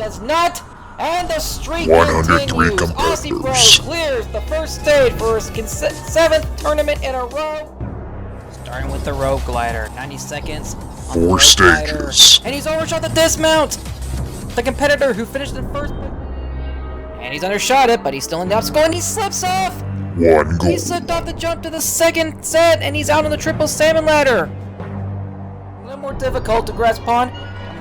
does not, and the streak 103 continues. Aussie Pro competitors. clears the first stage for his 7th tournament in a row. Starting with the rope glider, 90 seconds. On the 4 rope glider. stages. And he's overshot the dismount. The competitor who finished in first. And he's undershot it, but he's still in the obstacle, and he slips off. 1 goal. He slipped off the jump to the second set, and he's out on the triple salmon ladder. A little more difficult to grasp on.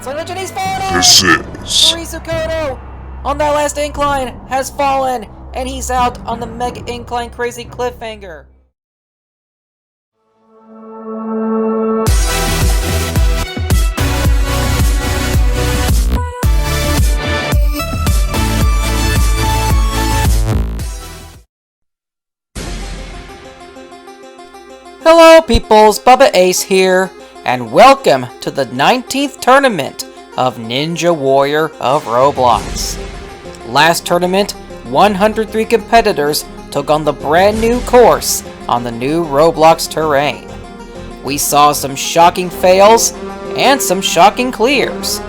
And he's fallen off. This is Kono on that last incline has fallen, and he's out on the mega incline crazy cliffhanger. Hello peoples, Bubba Ace here, and welcome to the 19th tournament of Ninja Warrior of Roblox. Last tournament, 103 competitors took on the brand new course on the new Roblox terrain. We saw some shocking fails and some shocking clears.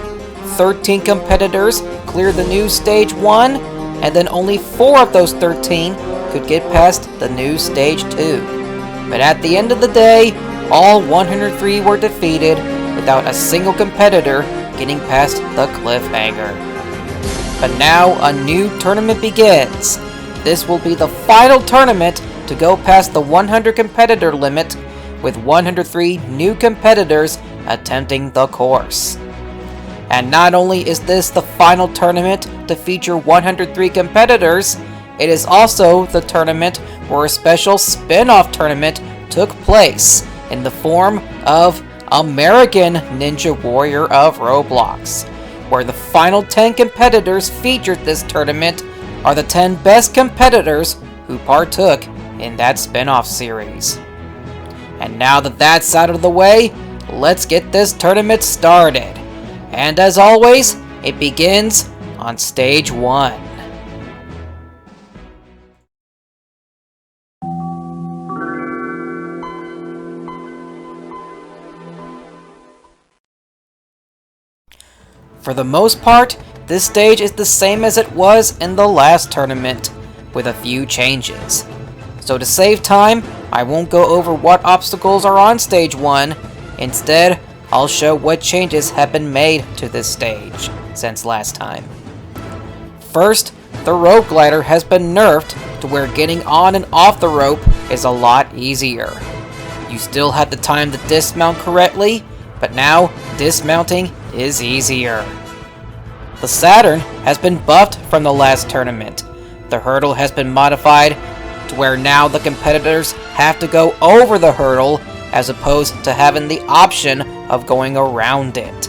13 competitors cleared the new stage 1, and then only 4 of those 13 could get past the new stage 2. But at the end of the day, all 103 were defeated without a single competitor getting past the cliffhanger. But now a new tournament begins. This will be the final tournament to go past the 100 competitor limit, with 103 new competitors attempting the course. And not only is this the final tournament to feature 103 competitors, it is also the tournament where a special spin-off tournament took place in the form of American Ninja Warrior of Roblox, where the final 10 competitors featured this tournament are the 10 best competitors who partook in that spin-off series. And now that that's out of the way, let's get this tournament started. And as always, it begins on stage 1. For the most part, this stage is the same as it was in the last tournament, with a few changes. So to save time, I won't go over what obstacles are on stage 1. Instead, I'll show what changes have been made to this stage since last time. First, the rope glider has been nerfed to where getting on and off the rope is a lot easier. You still have to time the dismount correctly, but now dismounting is easier. The Saturn has been buffed from the last tournament. The hurdle has been modified to where now the competitors have to go over the hurdle as opposed to having the option of going around it.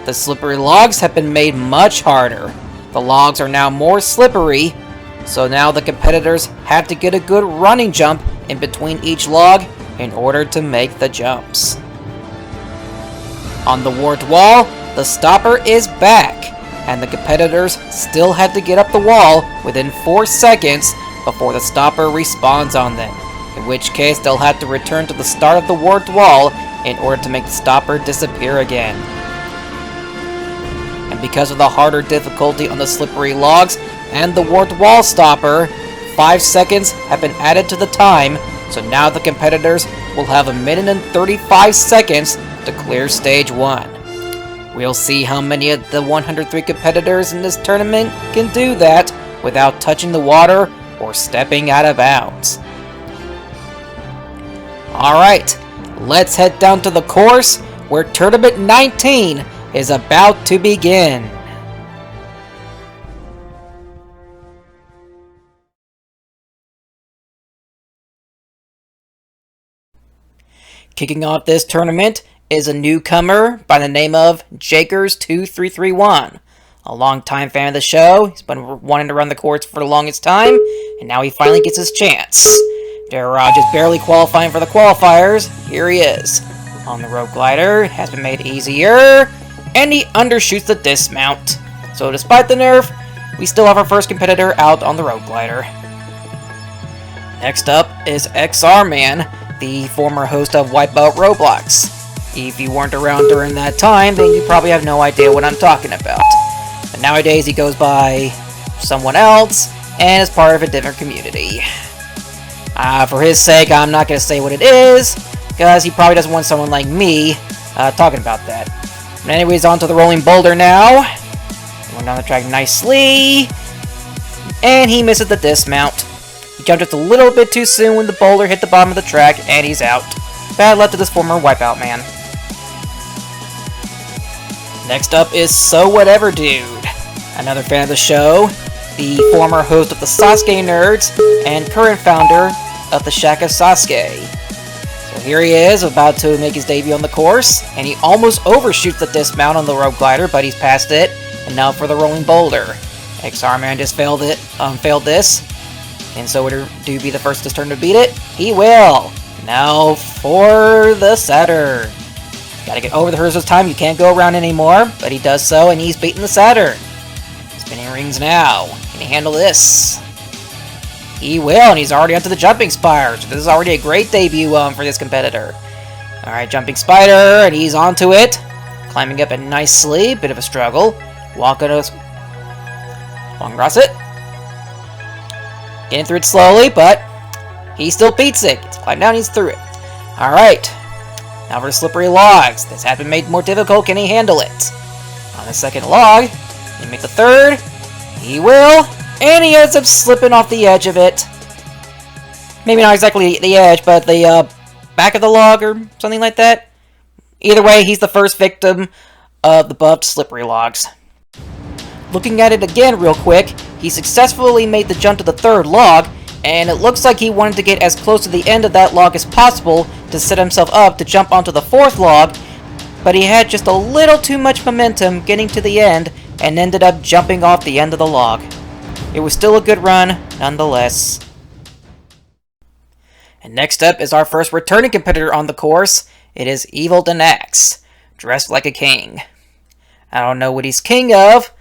The slippery logs have been made much harder. The logs are now more slippery, so now the competitors have to get a good running jump in between each log in order to make the jumps. On the warped wall, the stopper is back, and the competitors still have to get up the wall within 4 seconds before the stopper respawns on them, in which case they'll have to return to the start of the warped wall in order to make the stopper disappear again. And because of the harder difficulty on the slippery logs and the warped wall stopper, 5 seconds have been added to the time, so now the competitors will have 1 minute and 35 seconds to clear stage 1. We'll see how many of the 103 competitors in this tournament can do that without touching the water or stepping out of bounds. Alright, let's head down to the course where Tournament 19 is about to begin. Kicking off this tournament is a newcomer by the name of Jakers2331. A longtime fan of the show, he's been wanting to run the course for the longest time, and now he finally gets his chance. Just barely qualifying for the qualifiers, here he is. On the rope glider, has been made easier, and he undershoots the dismount. So despite the nerf, we still have our first competitor out on the rope glider. Next up is XR Man, the former host of Wipeout Roblox. If you weren't around during that time, then you probably have no idea what I'm talking about. But nowadays, he goes by someone else, and is part of a different community. For his sake, I'm not going to say what it is, because he probably doesn't want someone like me talking about that. But anyways, on to the rolling boulder now. Going down the track nicely. And he misses the dismount. He jumped just a little bit too soon when the boulder hit the bottom of the track, and he's out. Bad luck to this former Wipeout man. Next up is So Whatever Dude. Another fan of the show. The former host of the Sasuke Nerds, and current founder of the Shack of Sasuke. So here he is, about to make his debut on the course, and he almost overshoots the dismount on the rope glider, but he's past it. And now for the rolling boulder. XR Man just failed this. And so would Dude be the first to turn to beat it? He will! Now for the Saturn. Gotta get over the hurdles this time, you can't go around anymore, but he does so, and he's beating the Saturn. Spinning rings now. Can he handle this? He will, and he's already onto the jumping spider. So this is already a great debut for this competitor. Alright, jumping spider, and he's onto it. Climbing up it nicely. Bit of a struggle. Walking across it. Getting through it slowly, but he still beats it. Gets climbed down, he's through it. Alright. Now for slippery logs. This has been made more difficult. Can he handle it? On the second log. He make the third. He will. And he ends up slipping off the edge of it. Maybe not exactly the edge, but the back of the log or something like that. Either way, he's the first victim of the buffed slippery logs. Looking at it again real quick, he successfully made the jump to the third log, and it looks like he wanted to get as close to the end of that log as possible to set himself up to jump onto the fourth log, but he had just a little too much momentum getting to the end and ended up jumping off the end of the log. It was still a good run, nonetheless. And next up is our first returning competitor on the course. It is Evil Denax, dressed like a king. I don't know what he's king of,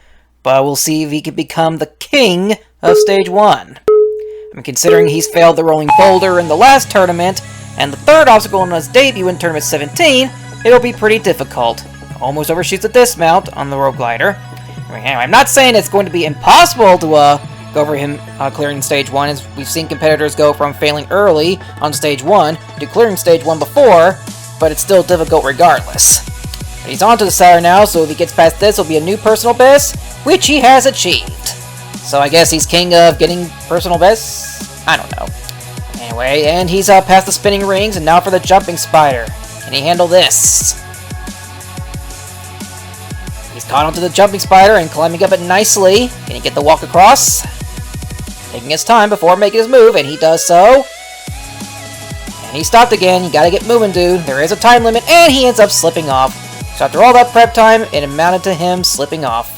but we'll see if he can become the king of Stage 1. I mean, considering he's failed the rolling boulder in the last tournament, and the third obstacle in his debut in Tournament 17, it'll be pretty difficult. Almost overshoots the dismount on the rope glider. Anyway, I'm not saying it's going to be impossible to go over him clearing Stage 1, as we've seen competitors go from failing early on Stage 1 to clearing Stage 1 before, but it's still difficult regardless. But he's on to the Saturn now, so if he gets past this, it'll be a new personal best, which he has achieved. So I guess he's king of getting personal bests? I don't know. Anyway, and he's past the spinning rings, and now for the jumping spider. Can he handle this? He's caught onto the jumping spider and climbing up it nicely. Can he get the walk across? Taking his time before making his move, and he does so. And he stopped again. You gotta get moving, dude. There is a time limit, and he ends up slipping off. So after all that prep time, it amounted to him slipping off.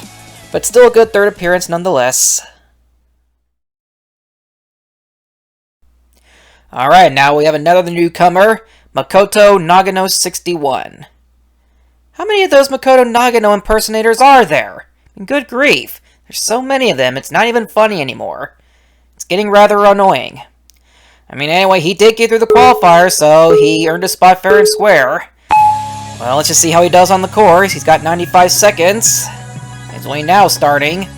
But still a good third appearance nonetheless. Alright, now we have another newcomer, Makoto Nagano 61. How many of those Makoto Nagano impersonators are there? Good grief, there's so many of them, it's not even funny anymore. It's getting rather annoying. I mean, anyway, he did get through the qualifier, so he earned a spot fair and square. Well, let's just see how he does on the course. He's got 95 seconds. He's only now starting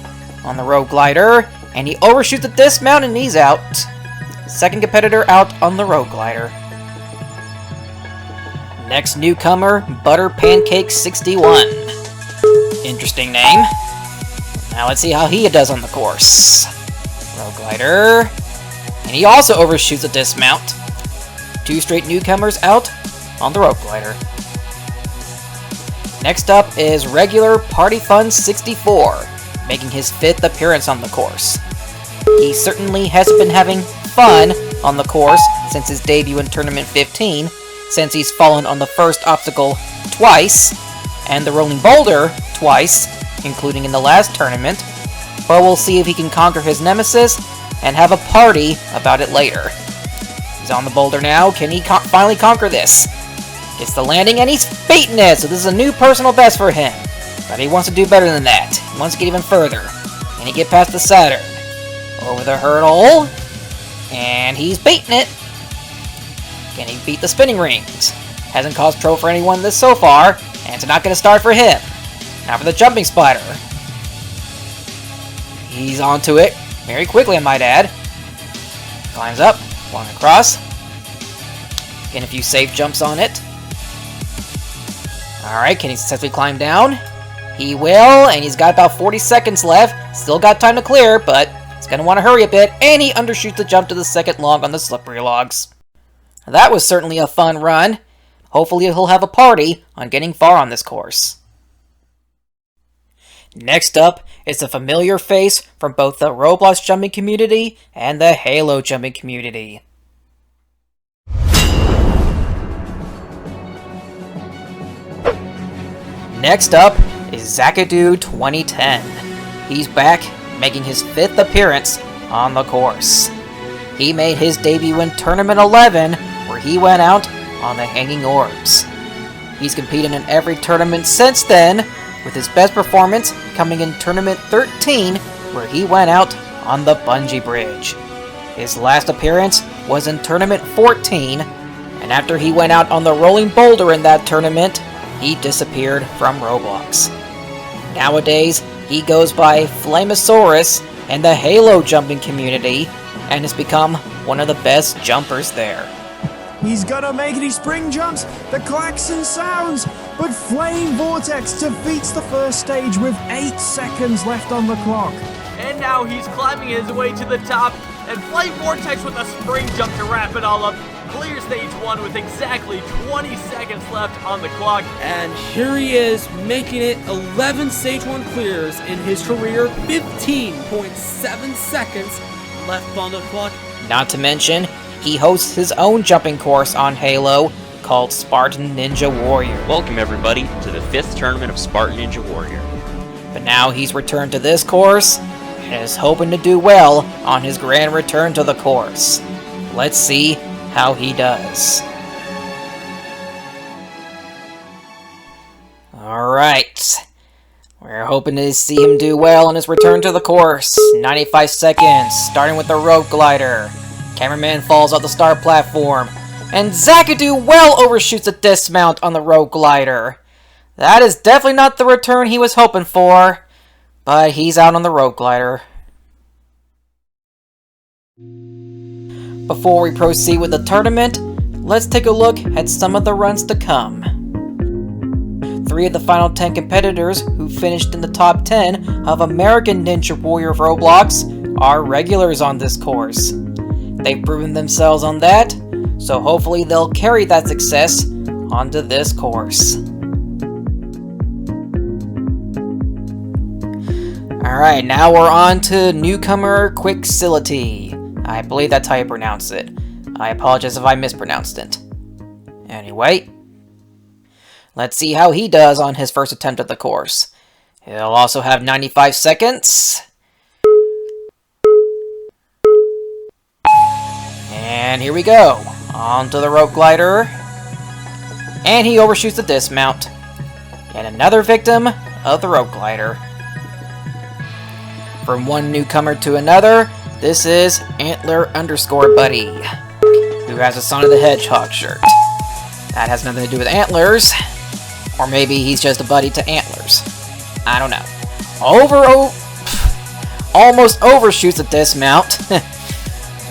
on the rope glider, and he overshoots the dismount and he's out. Second competitor out on the rope glider. Next newcomer, Butter Pancake 61. Interesting name. Now let's see how he does on the course. Rope glider. And he also overshoots the dismount. Two straight newcomers out on the rope glider. Next up is regular Party Fun 64, making his 5th appearance on the course. He certainly hasn't been having fun on the course since his debut in Tournament 15, since he's fallen on the first obstacle twice, and the rolling boulder twice, including in the last tournament, but we'll see if he can conquer his nemesis and have a party about it later. He's on the boulder now. Can he finally conquer this? Gets the landing, and he's beating it, so this is a new personal best for him. But he wants to do better than that. He wants to get even further. Can he get past the Saturn? Over the hurdle. And he's beating it. Can he beat the spinning rings? Hasn't caused trouble for anyone this so far, and it's not going to start for him. Now for the jumping spider. He's onto it very quickly, I might add. Climbs up, going across. Getting a few safe jumps on it. Alright, can he successfully climb down? He will, and he's got about 40 seconds left. Still got time to clear, but he's going to want to hurry a bit, and he undershoots the jump to the second log on the slippery logs. That was certainly a fun run. Hopefully he'll have a party on getting far on this course. Next up is a familiar face from both the Roblox jumping community and the Halo jumping community. Next up is Zakadu 2010. He's back, making his 5th appearance on the course. He made his debut in Tournament 11, where he went out on the Hanging Orbs. He's competed in every tournament since then, with his best performance coming in Tournament 13, where he went out on the Bungee Bridge. His last appearance was in Tournament 14, and after he went out on the Rolling Boulder in that tournament, he disappeared from Roblox. Nowadays, he goes by Flamosaurus in the Halo jumping community, and has become one of the best jumpers there. He's gonna make it, he spring jumps, the klaxon sounds, but Flame Vortex defeats the first stage with 8 seconds left on the clock. And now he's climbing his way to the top, and Flame Vortex with a spring jump to wrap it all up, clears stage 1 with exactly 20 seconds left on the clock. And here he is, making it 11 stage 1 clears in his career, 15.7 seconds left on the clock. Not to mention, he hosts his own jumping course on Halo called Spartan Ninja Warrior. Welcome everybody to the 5th tournament of Spartan Ninja Warrior. But now he's returned to this course and is hoping to do well on his grand return to the course. Let's see how he does. Alright. We're hoping to see him do well on his return to the course. 95 seconds, starting with the rope glider. Cameraman falls off the start platform, and Zakadu well overshoots a dismount on the rope glider. That is definitely not the return he was hoping for, but he's out on the rope glider. Before we proceed with the tournament, let's take a look at some of the runs to come. 3 of the final 10 competitors who finished in the top 10 of American Ninja Warrior of Roblox are regulars on this course. They've proven themselves on that, so hopefully they'll carry that success onto this course. Alright, now we're on to newcomer Quixility. I believe that's how you pronounce it. I apologize if I mispronounced it. Anyway, let's see how he does on his first attempt at the course. He'll also have 95 seconds. And here we go. Onto the rope glider. And he overshoots the dismount. And another victim of the rope glider. From one newcomer to another, this is Antler_Buddy, who has a Sonic the Hedgehog shirt. That has nothing to do with antlers. Or maybe he's just a buddy to antlers. I don't know. Almost overshoots the dismount.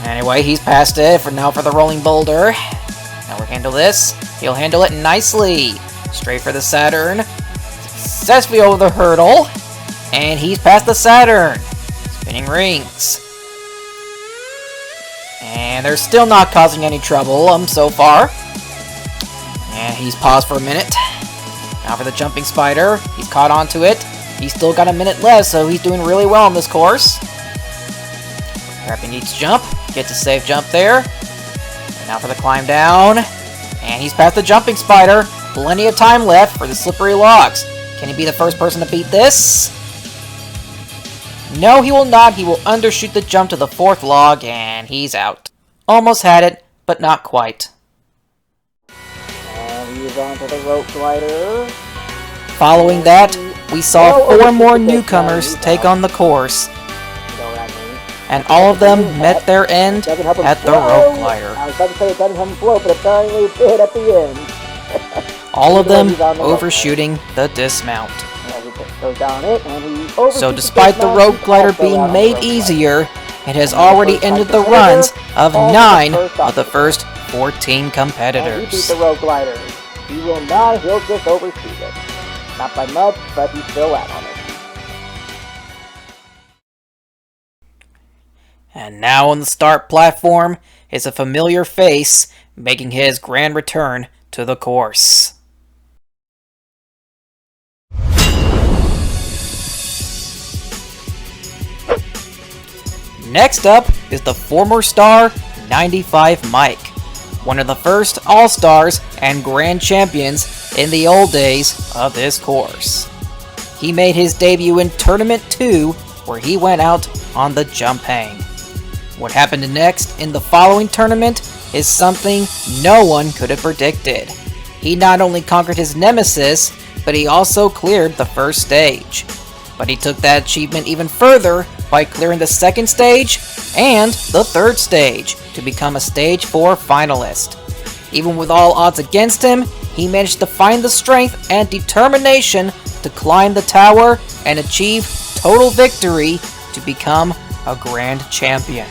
Anyway, he's past it for now for the rolling boulder. Now we'll handle this. He'll handle it nicely. Straight for the Saturn. Successfully over the hurdle. And he's past the Saturn. Spinning rings. And they're still not causing any trouble so far. And he's paused for a minute. Now for the jumping spider. He's caught onto it. He's still got a minute left, so he's doing really well on this course. Prepping each jump. Gets a safe jump there. And now for the climb down. And he's past the jumping spider. Plenty of time left for the slippery logs. Can he be the first person to beat this? No, he will not. He will undershoot the jump to the 4th log, and he's out. Almost had it, but not quite. And he's onto the rope glider. Following that, we saw 4 more newcomers take on the course, and all of them met their end at the rope glider. I was about to say it doesn't have a float, but apparently it did at the end. all of them overshooting the dismount. So despite the road glider being made easier, it has already ended the runs of 9 of the first 14 competitors. Beat the road glider. He will not, he'll just overshoot it. Not by much, but he's still out on it. And now on the start platform is a familiar face making his grand return to the course. Next up is the former star 95 Mike, one of the first All-Stars and Grand Champions in the old days of this course. He made his debut in Tournament 2, where he went out on the jump hang. What happened next in the following tournament is something no one could have predicted. He not only conquered his nemesis, but he also cleared the first stage. But he took that achievement even further by clearing the second stage and the third stage to become a Stage 4 finalist. Even with all odds against him, he managed to find the strength and determination to climb the tower and achieve total victory to become a Grand Champion.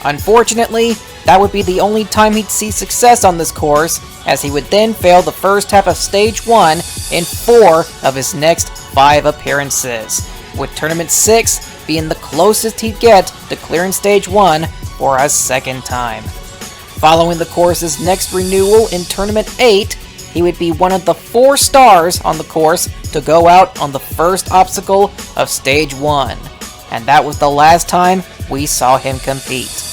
Unfortunately, that would be the only time he'd see success on this course, as he would then fail the first half of Stage 1 in 4 of his next 5 appearances, with Tournament 6 being the closest he'd get to clearing Stage 1 for a second time. Following the course's next renewal in Tournament 8, he would be one of the 4 stars on the course to go out on the first obstacle of Stage 1, and that was the last time we saw him compete.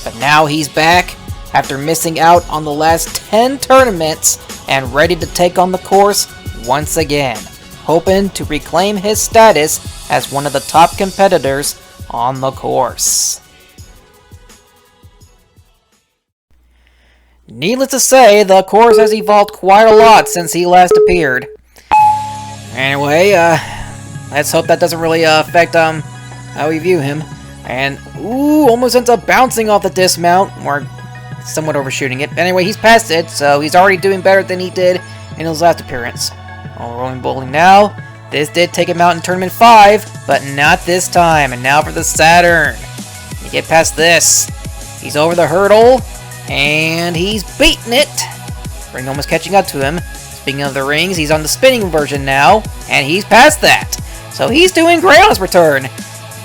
But now he's back, after missing out on the last 10 tournaments, and ready to take on the course once again, hoping to reclaim his status as one of the top competitors on the course. Needless to say, the course has evolved quite a lot since he last appeared. Anyway, let's hope that doesn't really affect how we view him. And, ooh, almost ends up bouncing off the dismount, or somewhat overshooting it. Anyway, he's past it, so he's already doing better than he did in his last appearance. All rolling bowling now. This did take him out in Tournament 5, but not this time. And now for the Saturn. You get past this. He's over the hurdle, and he's beating it. Ring almost catching up to him. Speaking of the rings, he's on the spinning version now, and he's past that. So he's doing great on his return.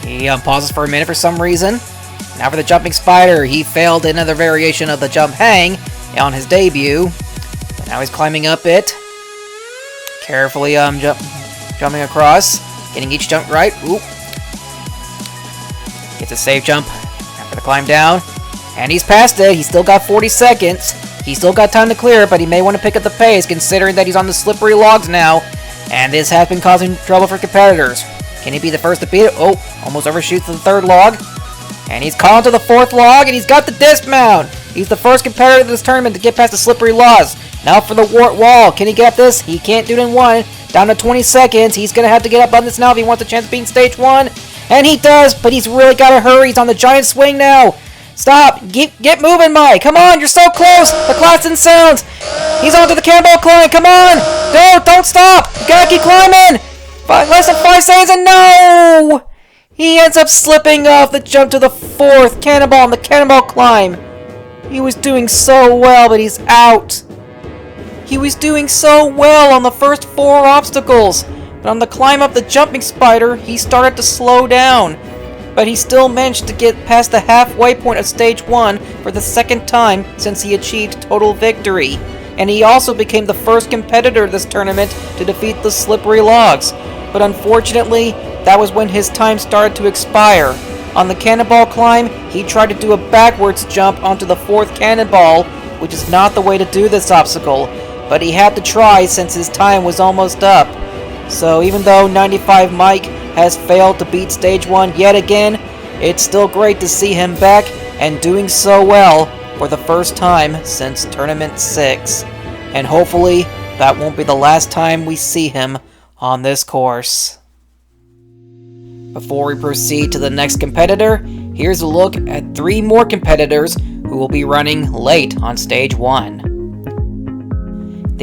He pauses for a minute for some reason. Now for the jumping spider. He failed another variation of the jump hang on his debut. But now he's climbing up it. Carefully jumping across. Getting each jump right. Oop. Gets a safe jump after the climb down. And he's past it. He's still got 40 seconds. He's still got time to clear, but he may want to pick up the pace considering that he's on the slippery logs now. And this has been causing trouble for competitors. Can he be the first to beat it? Oh, almost overshoots the third log. And he's caught to the fourth log, and he's got the dismount. He's the first competitor in this tournament to get past the slippery logs. Now for the wart wall. Can he get this? He can't do it in 1. Down to 20 seconds. He's going to have to get up on this now if he wants a chance of beating Stage 1. And he does, but he's really got to hurry. He's on the giant swing now. Stop. Get moving, Mike. Come on, you're so close. The Klaxon sounds. He's onto the cannonball climb. Come on. Don't stop. You got to keep climbing. Less than 5 seconds, and no! He ends up slipping off the jump to the 4th cannonball on the cannonball climb. He was doing so well, but he's out. He was doing so well on the first 4 obstacles, but on the climb up the jumping spider, he started to slow down. But he still managed to get past the halfway point of Stage 1 for the second time since he achieved total victory. And he also became the first competitor this tournament to defeat the slippery logs. But unfortunately, that was when his time started to expire. On the cannonball climb, he tried to do a backwards jump onto the 4th cannonball, which is not the way to do this obstacle, but he had to try since his time was almost up. So even though 95 Mike has failed to beat Stage 1 yet again, it's still great to see him back and doing so well for the first time since Tournament 6. And hopefully, that won't be the last time we see him on this course. Before we proceed to the next competitor, here's a look at 3 more competitors who will be running late on Stage 1.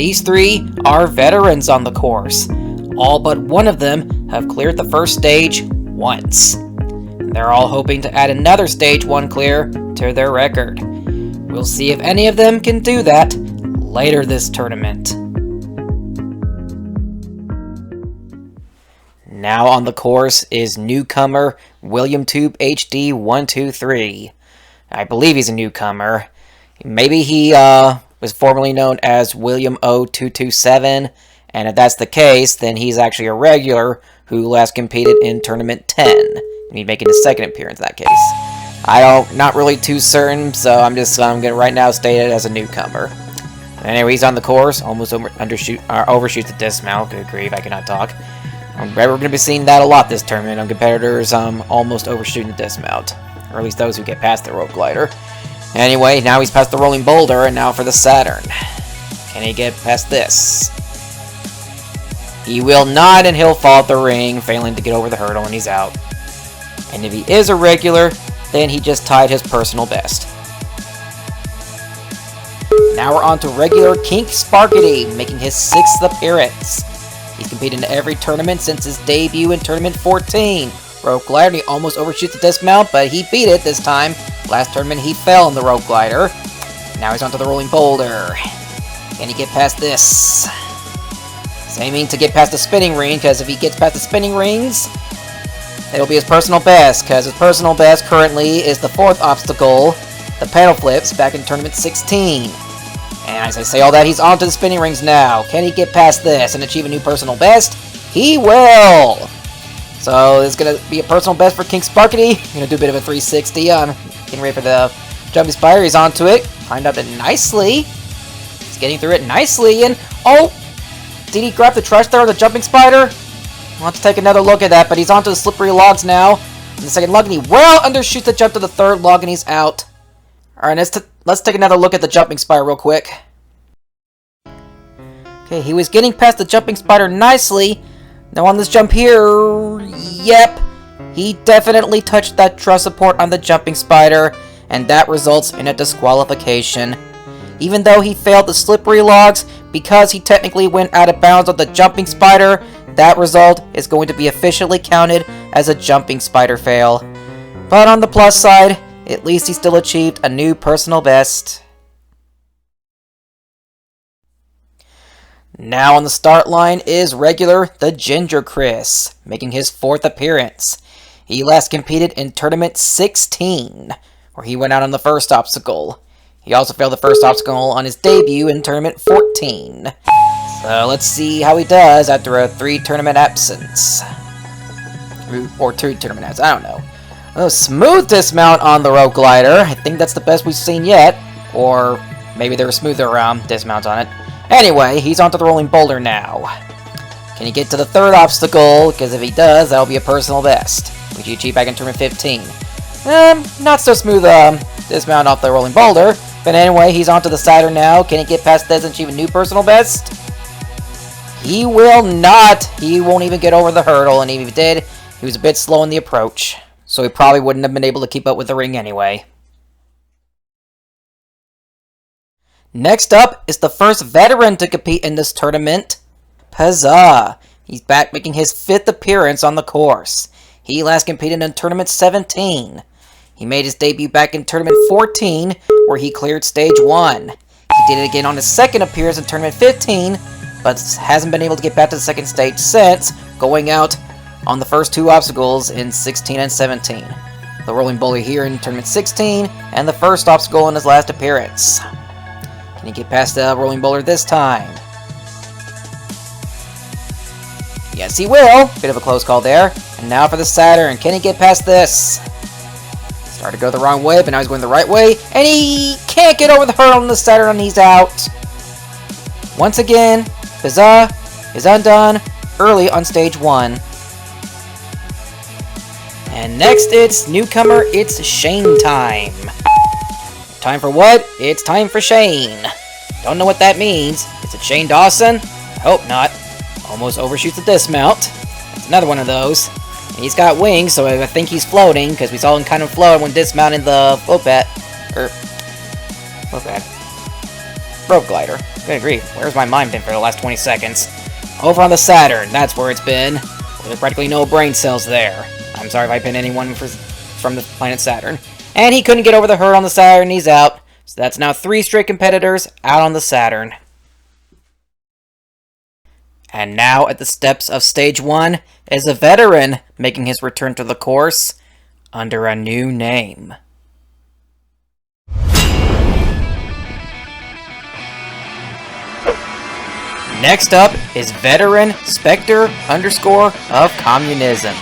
These three are veterans on the course. All but one of them have cleared the first stage once. They're all hoping to add another stage 1 clear to their record. We'll see if any of them can do that later this tournament. Now on the course is newcomer William Tube HD 123. I believe he's a newcomer. Maybe he was formerly known as William O227, and if that's the case, then he's actually a regular who last competed in Tournament 10. He's making his second appearance in that case. Not really too certain, so I'm going to right now state it as a newcomer. Anyway, he's on the course, almost overshoots the dismount. Good grief, I cannot talk. We're going to be seeing that a lot this tournament on competitors almost overshooting the dismount, or at least those who get past the rope glider. Anyway, now he's past the rolling boulder, and now for the Saturn. Can he get past this? He will not, and he'll fall at the ring, failing to get over the hurdle, and he's out. And if he is a regular, then he just tied his personal best. Now we're on to regular Kink Sparkety, making his 6th appearance. He's competed in every tournament since his debut in Tournament 14. Rope glider, and he almost overshoots the dismount, but he beat it this time. Last tournament, he fell in the rope glider. Now he's onto the rolling boulder. Can he get past this? He's aiming to get past the spinning ring, because if he gets past the spinning rings, it'll be his personal best, because his personal best currently is the 4th obstacle, the pedal flips, back in Tournament 16. And as I say all that, he's onto the spinning rings now. Can he get past this and achieve a new personal best? He will! So it's going to be a personal best for Kink Sparkety. Going to do a bit of a 360. Getting ready for the jumping spider. He's onto it. Climbed up it nicely. He's getting through it nicely. And, oh! Did he grab the trash there with the jumping spider? We'll have to take another look at that. But he's onto the slippery logs now. And the second log, and he well undershoots the jump to the 3rd log, and he's out. Alright, let's take another look at the jumping spider real quick. Okay, he was getting past the jumping spider nicely. Now on this jump here, yep, he definitely touched that truss support on the jumping spider, and that results in a disqualification. Even though he failed the slippery logs, because he technically went out of bounds on the jumping spider, that result is going to be officially counted as a jumping spider fail. But on the plus side, at least he still achieved a new personal best. Now on the start line is regular the Ginger Chris, making his 4th appearance. He last competed in Tournament 16, where he went out on the 1st obstacle. He also failed the 1st obstacle on his debut in Tournament 14. So let's see how he does after a 3-tournament absence. Or 2 tournament absence, I don't know. Oh, smooth dismount on the rope glider. I think that's the best we've seen yet. Or maybe there were smoother dismounts on it. Anyway, he's onto the rolling boulder now. Can he get to the 3rd obstacle? Because if he does, that'll be a personal best, which he achieved back in Tournament 15. Not so smooth dismount off the rolling boulder. But anyway, he's onto the Saturn now. Can he get past this and achieve a new personal best? He will not. He won't even get over the hurdle, and if he did, he was a bit slow in the approach. So he probably wouldn't have been able to keep up with the ring anyway. Next up is the first veteran to compete in this tournament, Pazza. He's back making his 5th appearance on the course. He last competed in Tournament 17. He made his debut back in Tournament 14, where he cleared Stage 1. He did it again on his 2nd appearance in Tournament 15, but hasn't been able to get back to the 2nd stage since, going out on the first 2 obstacles in 16 and 17. The rolling boulder here in Tournament 16, and the 1st obstacle in his last appearance. Can he get past the rolling boulder this time? Yes, he will. Bit of a close call there. And now for the Saturn. Can he get past this? Started to go the wrong way, but now he's going the right way. And he can't get over the hurdle on the Saturn, and he's out. Once again, Pazza is undone early on Stage 1. And next, it's newcomer, it's Shane time. Time for what? It's time for Shane. Don't know what that means. Is it Shane Dawson? I hope not. Almost overshoots the dismount. That's another one of those. And he's got wings, so I think he's floating, because we saw him kind of float when dismounting the rope glider. Good grief, where's my mind been for the last 20 seconds? Over on the Saturn, that's where it's been. Well, there's practically no brain cells there. I'm sorry if I pinned anyone from the planet Saturn. And he couldn't get over the hurt on the Saturn, he's out. So that's now 3 straight competitors out on the Saturn. And now at the steps of Stage 1 is a veteran making his return to the course under a new name. Next up is veteran Spectre _ of Communism,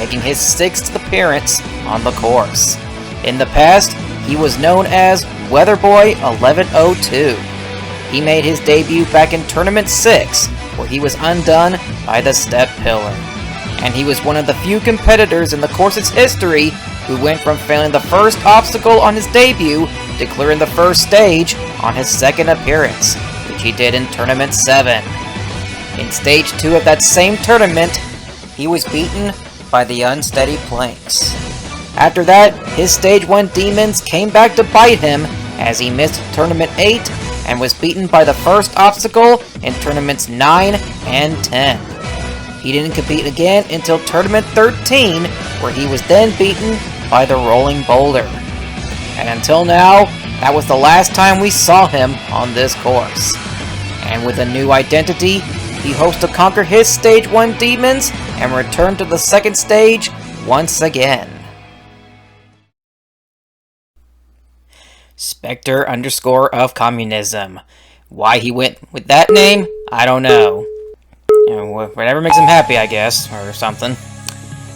making his 6th appearance on the course. In the past, he was known as Weatherboy 1102. He made his debut back in Tournament 6, where he was undone by the Step Pillar. And he was one of the few competitors in the course's history who went from failing the first obstacle on his debut to clearing the first stage on his 2nd appearance, which he did in Tournament 7. In Stage 2 of that same tournament, he was beaten by the Unsteady Planks. After that, his Stage 1 demons came back to bite him as he missed Tournament 8 and was beaten by the first obstacle in Tournaments 9 and 10. He didn't compete again until Tournament 13, where he was then beaten by the Rolling Boulder. And until now, that was the last time we saw him on this course. And with a new identity, he hopes to conquer his Stage 1 demons and return to the 2nd stage once again. Spectre _ of Communism. Why he went with that name, I don't know. You know, whatever makes him happy, I guess, or something.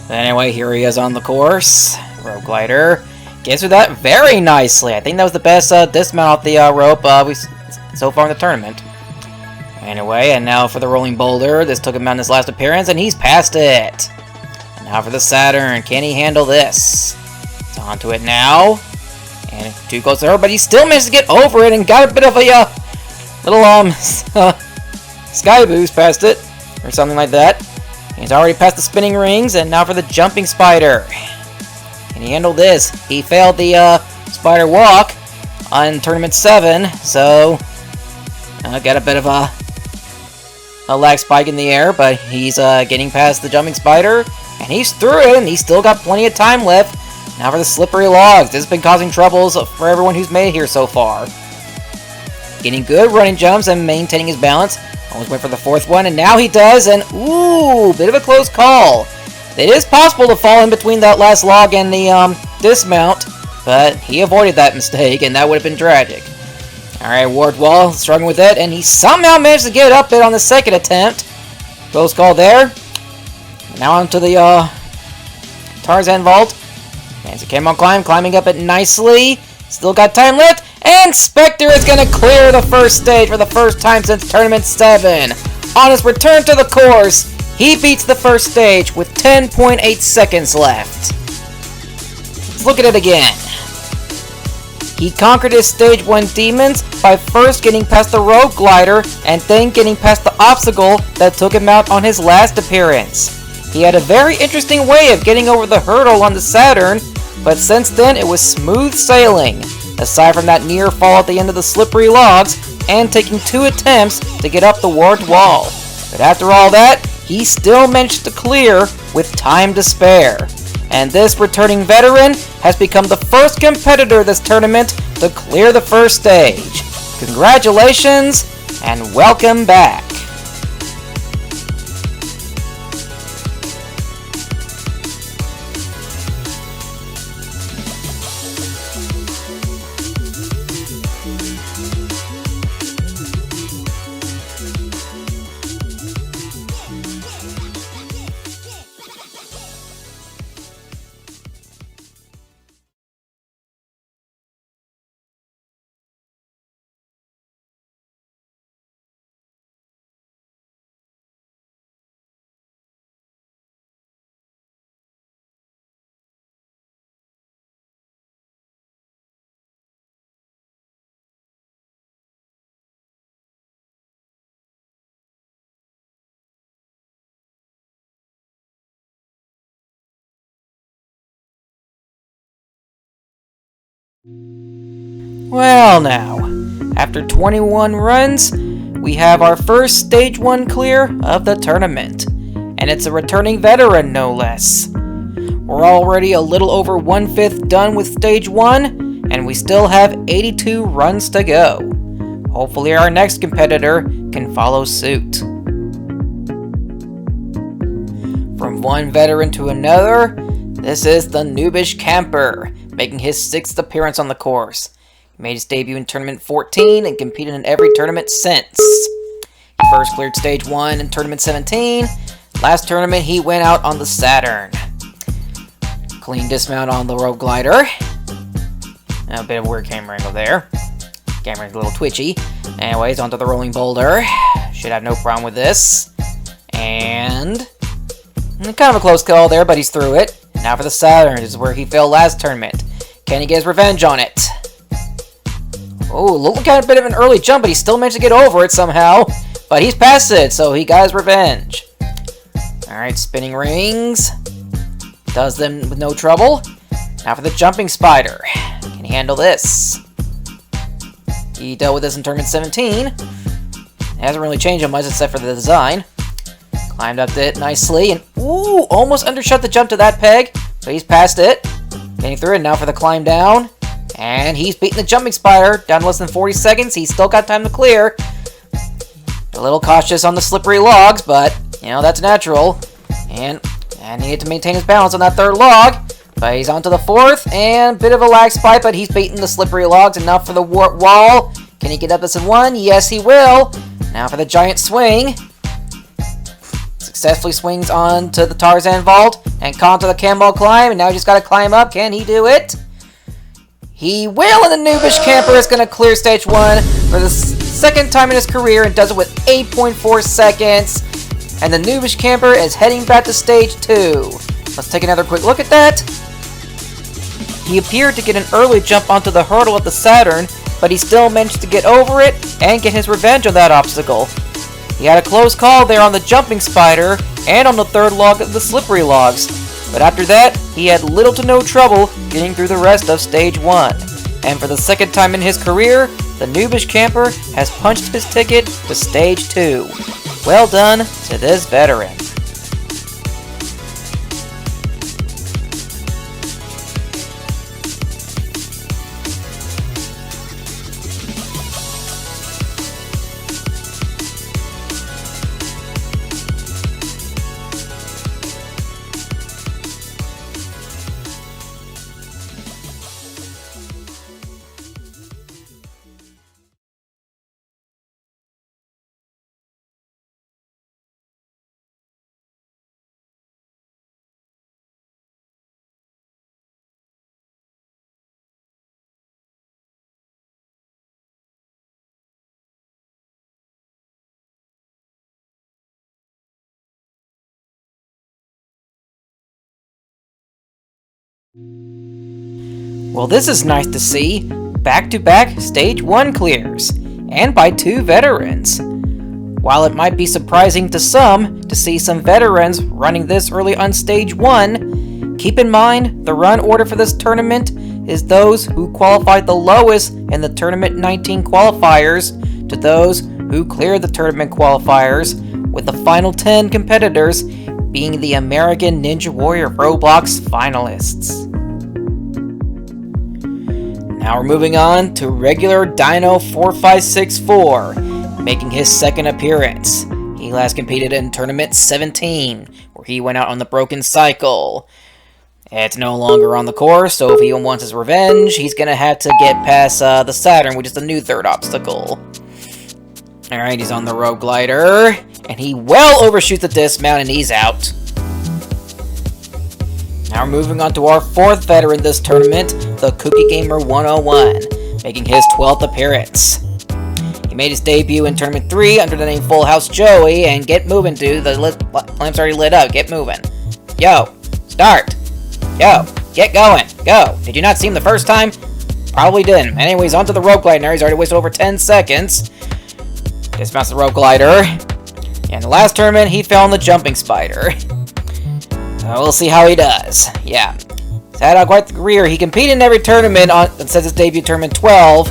But anyway, here he is on the course. Rope glider. Gets through that very nicely. I think that was the best dismount off the rope so far in the tournament. Anyway, and now for the Rolling Boulder. This took him out in his last appearance, and he's passed it. And now for the Saturn. Can he handle this? It's onto it now. And too close to her, but he still managed to get over it and got a bit of a little sky boost past it, or something like that. He's already past the spinning rings, and now for the jumping spider. Can he handle this? He failed the spider walk on Tournament 7, so got a bit of a lag spike in the air, but he's getting past the jumping spider, and he's through it, and he's still got plenty of time left. Now for the slippery logs. This has been causing troubles for everyone who's made it here so far. Getting good running jumps and maintaining his balance. Almost went for the 4th one, and now he does, and ooh, bit of a close call. It is possible to fall in between that last log and the dismount, but he avoided that mistake, and that would have been tragic. Alright, Wardwall struggling with it, and he somehow managed to get up it on the 2nd attempt. Close call there. Now onto the Tarzan vault. And so came on climbing up it nicely. Still got time left, and Spectre is going to clear the first stage for the first time since Tournament 7. On his return to the course, he beats the first stage with 10.8 seconds left. Let's look at it again. He conquered his Stage 1 demons by first getting past the rope glider and then getting past the obstacle that took him out on his last appearance. He had a very interesting way of getting over the hurdle on the Saturn, but since then it was smooth sailing, aside from that near fall at the end of the slippery logs and taking 2 attempts to get up the warped wall. But after all that, he still managed to clear with time to spare. And this returning veteran has become the first competitor this tournament to clear the first stage. Congratulations, and welcome back. Well now, after 21 runs, we have our first Stage 1 clear of the tournament. And it's a returning veteran, no less. We're already a little over 1/5 done with Stage 1, and we still have 82 runs to go. Hopefully our next competitor can follow suit. From one veteran to another, this is the Noobish Camper, making his 6th appearance on the course. He made his debut in Tournament 14 and competed in every tournament since. He first cleared Stage 1 in Tournament 17. Last tournament, he went out on the Saturn. Clean dismount on the rope glider. A bit of a weird camera angle there. Camera's a little twitchy. Anyways, onto the rolling boulder. Should have no problem with this. And kind of a close call there, but he's through it. Now for the Saturn. This is where he failed last tournament. Can he get his revenge on it? Oh, looked like a bit of an early jump, but he still managed to get over it somehow. But he's past it, so he got his revenge. Alright, spinning rings. Does them with no trouble. Now for the jumping spider. Can he handle this? He dealt with this in Tournament 17. It hasn't really changed much except for the design. Climbed up it nicely and ooh, almost undershot the jump to that peg, but he's past it. Getting through it now for the climb down. And he's beating the jumping spider down to less than 40 seconds. He's still got time to clear. A little cautious on the slippery logs, but you know, that's natural. And needed to maintain his balance on that 3rd log. But he's on to the 4th, and bit of a lag spike, but he's beaten the slippery logs enough for the wall. Can he get up this in 1? Yes, he will. Now for the giant swing. Successfully swings on to the Tarzan vault, and onto the cannonball climb, and now he's just got to climb up. Can he do it? He will, and the Noobish Camper is going to clear Stage 1 for the 2nd time in his career, and does it with 8.4 seconds. And the Noobish Camper is heading back to Stage 2. Let's take another quick look at that. He appeared to get an early jump onto the hurdle of the Saturn, but he still managed to get over it and get his revenge on that obstacle. He had a close call there on the jumping spider and on the 3rd log of the slippery logs, but after that, he had little to no trouble getting through the rest of Stage 1. And for the 2nd time in his career, the Noobish Camper has punched his ticket to Stage 2. Well done to this veteran. Well, this is nice to see. Back-to-back Stage 1 clears, and by 2 veterans. While it might be surprising to some to see some veterans running this early on Stage 1, keep in mind the run order for this tournament is those who qualified the lowest in the Tournament 19 qualifiers to those who cleared the tournament qualifiers, with the final 10 competitors being the American Ninja Warrior Roblox finalists. Now we're moving on to regular Dino 4564, making his 2nd appearance. He last competed in Tournament 17, where he went out on the broken cycle. It's no longer on the course, so if he wants his revenge, he's gonna have to get past the Saturn, which is the new 3rd obstacle. Alright, he's on the rope glider, and he well overshoots the dismount, and he's out. Now we're moving on to our 4th veteran this tournament, the Cookie Gamer 101, making his 12th appearance. He made his debut in Tournament 3 under the name Full House Joey, and get moving, dude. The lamp's already lit up. Get moving. Yo, start. Yo, get going. Go. Did you not see him the first time? Probably didn't. Anyways, onto the rope glider. He's already wasted over 10 seconds. Dismounts the rope glider. And the last tournament, he fell on the jumping spider. We'll see how he does. Yeah. He's had quite the career. He competed in every tournament since his debut Tournament 12.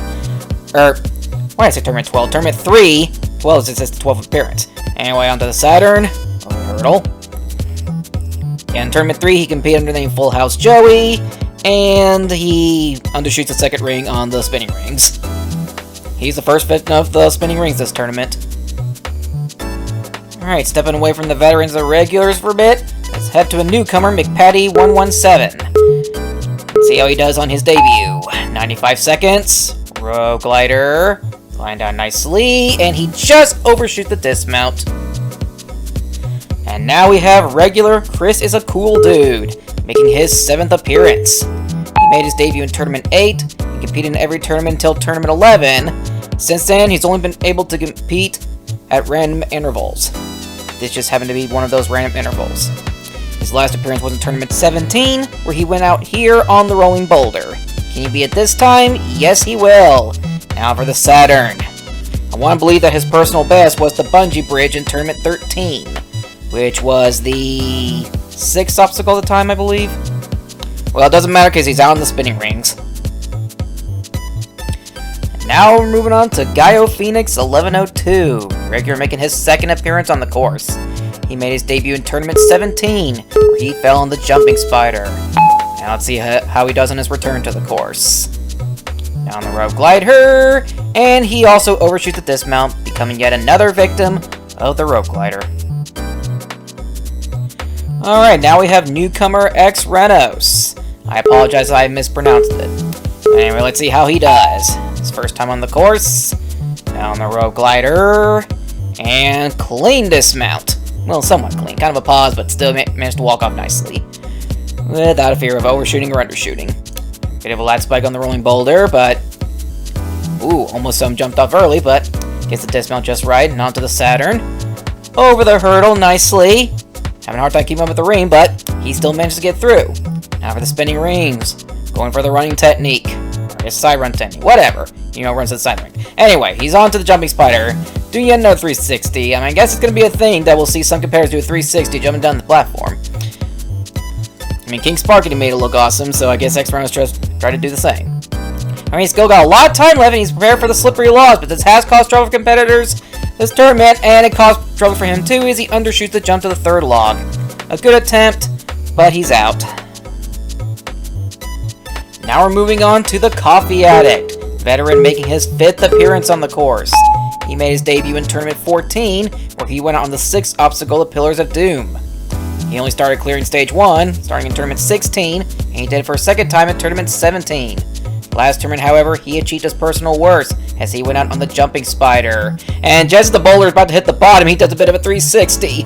Why did I say Tournament 12? Tournament 3. 12 since it's the 12th appearance. Anyway, onto the Saturn. Over the hurdle. In Tournament 3, he competed under the name Full House Joey, and he undershoots the second ring on the spinning rings. He's the first victim of the spinning rings this tournament. Alright, stepping away from the veterans and the regulars for a bit, let's head to a newcomer, McPatty117. Let's see how he does on his debut. 95 seconds, rogue glider, flying down nicely, and he just overshoots the dismount. And now we have regular Chris is a cool dude, making his 7th appearance. He made his debut in Tournament 8, and competed in every tournament until Tournament 11. Since then, he's only been able to compete at random intervals. This just happened to be one of those random intervals. His last appearance was in Tournament 17, where he went out here on the rolling boulder. Can he be it this time? Yes, he will. Now for the Saturn. I want to believe that his personal best was the bungee bridge in Tournament 13, which was the 6th obstacle at the time, I believe. Well, it doesn't matter because he's out on the spinning rings. And now we're moving on to Gaio Phoenix 1102, regular making his 2nd appearance on the course. He made his debut in Tournament 17, where he fell on the jumping spider. Now let's see how he does on his return to the course. Down the rope glider, and he also overshoots the dismount, becoming yet another victim of the rope glider. Alright, now we have newcomer X Renos. I apologize if I mispronounced it. Anyway, let's see how he does. His first time on the course. Down the rope glider. And clean dismount. Well, somewhat clean. Kind of a pause, but still managed to walk off nicely. Without a fear of overshooting or undershooting. Bit of a lat spike on the rolling boulder, but... Ooh, almost some jumped off early, but gets the dismount just right, and onto the Saturn. Over the hurdle nicely. Having a hard time keeping up with the ring, but he still managed to get through. Now for the spinning rings. Going for the running technique. Or his side run technique. Whatever. You know, runs to the side ring. Anyway, he's on to the jumping spider. Doing yet another 360. I guess it's going to be a thing that we'll see some competitors do a 360 jumping down the platform. King Sparky made it look awesome, so I guess X Renos just try to do the same. He's still got a lot of time left, and he's prepared for the slippery logs, but this has caused trouble for competitors this tournament, and it caused trouble for him too as he undershoots the jump to the 3rd log. A good attempt, but he's out. Now we're moving on to the Coffee Addict, veteran making his 5th appearance on the course. He made his debut in Tournament 14, where he went out on the 6th obstacle of Pillars of Doom. He only started clearing Stage 1, starting in Tournament 16, and he did it for a 2nd time in Tournament 17. Last tournament, however, he achieved his personal worst, as he went out on the jumping spider. And just as the boulder is about to hit the bottom, he does a bit of a 360.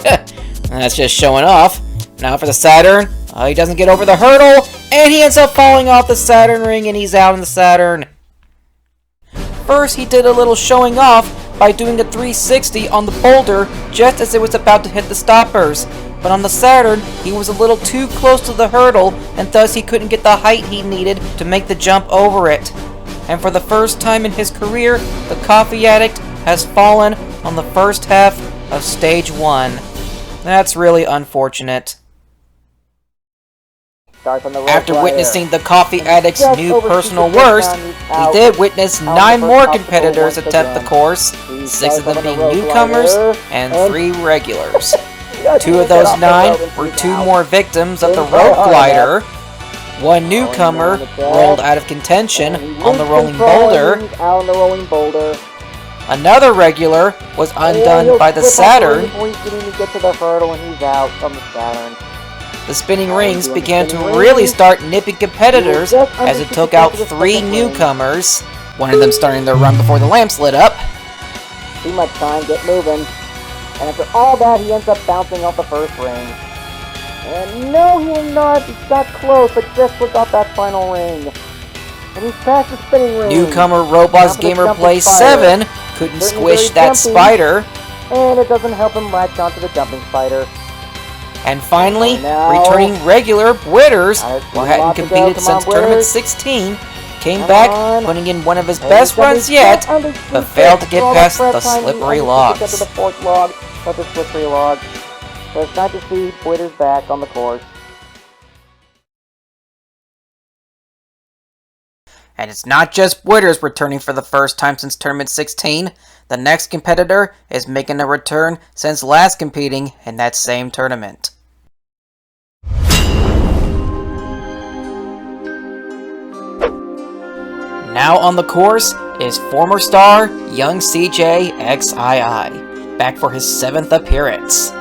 That's just showing off. Now for the Saturn. He doesn't get over the hurdle, and he ends up falling off the Saturn ring, and he's out on the Saturn. First, he did a little showing off by doing a 360 on the boulder just as it was about to hit the stoppers. But on the Saturn, he was a little too close to the hurdle, and thus he couldn't get the height he needed to make the jump over it. And for the first time in his career, the Coffee Addict has fallen on the first half of Stage 1. That's really unfortunate. After witnessing the Coffee Addict's new personal worst, we did witness 9 more competitors attempt the course, 6 of them being newcomers and 3 regulars. 2 of those 9 were 2 more victims of the rope glider. 1 newcomer rolled out of contention on the rolling boulder. Another regular was undone by the Saturn. The spinning rings began to really start nipping competitors as it took out 3 newcomers, one of them starting their run before the lamps lit up. Too much time, get moving. And after all that, he ends up bouncing off the first ring. And no, he will not. He got close, but just forgot that final ring. And he's past the spinning ring. Newcomer Roblox Gamer Play 7 couldn't squish that spider. And it doesn't help him latch onto the jumping spider. And finally, returning regular Witters, who hadn't competed since Tournament 16, came back, putting in one of his best runs yet, but failed to get past the slippery logs. To the 4th log, but the slippery log. So it's nice to see Witters back on the course. And it's not just Witters returning for the first time since Tournament 16. The next competitor is making a return since last competing in that same tournament. Now on the course is former star Young CJ XII, back for his 7th appearance.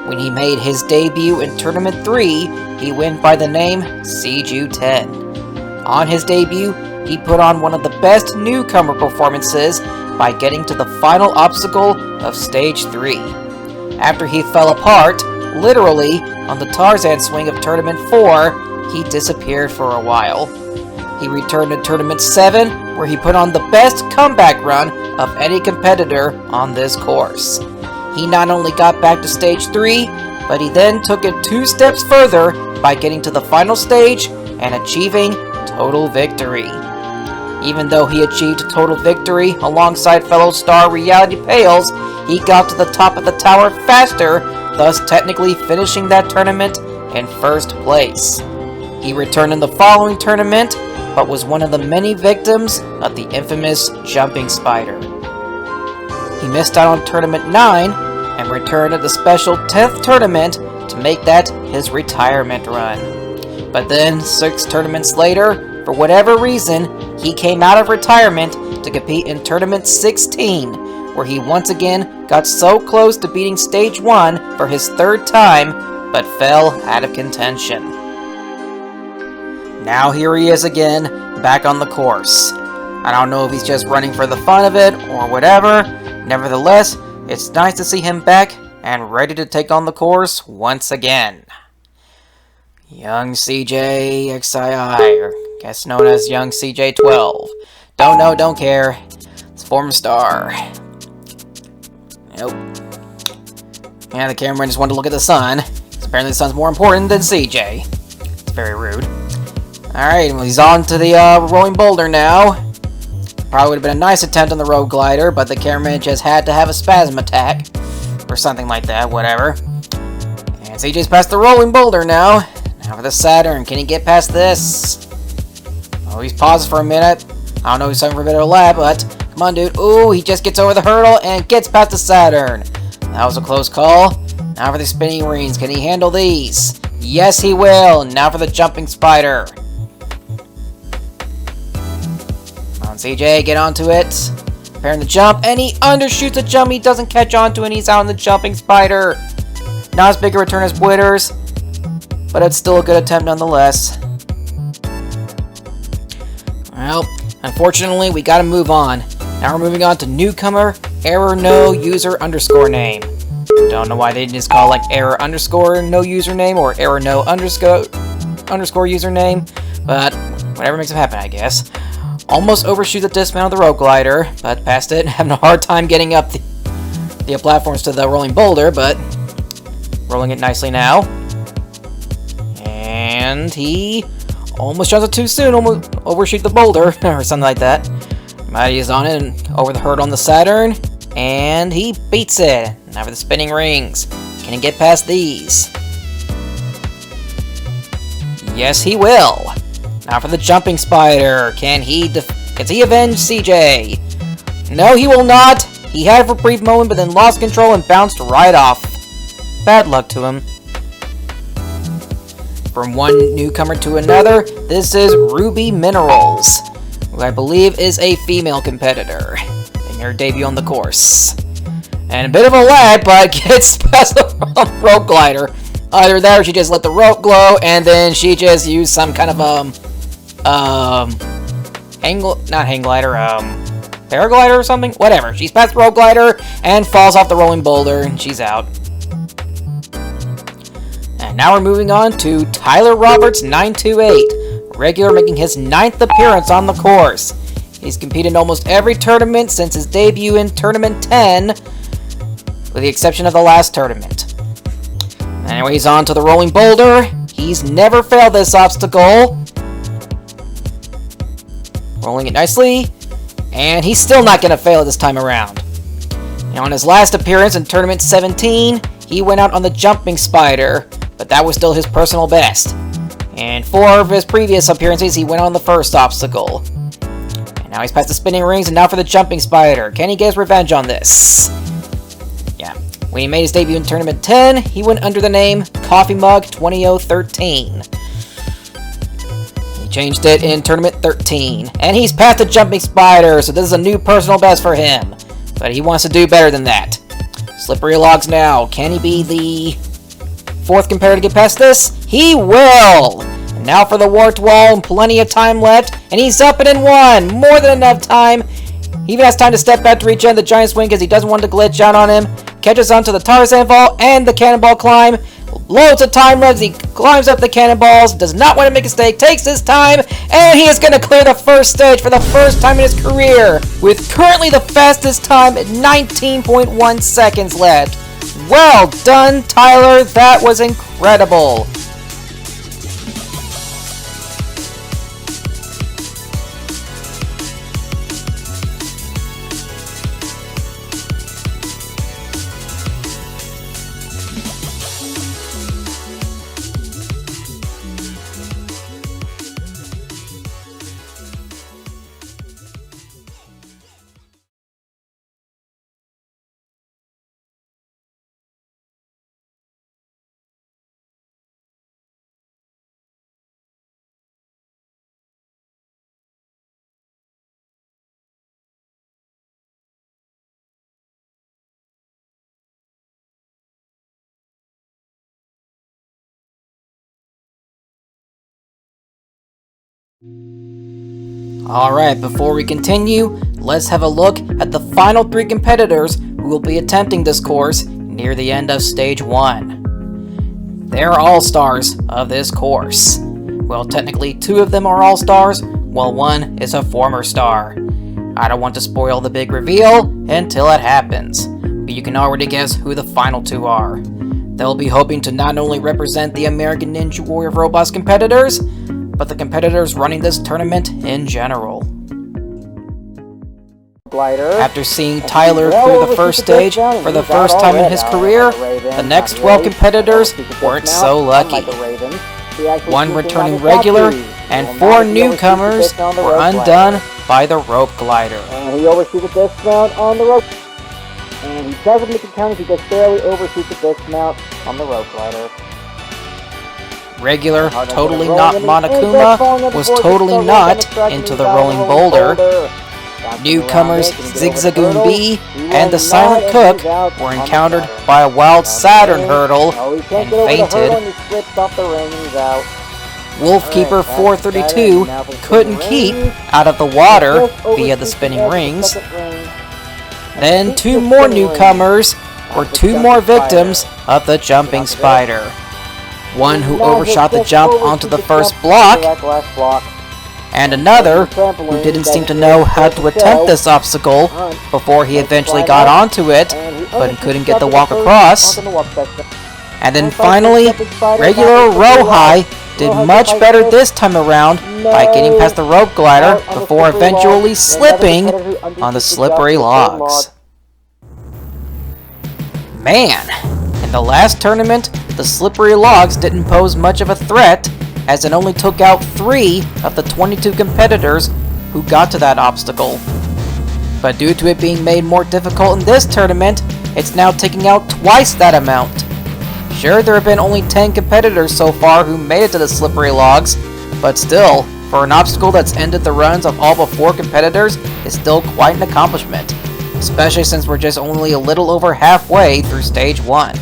When he made his debut in Tournament 3, he went by the name Seiju10. On his debut, he put on one of the best newcomer performances by getting to the final obstacle of Stage 3. After he fell apart, literally, on the Tarzan swing of Tournament 4, he disappeared for a while. He returned to Tournament 7, where he put on the best comeback run of any competitor on this course. He not only got back to Stage 3, but he then took it 2 steps further by getting to the final stage and achieving total victory. Even though he achieved total victory alongside fellow star Reality Pales, he got to the top of the tower faster, thus technically finishing that tournament in first place. He returned in the following tournament, but was one of the many victims of the infamous jumping spider. He missed out on Tournament 9 and returned at the special 10th tournament to make that his retirement run. But then, 6 tournaments later, for whatever reason, he came out of retirement to compete in Tournament 16, where he once again got so close to beating Stage 1 for his 3rd time, but fell out of contention. Now here he is again, back on the course. I don't know if he's just running for the fun of it or whatever. Nevertheless, it's nice to see him back and ready to take on the course once again. Young CJ XII, or guess known as Young CJ12. Don't know, don't care. It's former star. Nope. Yeah, the cameraman just wanted to look at the sun. Apparently the sun's more important than CJ. It's very rude. Alright, well, he's on to the rolling boulder now. Probably would have been a nice attempt on the road glider, but the cameraman just had to have a spasm attack. Or something like that, whatever. And CJ's past the rolling boulder now. Now for the Saturn. Can he get past this? Oh, he's paused for a minute. I don't know if he's having for a bit of a lap, but come on, dude. Ooh, he just gets over the hurdle and gets past the Saturn. That was a close call. Now for the spinning rings. Can he handle these? Yes, he will. Now for the jumping spider. Come on, CJ, get onto it. Preparing the jump, and he undershoots the jump. He doesn't catch onto it, and he's out on the jumping spider. Not as big a return as Witters, but it's still a good attempt nonetheless. Well, unfortunately, we gotta move on. Now we're moving on to newcomer, error no user underscore name. Don't know why they didn't just call like error underscore no username or error no underscore username, but whatever makes it happen, I guess. Almost overshoots the dismount of the rope glider, but passed it. Having a hard time getting up the platforms to the rolling boulder, but rolling it nicely now. And he almost jumps it too soon, almost overshoot the boulder, or something like that. Mighty is on it and over the hurdle on the Saturn, and he beats it. Now for the spinning rings. Can he get past these? Yes, he will. Now for the jumping spider. Can he avenge CJ? No, he will not. He had it for a brief moment, but then lost control and bounced right off. Bad luck to him. From one newcomer to another, this is Ruby Minerals, who I believe is a female competitor, in her debut on the course. And a bit of a lag, but gets past the rope glider. Either that or she just let the rope glow, and then she just used some kind of, paraglider or something? Whatever. She's past the rope glider and falls off the rolling boulder, and she's out. And now we're moving on to Tyler Roberts 928, regular making his 9th appearance on the course. He's competed in almost every tournament since his debut in Tournament 10, with the exception of the last tournament. Anyway, he's on to the rolling boulder. He's never failed this obstacle. Rolling it nicely, and he's still not going to fail this time around. Now, on his last appearance in Tournament 17, he went out on the jumping spider, but that was still his personal best. And 4 of his previous appearances, he went on the first obstacle. Now he's past the spinning rings, and now for the jumping spider. Can he get his revenge on this? Yeah. When he made his debut in Tournament 10, he went under the name Coffee Mug 20013. He changed it in Tournament 13. And he's past the jumping spider, so this is a new personal best for him. But he wants to do better than that. Slippery logs now. Can he be the 4th competitor to get past this? He will! And now for the warped wall, and plenty of time left, and he's up and in 1! More than enough time! He even has time to step back to regen the giant swing because he doesn't want to glitch out on him. Catches onto the Tarzan fall and the cannonball climb. Loads of time left as he climbs up the cannonballs, does not want to make a mistake, takes his time, and he is going to clear the first stage for the first time in his career, with currently the fastest time at 19.1 seconds left. Well done, Tyler, that was incredible. Alright, before we continue, let's have a look at the final 3 competitors who will be attempting this course near the end of Stage 1. They're all-stars of this course. Well, technically 2 of them are all-stars, while 1 is a former star. I don't want to spoil the big reveal until it happens, but you can already guess who the final 2 are. They'll be hoping to not only represent the American Ninja Warrior of Roblox competitors, but the competitors running this tournament in general. After seeing Tyler clear the first stage for the first time in his career, the next 12 competitors weren't so lucky. 1 returning regular and 4 newcomers were undone by the rope glider. And he overshoots the dismount on the rope. And he doesn't make it count if he just barely overshoots the dismount on the rope glider. Regular, totally not Monokuma, was totally not into the rolling boulder. Newcomers Zigzagoon B and the Silent Cook were encountered by a wild Saturn hurdle and fainted. Wolfkeeper 432 couldn't keep out of the water via the spinning rings. Then 2 more newcomers were 2 more victims of the jumping spider. 1 who overshot the jump onto the first block, and another who didn't seem to know how to attempt this obstacle before he eventually got onto it, but couldn't get the walk across. And then finally, regular Rohai did much better this time around by getting past the rope glider before eventually slipping on the slippery logs. Man, in the last tournament, the slippery logs didn't pose much of a threat, as it only took out 3 of the 22 competitors who got to that obstacle. But due to it being made more difficult in this tournament, it's now taking out twice that amount. Sure, there have been only 10 competitors so far who made it to the slippery logs, but still, for an obstacle that's ended the runs of all but 4 competitors, is still quite an accomplishment, especially since we're just only a little over halfway through Stage 1.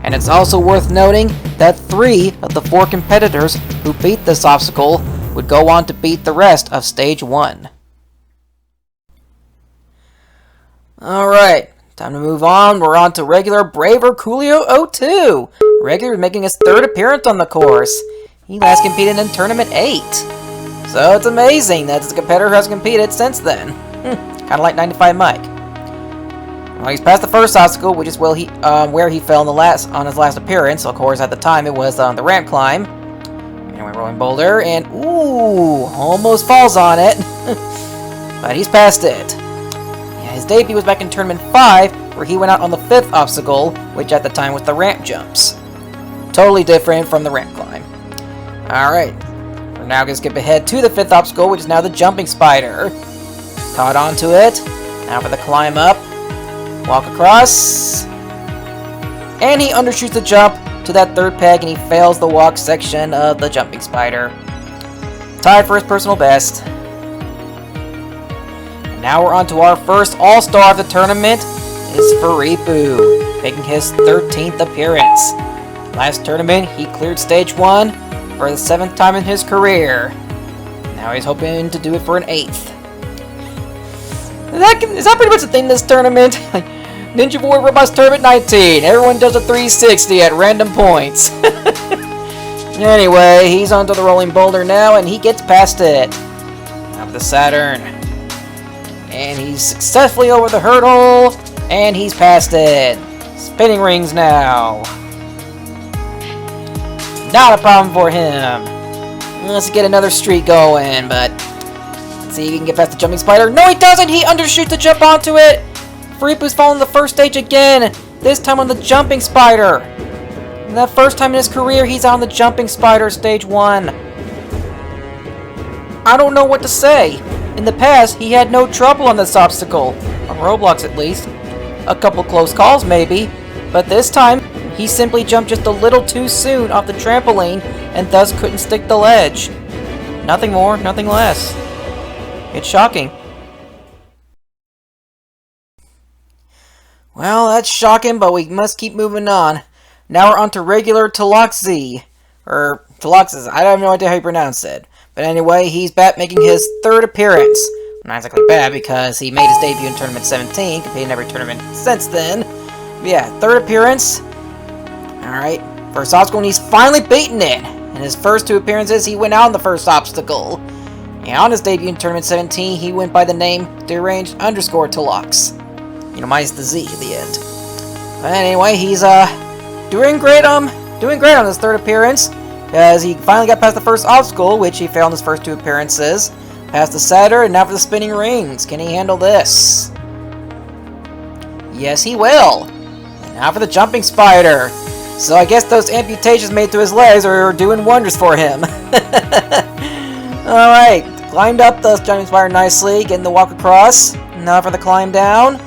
And it's also worth noting that 3 of the 4 competitors who beat this obstacle would go on to beat the rest of Stage 1. Alright, time to move on. We're on to regular Braver Coolio 02. Regular making his 3rd appearance on the course. He last competed in Tournament 8. So it's amazing that it's a competitor who has competed since then. Kinda like 95 Mike. Well, he's past the first obstacle, which is where he fell on his last appearance. Of course, at the time, it was the ramp climb. Anyway, rolling boulder, and ooh, almost falls on it. But he's past it. Yeah, his debut was back in Tournament 5, where he went out on the 5th obstacle, which at the time was the ramp jumps. Totally different from the ramp climb. Alright, We're now going to skip ahead to the 5th obstacle, which is now the jumping spider. Caught onto it. Now for the climb up. Walk across. And he undershoots the jump to that 3rd peg, and he fails the walk section of the jumping spider. Tied for his personal best. And now we're on to our first all-star of the tournament. Is Faripu, making his 13th appearance. Last tournament, he cleared stage 1 for the 7th time in his career. Now he's hoping to do it for an 8th. Is that pretty much the thing this tournament? Ninja Warrior Roblox Tournament 19. Everyone does a 360 at random points. Anyway, he's onto the rolling boulder now, and he gets past it. Now for the Saturn. And he's successfully over the hurdle, and he's past it. Spinning rings now. Not a problem for him. Let's get another streak going, but let's see if he can get past the jumping spider. No, he doesn't! He undershoots the jump onto it! Faripu's falling the first stage again, this time on the jumping spider. And that first time in his career, he's on the jumping spider stage 1. I don't know what to say. In the past, he had no trouble on this obstacle. On Roblox, at least. A couple close calls, maybe. But this time, he simply jumped just a little too soon off the trampoline and thus couldn't stick the ledge. Nothing more, nothing less. It's shocking. Well, that's shocking, but we must keep moving on. Now we're on to regular Taloxi. Or Taloxis, I don't have no idea how you pronounce it. But anyway, he's back making his 3rd appearance. Not exactly bad, because he made his debut in Tournament 17, competed in every tournament since then. But yeah, 3rd appearance. Alright, first obstacle, and he's finally beaten it! In his first 2 appearances, he went out on the first obstacle. And on his debut in Tournament 17, he went by the name Deranged_Talox. You know, minus the Z at the end. But anyway, he's doing great on his 3rd appearance, because he finally got past the first obstacle, which he failed in his first 2 appearances. Past the Satyr, and now for the spinning rings. Can he handle this? Yes, he will. And now for the jumping spider. So I guess those amputations made to his legs are doing wonders for him. Alright, climbed up the jumping spider nicely, getting the walk across. Now for the climb down.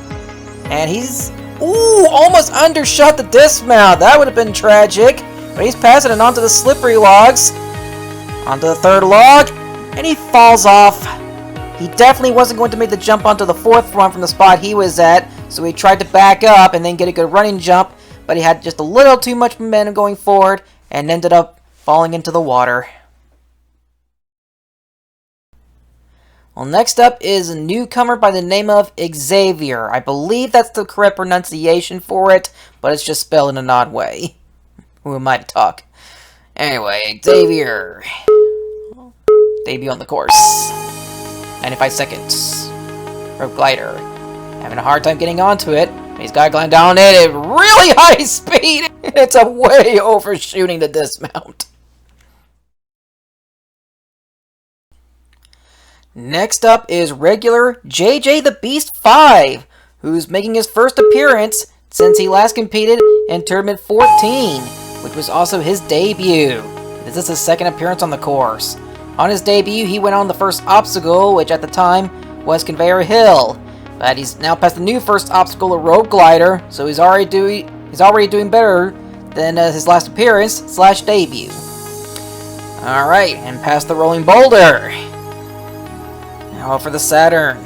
And he's, almost undershot the dismount. That would have been tragic. But he's passing it onto the slippery logs. Onto the 3rd log. And he falls off. He definitely wasn't going to make the jump onto the 4th one from the spot he was at. So he tried to back up and then get a good running jump. But he had just a little too much momentum going forward. And ended up falling into the water. Well, next up is a newcomer by the name of Xavier. I believe that's the correct pronunciation for it, but it's just spelled in an odd way. Who am I to talk? Anyway, Xavier. Debut on the course. 95 seconds. Rope glider. Having a hard time getting onto it. He's got to glide down it at really high speed. It's a way overshooting the dismount. Next up is regular JJ the Beast 5, who's making his first appearance since he last competed in Tournament 14, which was also his debut. This is his 2nd appearance on the course. On his debut, he went on the first obstacle, which at the time was Conveyor Hill, but he's now past the new first obstacle, a rope glider, so he's already doing better than his last appearance / debut. Alright, and past the rolling boulder. Now for the Saturn.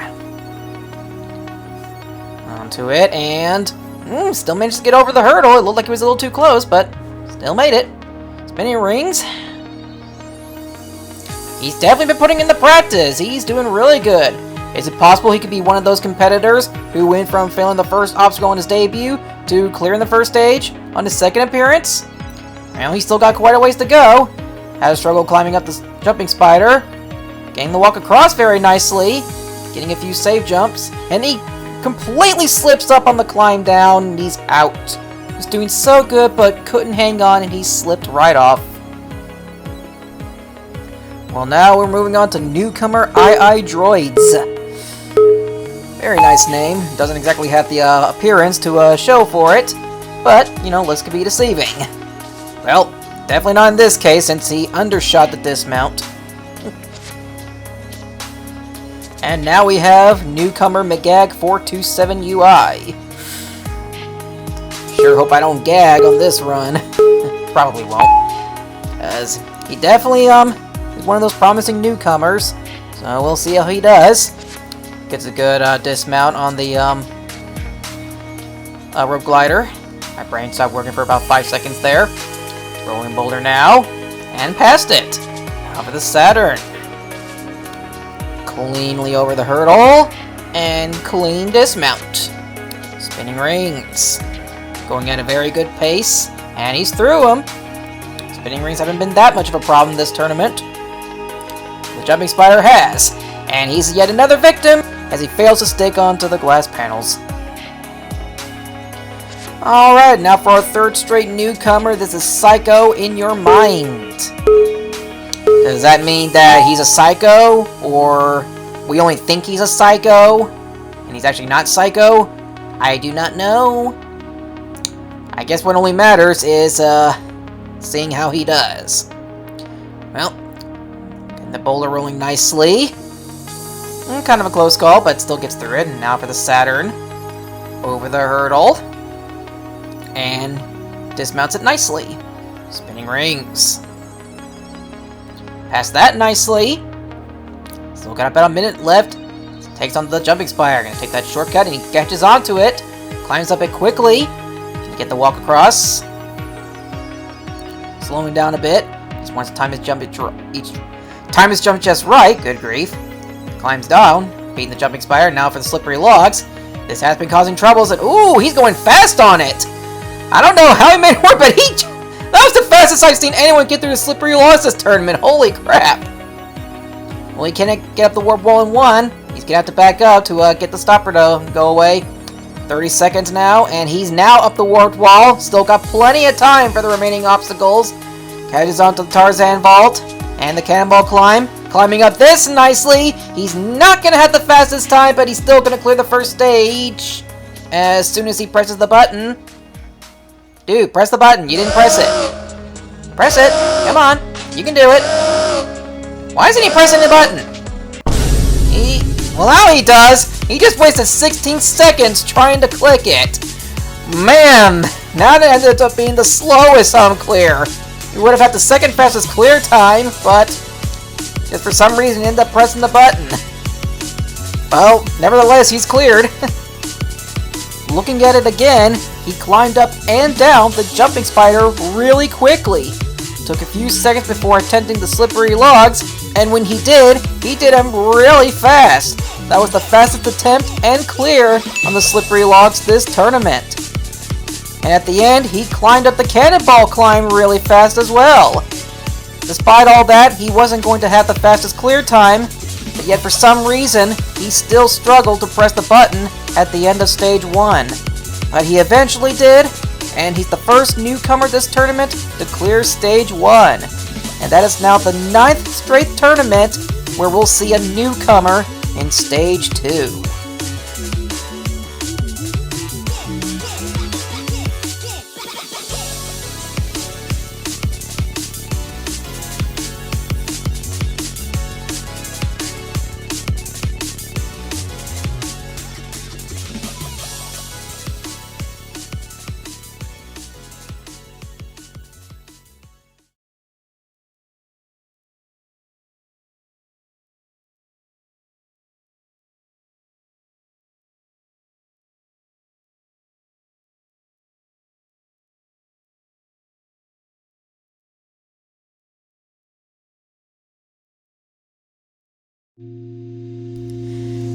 Onto it, and still managed to get over the hurdle. It looked like he was a little too close, but still made it. Spinning rings. He's definitely been putting in the practice. He's doing really good. Is it possible he could be one of those competitors who went from failing the first obstacle on his debut to clearing the first stage on his 2nd appearance? Well, he's still got quite a ways to go. Had a struggle climbing up the jumping spider. Getting the walk across very nicely. Getting a few safe jumps. And he completely slips up on the climb down and he's out. He was doing so good but couldn't hang on and he slipped right off. Well, now we're moving on to newcomer Droids. Very nice name. Doesn't exactly have the appearance to show for it. But, you know, looks could be deceiving. Well, definitely not in this case since he undershot the dismount. And now we have newcomer McGag427UI. Sure hope I don't gag on this run. Probably won't. Because he definitely is one of those promising newcomers. So we'll see how he does. Gets a good dismount on the rope glider. My brain stopped working for about 5 seconds there. Rolling boulder now. And past it. Now for the Saturn. Cleanly over the hurdle. And clean dismount. Spinning rings. Going at a very good pace. And he's through them. Spinning rings haven't been that much of a problem this tournament. The jumping spider has. And he's yet another victim as he fails to stick onto the glass panels. Alright, now for our third straight newcomer. This is Psycho in Your Mind. Does that mean that he's a psycho? Or we only think he's a psycho? And he's actually not psycho? I do not know. I guess what only matters is seeing how he does. Well, getting the boulder rolling nicely. Kind of a close call, but still gets through it. And now for the Saturn. Over the hurdle. And dismounts it nicely. Spinning rings. Past that nicely. Still got about a minute left. Takes on the jumping spider. Gonna take that shortcut and he catches onto it. Climbs up it quickly. Can get the walk across. Slowing down a bit. Just wants to time his jump just right. Good grief. Climbs down. Beating the jumping spider. Now for the slippery logs. This has been causing troubles. And ooh, he's going fast on it. I don't know how he made it work, but that was the fastest I've seen anyone get through the slippery logs this tournament. Holy crap. Well, he can't get up the warp wall in one. He's gonna have to back up to get the stopper to go away. 30 seconds now, and he's now up the warped wall. Still got plenty of time for the remaining obstacles. Catches onto the Tarzan vault, and the cannonball climb. Climbing up this nicely. He's not gonna have the fastest time, but he's still gonna clear the first stage as soon as he presses the button. Dude, press the button. You didn't press it. Press it. Come on. You can do it. Why isn't he pressing the button? Well, now he does. He just wasted 16 seconds trying to click it. Man, now that ended up being the slowest clear. He would have had the second fastest clear time, but just for some reason ended up pressing the button. Well, nevertheless, he's cleared. Looking at it again, he climbed up and down the jumping spider really quickly. Took a few seconds before attempting the slippery logs, and when he did them really fast. That was the fastest attempt and clear on the slippery logs this tournament. And at the end, he climbed up the cannonball climb really fast as well. Despite all that, he wasn't going to have the fastest clear time, but yet for some reason, he still struggled to press the button at the end of stage 1. But he eventually did, and he's the first newcomer this tournament to clear stage 1. And that is now the 9th straight tournament where we'll see a newcomer in stage 2.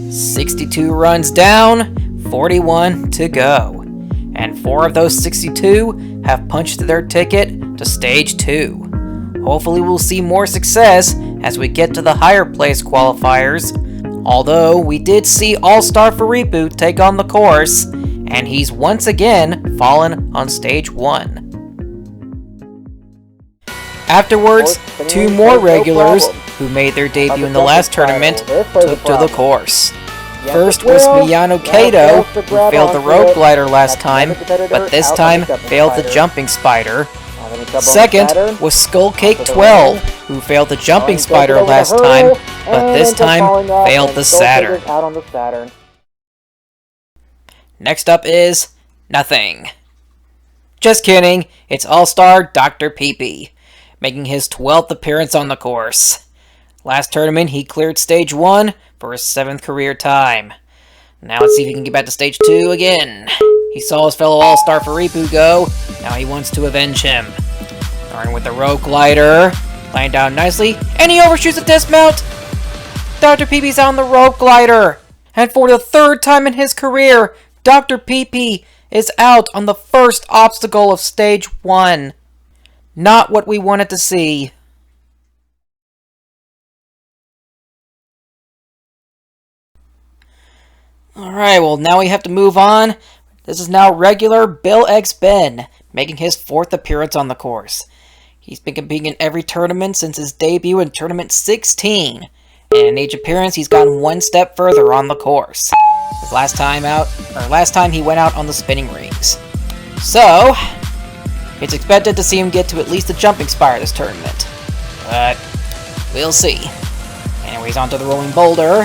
"62 runs down, 41 to go. And 4 of those 62 have punched their ticket to stage 2. Hopefully we'll see more success as we get to the higher place qualifiers. Although we did see All-Star for Reboot take on the course, and he's once again fallen on stage 1. Afterwards, 2 more regulars who made their debut in the last tournament took to the course. First was Miyano Kato, who failed the rope glider last time, but this time failed the jumping spider. Second was Skullcake 12, who failed the jumping spider last time, but this time failed the Saturn. Out on the Saturn. Next up is nothing. Just kidding, it's All-Star Dr. Pee-Pee, making his 12th appearance on the course. Last tournament, he cleared Stage 1 for his 7th career time. Now let's see if he can get back to Stage 2 again. He saw his fellow All-Star Faripu go, now he wants to avenge him. Starting with the rope glider, laying down nicely, and he overshoots the dismount! Dr. Pee-Pee's on the rope glider! And for the 3rd time in his career, Dr. Pee-Pee is out on the first obstacle of Stage 1. Not what we wanted to see. Alright, well now we have to move on. This is now regular Bill X Ben, making his 4th appearance on the course. He's been competing in every tournament since his debut in Tournament 16. And in each appearance, he's gone one step further on the course. His last time he went out on the spinning rings. So, it's expected to see him get to at least the jumping spire this tournament. But, we'll see. Anyways, onto the rolling boulder.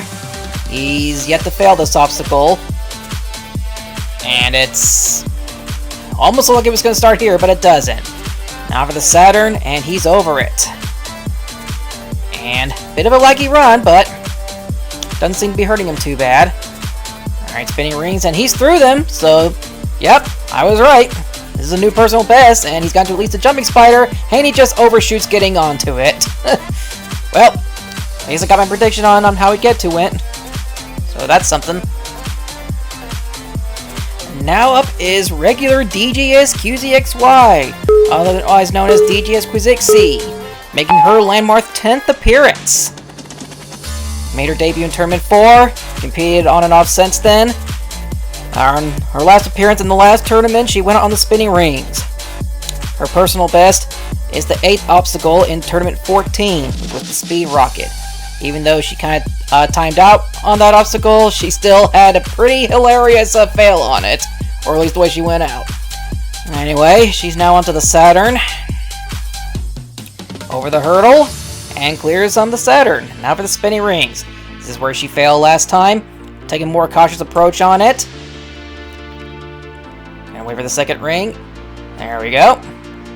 He's yet to fail this obstacle. And it's almost like it was going to start here, but it doesn't. Now for the Saturn, and he's over it. And, bit of a laggy run, but doesn't seem to be hurting him too bad. Alright, spinning rings, and he's through them, so, yep, I was right. This is a new personal best, and he's gotten to at least a jumping spider, and he just overshoots getting onto it. Well, at least I got my prediction on how he'd get to it. So that's something. Now up is regular DGS QZXY, otherwise known as DGS Quizixie, making her landmark 10th appearance. Made her debut in Tournament 4, competed on and off since then. On her last appearance in the last tournament, she went on the spinning rings. Her personal best is the 8th obstacle in Tournament 14 with the speed rocket. Even though she kind of timed out on that obstacle, she still had a pretty hilarious fail on it. Or at least the way she went out. Anyway, she's now onto the Saturn. Over the hurdle. And clears on the Saturn. Now for the spinning rings. This is where she failed last time. Taking a more cautious approach on it. And wait for the second ring. There we go.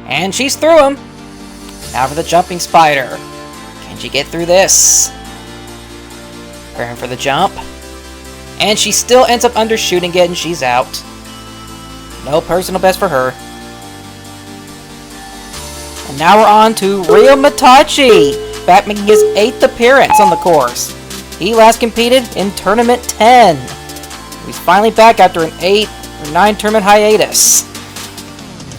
And she's through him. Now for the jumping spider. Can she get through this? Preparing for the jump. And she still ends up undershooting it and she's out. No personal best for her. And now we're on to Ryo Matachi, back making his 8th appearance on the course. He last competed in Tournament 10. He's finally back after an 8 or 9 tournament hiatus.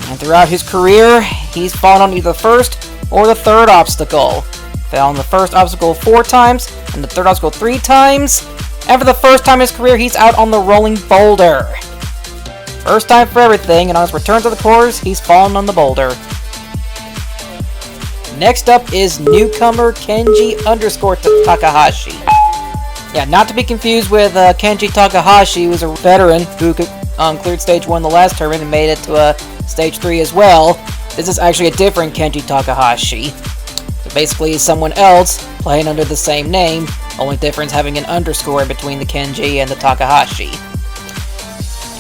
And throughout his career, he's fallen on either the first or the third obstacle. Fell on the first obstacle 4 times, and the third obstacle 3 times. And for the first time in his career, he's out on the rolling boulder. First time for everything, and on his return to the course, he's fallen on the boulder. Next up is newcomer Kenji _ Takahashi. Yeah, not to be confused with Kenji Takahashi, who was a veteran who cleared Stage 1 the last tournament and made it to Stage 3 as well. This is actually a different Kenji Takahashi. So basically someone else playing under the same name, only difference having an underscore between the Kenji and the Takahashi.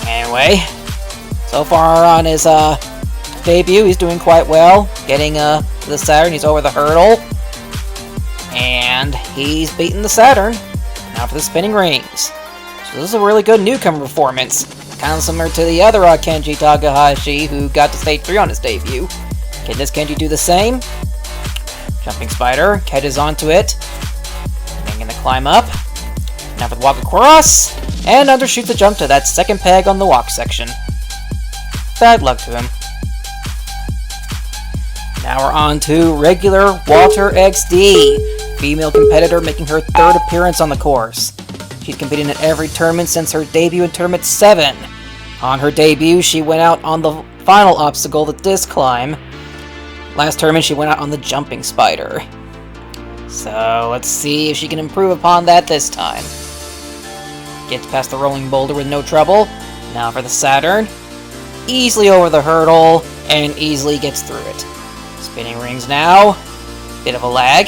Anyway, so far on his debut, he's doing quite well. Getting to the Saturn, he's over the hurdle. And he's beaten the Saturn. Now for the spinning rings. So this is a really good newcomer performance. Kind of similar to the other Kenji Takahashi, who got to Stage 3 on his debut. Can this Kenji do the same? Jumping spider, catches onto it. Then gonna climb up. Now for the walk across. And undershoots the jump to that second peg on the walk section. Bad luck to him. Now we're on to regular Walter XD, female competitor making her 3rd appearance on the course. She's competed in every tournament since her debut in Tournament 7. On her debut, she went out on the final obstacle, the disc climb. Last tournament, she went out on the jumping spider. So let's see if she can improve upon that this time. Gets past the rolling boulder with no trouble. Now for the Saturn. Easily over the hurdle, and easily gets through it. Spinning rings now. Bit of a lag.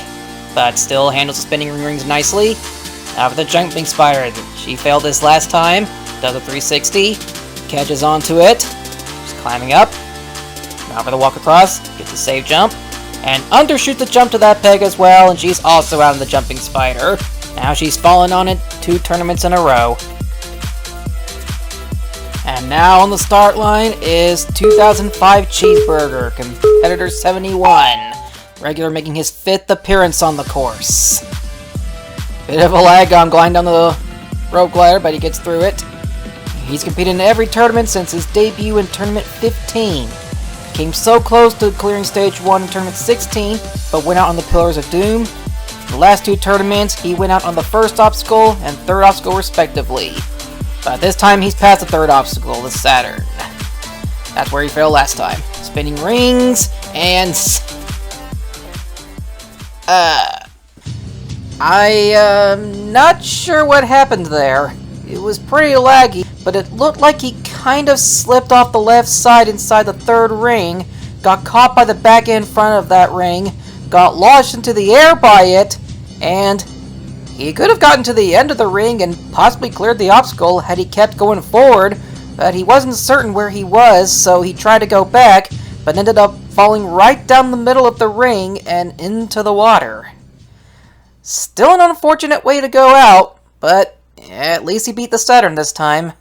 but still handles the spinning rings nicely. Now for the jumping spider. She failed this last time. Does a 360. Catches onto it. She's climbing up. Now for the walk across. Gets a safe jump. And undershoot the jump to that peg as well, and she's also out of the jumping spider. Now she's fallen on it 2 tournaments in a row. And now on the start line is 2005 Cheeseburger, competitor 71. Regular making his 5th appearance on the course. Bit of a lag on gliding down the rope glider, but he gets through it. He's competed in every tournament since his debut in Tournament 15. Came so close to clearing Stage 1 in Tournament 16, but went out on the Pillars of Doom. The last 2 tournaments, he went out on the first obstacle and 3rd obstacle respectively. But this time he's past the 3rd obstacle, the Saturn. That's where he failed last time. Spinning rings, and... I'm not sure what happened there. It was pretty laggy, but it looked like he kind of slipped off the left side inside the 3rd ring, got caught by the back end front of that ring, got launched into the air by it, and he could have gotten to the end of the ring and possibly cleared the obstacle had he kept going forward, but he wasn't certain where he was, so he tried to go back, but ended up falling right down the middle of the ring and into the water. Still an unfortunate way to go out, but at least he beat the Saturn this time.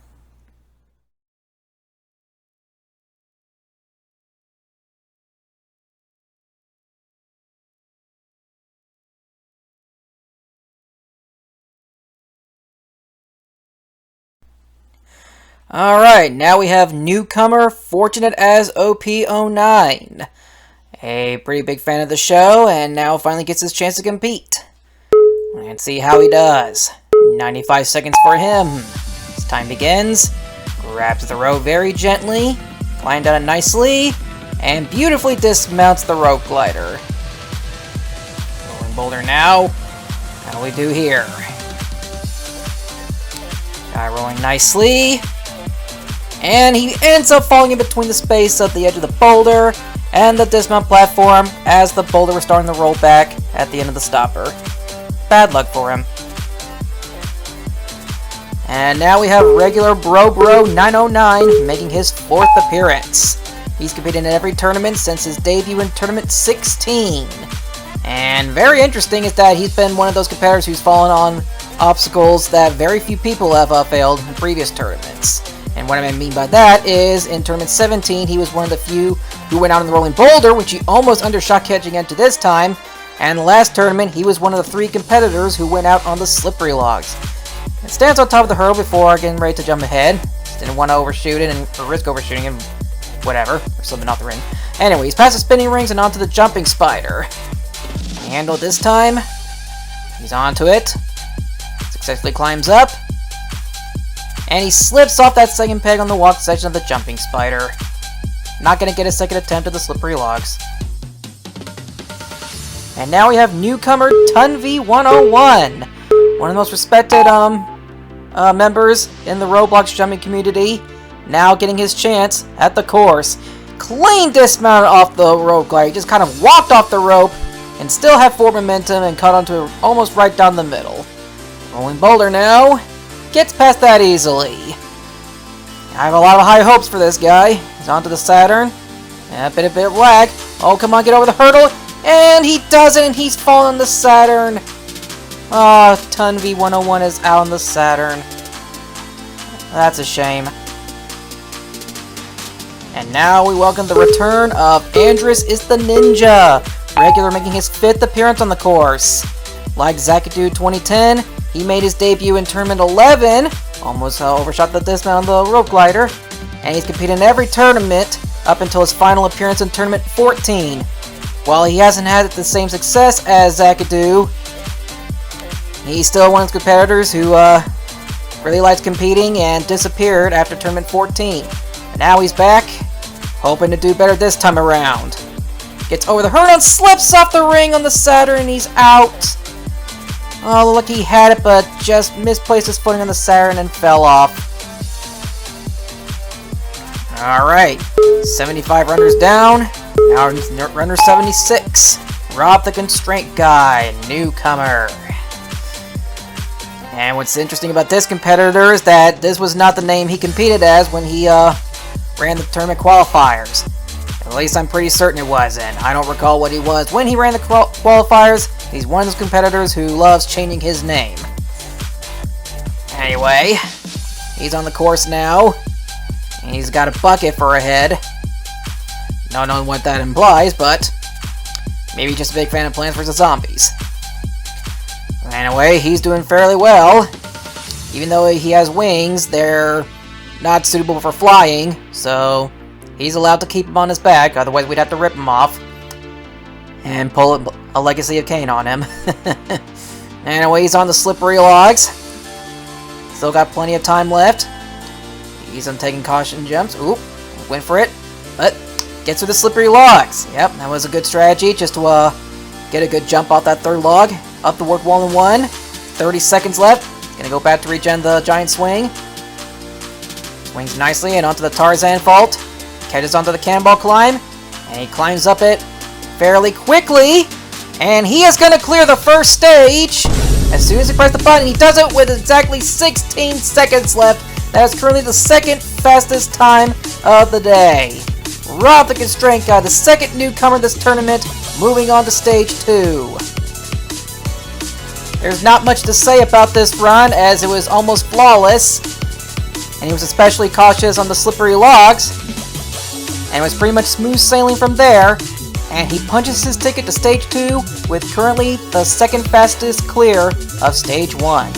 Alright, now we have newcomer Fortunate as OP09. A pretty big fan of the show, and now finally gets his chance to compete. Let's see how he does. 95 seconds for him. As time begins, grabs the rope very gently, climbs down it nicely, and beautifully dismounts the rope glider. Rolling boulder now. How do we do here? Guy rolling nicely. And he ends up falling in between the space of the edge of the boulder and the dismount platform as the boulder was starting to roll back at the end of the stopper. Bad luck for him. And now we have regular Bro 909 making his 4th appearance. He's competed in every tournament since his debut in Tournament 16. And very interesting is that he's been one of those competitors who's fallen on obstacles that very few people have failed in previous tournaments. And what I mean by that is, in Tournament 17, he was one of the few who went out on the rolling boulder, which he almost undershot catching into this time. And the last tournament, he was one of the 3 competitors who went out on the slippery logs. It stands on top of the hurdle before getting ready to jump ahead. Just didn't want to overshoot it or risk overshooting him, whatever, or slipping off the ring. Anyway, he's past the spinning rings and onto the jumping spider. Handle it this time. He's onto it. Successfully climbs up. And he slips off that second peg on the walk section of the jumping spider. Not going to get a second attempt at the slippery logs. And now we have newcomer Tunv101. One of the most respected members in the Roblox jumping community. Now getting his chance at the course. Clean dismount off the rope glider. He just kind of walked off the rope and still had forward momentum and caught onto it almost right down the middle. Rolling boulder now. Gets past that easily. I have a lot of high hopes for this guy. He's onto the Saturn. A bit of lag. Oh, come on, get over the hurdle. And he does it, and he's fallen on the Saturn. Oh, Tunv101 is out on the Saturn. That's a shame. And now we welcome the return of Andrus is the Ninja. Regular making his 5th appearance on the course. Like Zakadu 2010, he made his debut in Tournament 11, almost overshot the dismount on the rope glider, and he's competed in every tournament up until his final appearance in Tournament 14. While he hasn't had the same success as Zakadu, he's still one of the competitors who really likes competing and disappeared after Tournament 14. And now he's back, hoping to do better this time around. Gets over the hurdle and slips off the ring on the Saturn, and he's out. Oh, look, he had it, but just misplaced his footing on the Saturn and fell off. Alright, 75 runners down. Now runner 76. Rob the Constraint Guy, newcomer. And what's interesting about this competitor is that this was not the name he competed as when he ran the tournament qualifiers. At least I'm pretty certain it wasn't. I don't recall what he was when he ran the qualifiers. He's one of those competitors who loves changing his name. Anyway, he's on the course now. And he's got a bucket for a head. Not knowing what that implies, but maybe just a big fan of Plants vs. Zombies. Anyway, he's doing fairly well. Even though he has wings, they're not suitable for flying, so he's allowed to keep him on his back, otherwise we'd have to rip him off and pull a Legacy of Kain on him. Anyway, he's on the slippery logs. Still got plenty of time left. He's on taking caution jumps. Oop, went for it, but gets through the slippery logs. Yep, that was a good strategy, just to get a good jump off that third log. Up the work wall in one. 30 seconds left. Gonna go back to regen the giant swing. Swings nicely and onto the Tarzan fault. Catches onto the cannonball climb. And he climbs up it fairly quickly. And he is gonna clear the first stage. As soon as he presses the button, he does it with exactly 16 seconds left. That is currently the second fastest time of the day. Rob the Constraint Guy, the second newcomer in this tournament, moving on to stage 2. There's not much to say about this run, as it was almost flawless, and he was especially cautious on the slippery logs, and it was pretty much smooth sailing from there, and he punches his ticket to stage 2 with currently the second fastest clear of stage 1.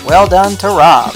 Well done to Rob.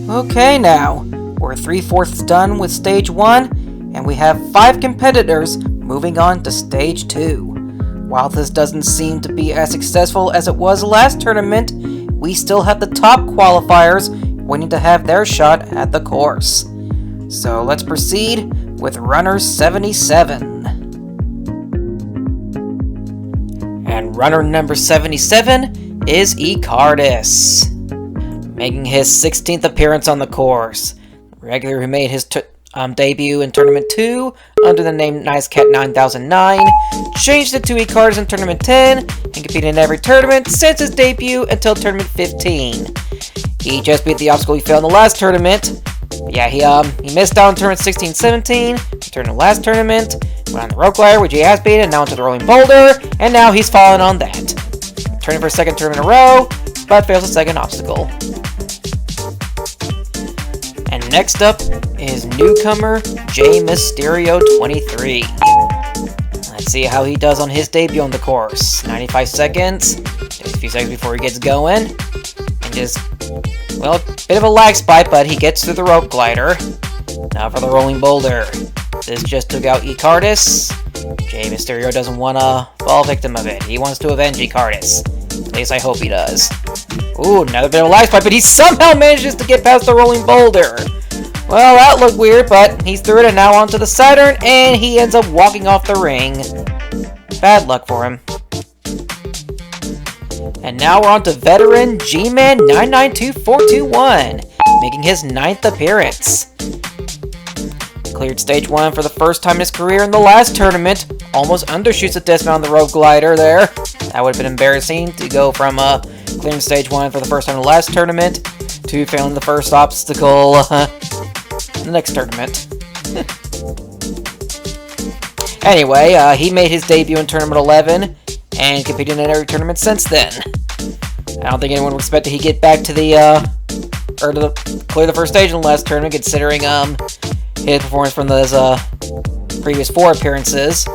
Okay now, we're 3/4 done with stage 1, and we have 5 competitors moving on to stage 2. While this doesn't seem to be as successful as it was last tournament, we still have the top qualifiers waiting to have their shot at the course. So let's proceed with runner 77. And runner number 77 is Icardis, making his 16th appearance on the course. Regular who made his debut in Tournament 2 under the name NiceCat9009, changed it to Icardis in Tournament 10, and competed in every tournament since his debut until Tournament 15. He just beat the obstacle he failed in the last tournament. Yeah, he missed out on Tournament 16-17, returned to the last tournament, went on the rope glider, which he has beaten, now into the rolling boulder, and now he's fallen on that. Turning for a second tournament in a row, but fails the second obstacle. And next up is newcomer J Mysterio 23. Let's see how he does on his debut on the course. 95 seconds, takes a few seconds before he gets going, and just, well, bit of a lag spike, but he gets through the rope glider. Now for the rolling boulder. This just took out Icardis. J Mysterio doesn't want to fall victim of it. He wants to avenge Icardis. At least I hope he does. Ooh, another bit of life spike, but he somehow manages to get past the rolling boulder. Well, that looked weird, but he's through it and now onto the Saturn, and he ends up walking off the ring. Bad luck for him. And now we're on to veteran G-Man 992421, making his 9th appearance. Cleared stage 1 for the first time in his career in the last tournament. Almost undershoots the dismount on the rope glider there. That would have been embarrassing to go from clearing stage 1 for the first time in the last tournament to failing the first obstacle in the next tournament. Anyway, he made his debut in Tournament 11 and competed in every tournament since then. I don't think anyone would expect that he'd get back to clear the first stage in the last tournament, considering his performance from those previous 4 appearances.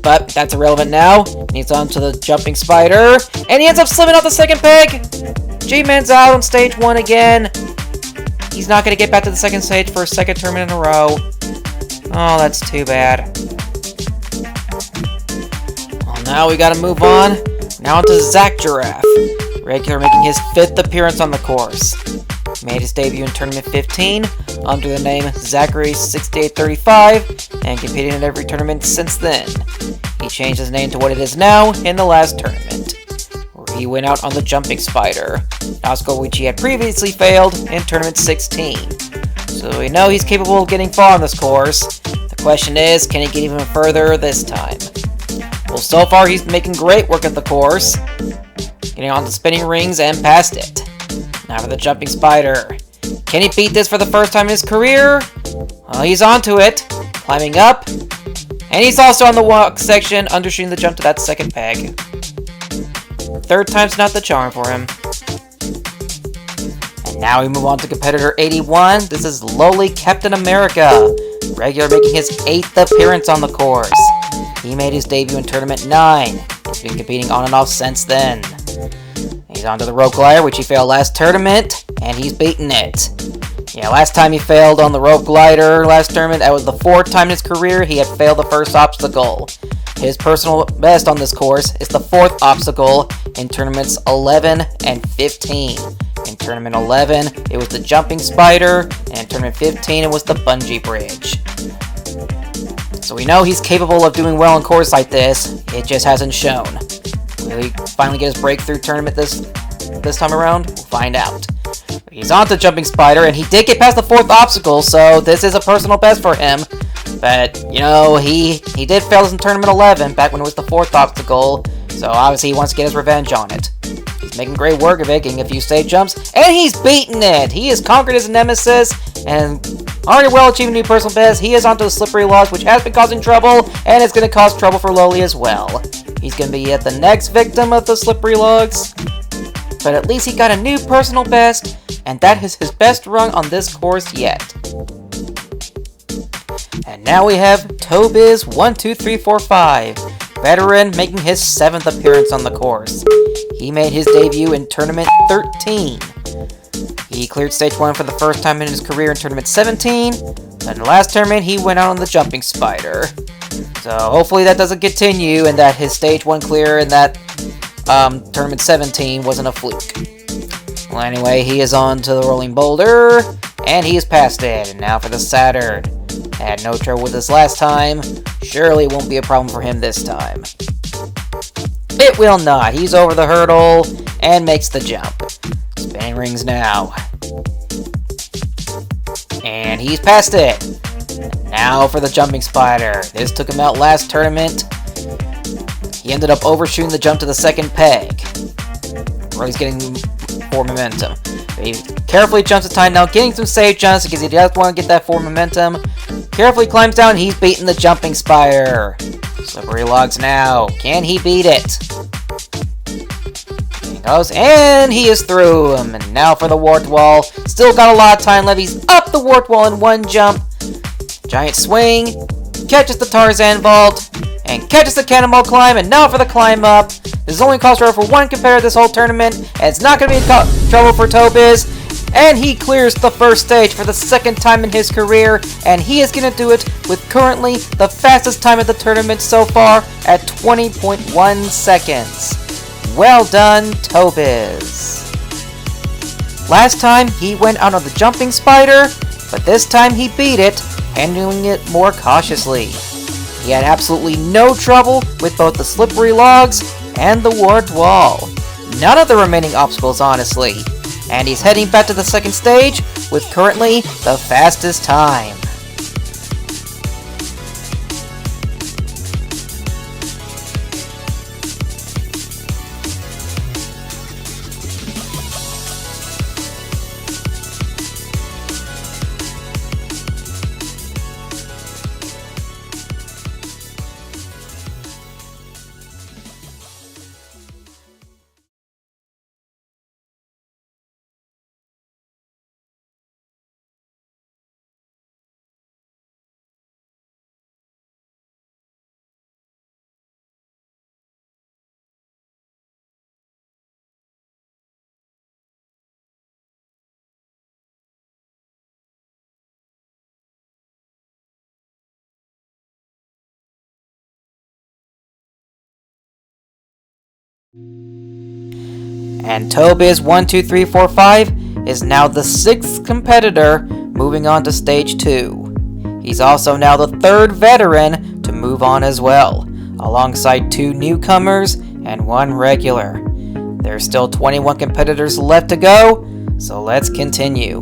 But that's irrelevant now. He's on to the jumping spider, and he ends up slipping off the second peg. G-Man's out on stage 1 again. He's not going to get back to the second stage for a second tournament in a row. Oh, that's too bad. Well, now we got to move on. Now on to Zach Giraffe. Regular making his 5th appearance on the course. Made his debut in Tournament 15 under the name Zachary6835 and competed in every tournament since then. He changed his name to what it is now in the last tournament, where he went out on the jumping spider, an obstacle which he had previously failed in Tournament 16. So we know he's capable of getting far on this course. The question is, can he get even further this time? Well, so far he's making great work at the course, getting on the spinning rings and past it. Now for the jumping spider. Can he beat this for the first time in his career? Well, he's onto it, climbing up, and he's also on the walk section, undershooting the jump to that second peg. 3rd time's not the charm for him. And now we move on to competitor 81. This is lowly Captain America, regular making his 8th appearance on the course. He made his debut in Tournament 9. He's been competing on and off since then. He's onto the rope glider, which he failed last tournament, and he's beaten it. Yeah, last time he failed on the rope glider last tournament, that was the 4th time in his career he had failed the first obstacle. His personal best on this course is the 4th obstacle in Tournaments 11 and 15. In Tournament 11, it was the jumping spider, and in Tournament 15, it was the bungee bridge. So we know he's capable of doing well in courses like this, it just hasn't shown. Will he finally get his breakthrough tournament this time around? We'll find out. He's on to jumping spider, and he did get past the 4th obstacle, so this is a personal best for him. But, you know, he did fail this in Tournament 11, back when it was the 4th obstacle, so obviously he wants to get his revenge on it. He's making great work of it, getting a few stage jumps, and he's beaten it! He has conquered his nemesis, and already well achieving new personal best. He is onto the slippery logs, which has been causing trouble, and it's going to cause trouble for Lowly as well. He's going to be yet the next victim of the slippery logs, but at least he got a new personal best, and that is his best run on this course yet. And now we have Tobiz12345, veteran making his 7th appearance on the course. He made his debut in Tournament 13. He cleared stage 1 for the first time in his career in Tournament 17, and in the last tournament he went out on the jumping spider. So hopefully that doesn't continue, and that his stage 1 clear in that Tournament 17 wasn't a fluke. Well, anyway, he is on to the rolling boulder, and he is past it. And now for the Saturn. Had no trouble with this last time. Surely it won't be a problem for him this time. It will not. He's over the hurdle and makes the jump. Spinning rings now. And he's past it. Now for the jumping spider. This took him out last tournament. He ended up overshooting the jump to the second peg, where he's getting forward momentum. But he carefully jumps the time now, getting some safe jumps because he does want to get that forward momentum. Carefully climbs down, and he's beating the jumping spider. Slippery logs now. Can he beat it? He goes, and he is through him. And now for the warped wall. Still got a lot of time left. He's up the warped wall in one jump. Giant swing. Catches the Tarzan vault. And catches the cannonball climb. And now for the climb up. This is only cost trouble for one competitor this whole tournament. And it's not going to be trouble for Tobiz. And he clears the first stage for the 2nd time in his career, and he is going to do it with currently the fastest time at the tournament so far at 20.1 seconds. Well done, Tobiz. Last time he went out on the jumping spider, but this time he beat it, handling it more cautiously. He had absolutely no trouble with both the slippery logs and the warped wall. None of the remaining obstacles, honestly. And he's heading back to the second stage with currently the fastest time. And Tobiz12345 is now the 6th competitor moving on to stage 2. He's also now the 3rd veteran to move on as well, alongside 2 newcomers and 1 regular. There's still 21 competitors left to go, so let's continue.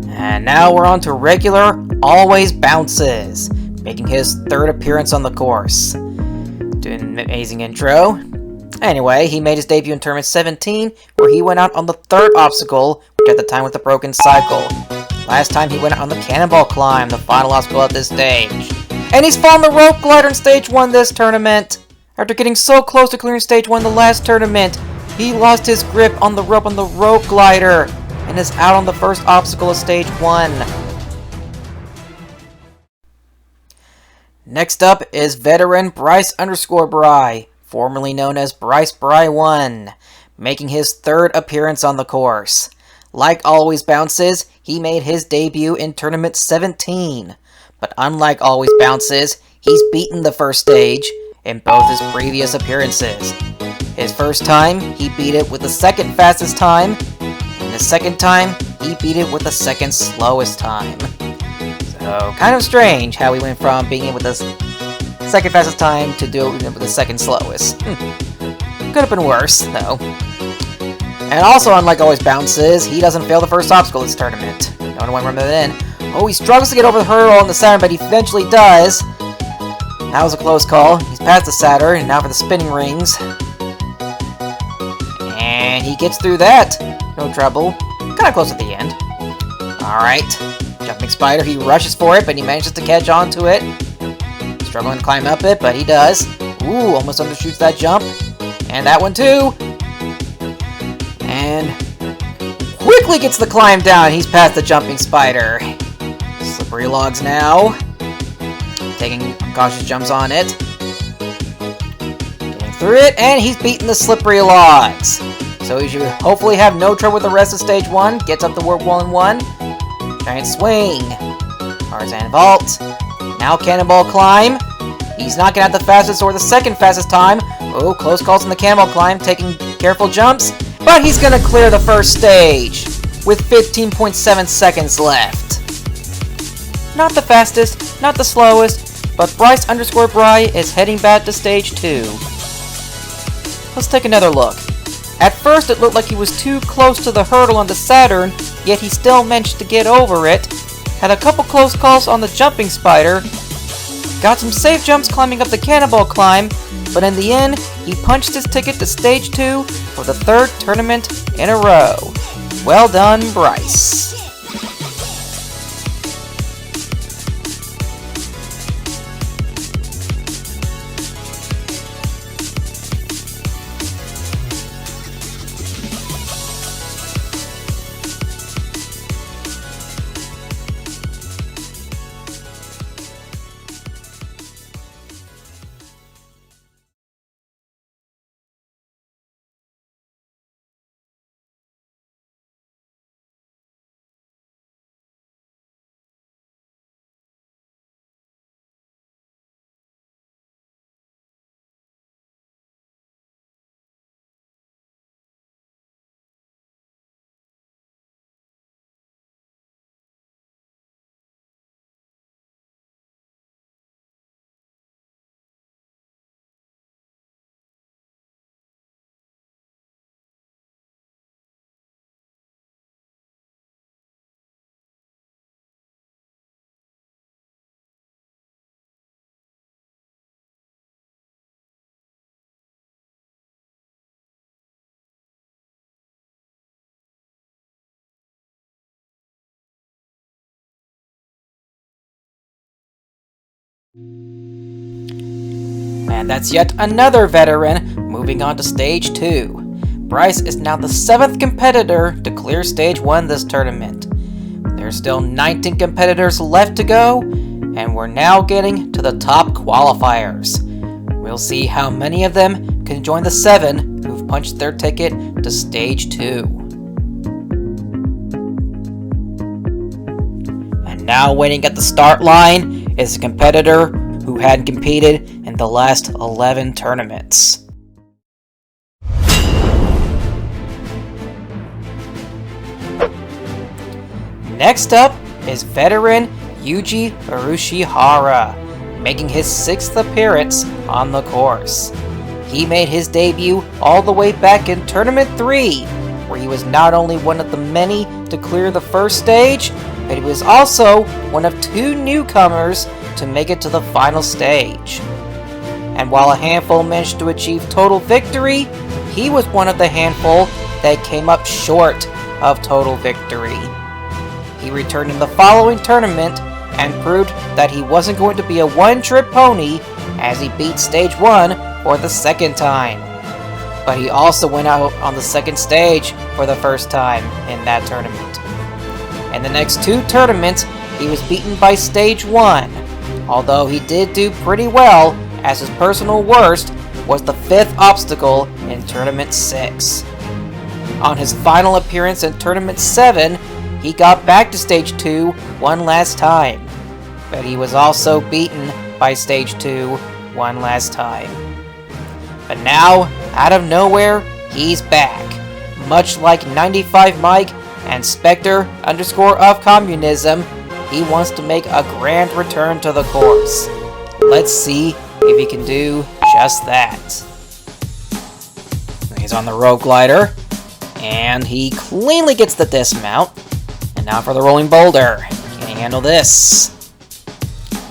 And now we're on to regular Always Bounces, making his 3rd appearance on the course. Doing an amazing intro. Anyway, he made his debut in Tournament 17, where he went out on the 3rd obstacle, which at the time was the broken cycle. Last time he went out on the cannonball climb, the final obstacle at this stage. And he's fallen the rope glider in stage 1 this tournament. After getting so close to clearing stage 1 the last tournament, he lost his grip on the rope glider, and is out on the first obstacle of stage 1. Next up is veteran Bryce_Bry, formerly known as Bry1, making his 3rd appearance on the course. Like Always Bounces, he made his debut in Tournament 17, but unlike Always Bounces, he's beaten the first stage in both his previous appearances. His first time, he beat it with the 2nd fastest time, and the 2nd time, he beat it with the 2nd slowest time. So, kind of strange how he went from being with the 2nd fastest time to doing it with the 2nd slowest. Could have been worse, though. And also, unlike Always Bounces, he doesn't fail the first obstacle this tournament. Don't want to remember that in. Oh, he struggles to get over the hurdle on the Saturn, but he eventually does. That was a close call. He's past the Saturn, and now for the spinning rings. And he gets through that. No trouble. Kind of close at the end. Alright. Jumping spider, he rushes for it, but he manages to catch onto it. Struggling to climb up it, but he does. Ooh, almost undershoots that jump. And that one too. And quickly gets the climb down. He's past the jumping spider. Slippery logs now. Taking cautious jumps on it. Getting through it, and he's beaten the slippery logs. So he should hopefully have no trouble with the rest of stage 1. Gets up the warp wall in 1. Giant swing. Tarzan vault. Now cannonball climb. He's not going to have the fastest or the 2nd fastest time. Oh, close calls on the cannonball climb. Taking careful jumps. But he's going to clear the first stage with 15.7 seconds left. Not the fastest, not the slowest, but Bryce_Bry is heading back to stage 2. Let's take another look. At first it looked like he was too close to the hurdle on the Saturn, yet he still managed to get over it. Had a couple close calls on the jumping spider. Got some safe jumps climbing up the cannonball climb, but in the end, he punched his ticket to stage 2 for the 3rd tournament in a row. Well done, Bryce. And that's yet another veteran moving on to Stage 2. Bryce is now the 7th competitor to clear Stage 1 this tournament. There's still 19 competitors left to go, and we're now getting to the top qualifiers. We'll see how many of them can join the 7 who've punched their ticket to Stage 2. And now waiting at the start line is a competitor who hadn't competed in the last 11 tournaments. Next up is veteran Yuji Urushihara, making his 6th appearance on the course. He made his debut all the way back in Tournament 3, where he was not only one of the many to clear the first stage, but he was also one of 2 newcomers to make it to the final stage. And while a handful managed to achieve total victory, he was one of the handful that came up short of total victory. He returned in the following tournament and proved that he wasn't going to be a one-trick pony as he beat Stage 1 for the 2nd time. But he also went out on the 2nd stage for the first time in that tournament. In the next 2 tournaments, he was beaten by Stage 1, although he did do pretty well, as his personal worst was the 5th obstacle in Tournament 6. On his final appearance in Tournament 7, he got back to Stage 2 one last time, but he was also beaten by Stage 2 one last time. But now, out of nowhere, he's back. Much like 95 Mike and Spectre_of Communism, he wants to make a grand return to the course. Let's see if he can do just that. He's on the rope glider, and he cleanly gets the dismount. And now for the rolling boulder. Can he handle this?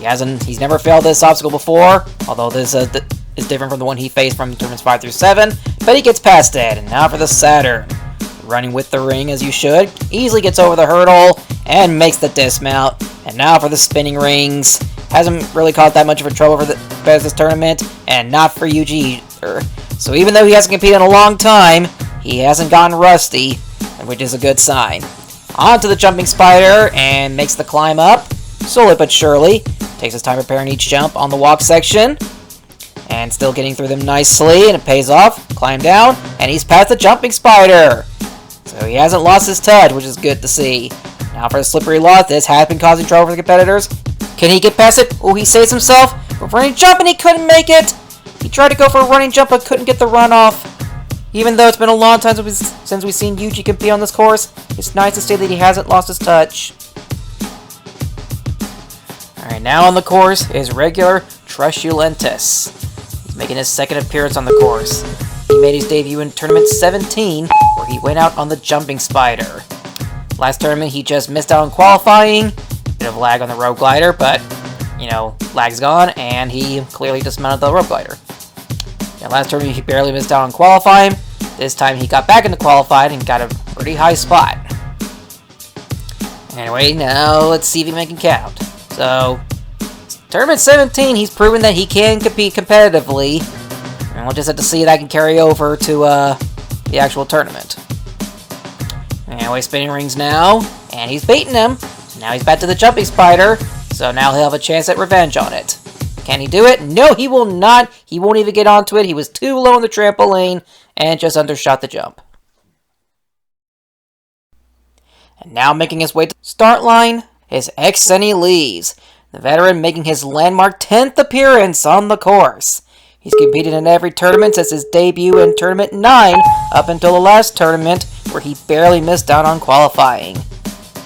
He's never failed this obstacle before, although this is different from the one he faced from tournaments 5 through 7, but he gets past it. And now for the Saturn. Running with the ring as you should, easily gets over the hurdle and makes the dismount. And now for the spinning rings. Hasn't really caused that much of a trouble for this tournament, and not for Yuji either. So even though he hasn't competed in a long time, he hasn't gotten rusty, which is a good sign. Onto the jumping spider, and makes the climb up, slowly but surely. Takes his time preparing each jump on the walk section, and still getting through them nicely, and it pays off. Climb down, and he's past the jumping spider. So he hasn't lost his touch, which is good to see. Now for the slippery lot, this has been causing trouble for the competitors. Can he get past it? Oh, he saves himself. For running jump, and he couldn't make it. He tried to go for a running jump, but couldn't get the run off. Even though it's been a long time since we've seen Yuji compete on this course, it's nice to see that he hasn't lost his touch. Alright, now on the course is regular Trusulentus. He's making his 2nd appearance on the course. He made his debut in Tournament 17, where he went out on the jumping spider. Last tournament, he just missed out on qualifying. Bit of lag on the rope glider, but, lag's gone, and he clearly dismounted the rope glider. Last tournament, he barely missed out on qualifying. This time, he got back into qualified and got a pretty high spot. Anyway, now let's see if he can count. So, Tournament 17, he's proven that he can compete competitively. And we'll just have to see if that can carry over to the actual tournament. Anyway, spinning rings now, and he's beating him. Now he's back to the jumping spider, so now he'll have a chance at revenge on it. Can he do it? No, he will not. He won't even get onto it. He was too low on the trampoline and just undershot the jump. And now making his way to the start line is Sunny Lees, the veteran making his landmark 10th appearance on the course. He's competed in every tournament since his debut in Tournament 9 up until the last tournament, where he barely missed out on qualifying.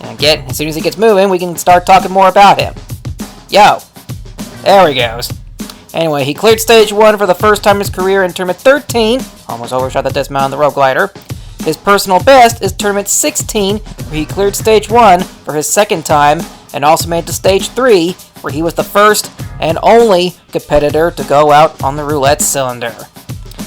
And again, as soon as he gets moving, we can start talking more about him. Yo! There he goes. Anyway, he cleared Stage 1 for the first time in his career in Tournament 13, almost overshot the dismount on the rope glider. His personal best is Tournament 16, where he cleared Stage 1 for his 2nd time, and also made it to Stage 3, where he was the first and only competitor to go out on the roulette cylinder.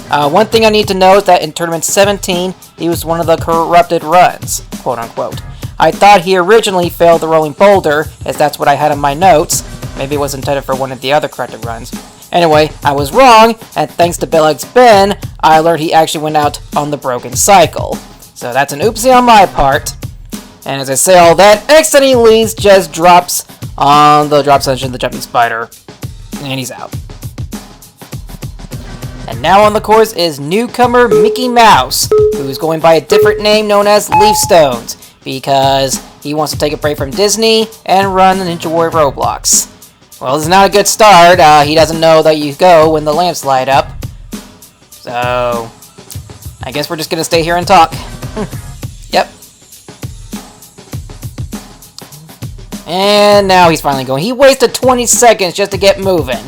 One thing I need to know is that in Tournament 17, he was one of the corrupted runs, quote-unquote. I thought he originally failed the rolling boulder, as that's what I had in my notes, Maybe it was intended for one of the other corrected runs. Anyway, I was wrong, and thanks to Billix Ben, I learned he actually went out on the broken cycle. So that's an oopsie on my part. And as I say all that, exiting leads just drops on the drop section of the jumping spider. And he's out. And now on the course is newcomer Mickey Mouse, who's going by a different name known as Leafstones, because he wants to take a break from Disney and run the Ninja Warrior Roblox. Well, this is not a good start. He doesn't know that you go when the lamps light up. So, I guess we're just going to stay here and talk. Yep. And now he's finally going. He wasted 20 seconds just to get moving.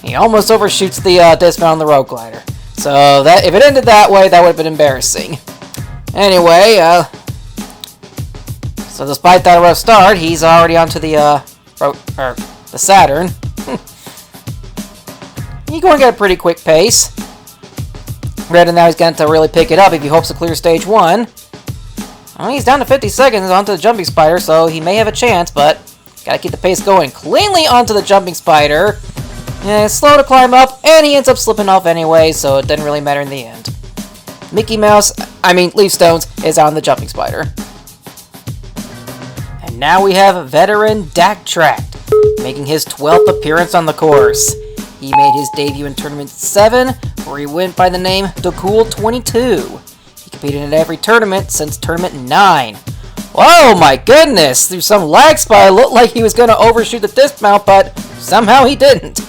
He almost overshoots the dismount on the road glider. So, that if it ended that way, that would have been embarrassing. Anyway, so despite that rough start, he's already onto the Saturn. He's going at a pretty quick pace. Rather now he's going to really pick it up if he hopes to clear stage 1. Well, he's down to 50 seconds onto the jumping spider, so he may have a chance, but gotta keep the pace going cleanly onto the jumping spider. Yeah, it's slow to climb up, and he ends up slipping off anyway, so it didn't really matter in the end. Leafstones is on the jumping spider. And now we have veteran Daktract, making his 12th appearance on the course. He made his debut in Tournament 7, where he went by the name DeCool22. He competed in every tournament since Tournament 9. Oh my goodness! Through some lag spot, it looked like he was going to overshoot the dismount, but somehow he didn't.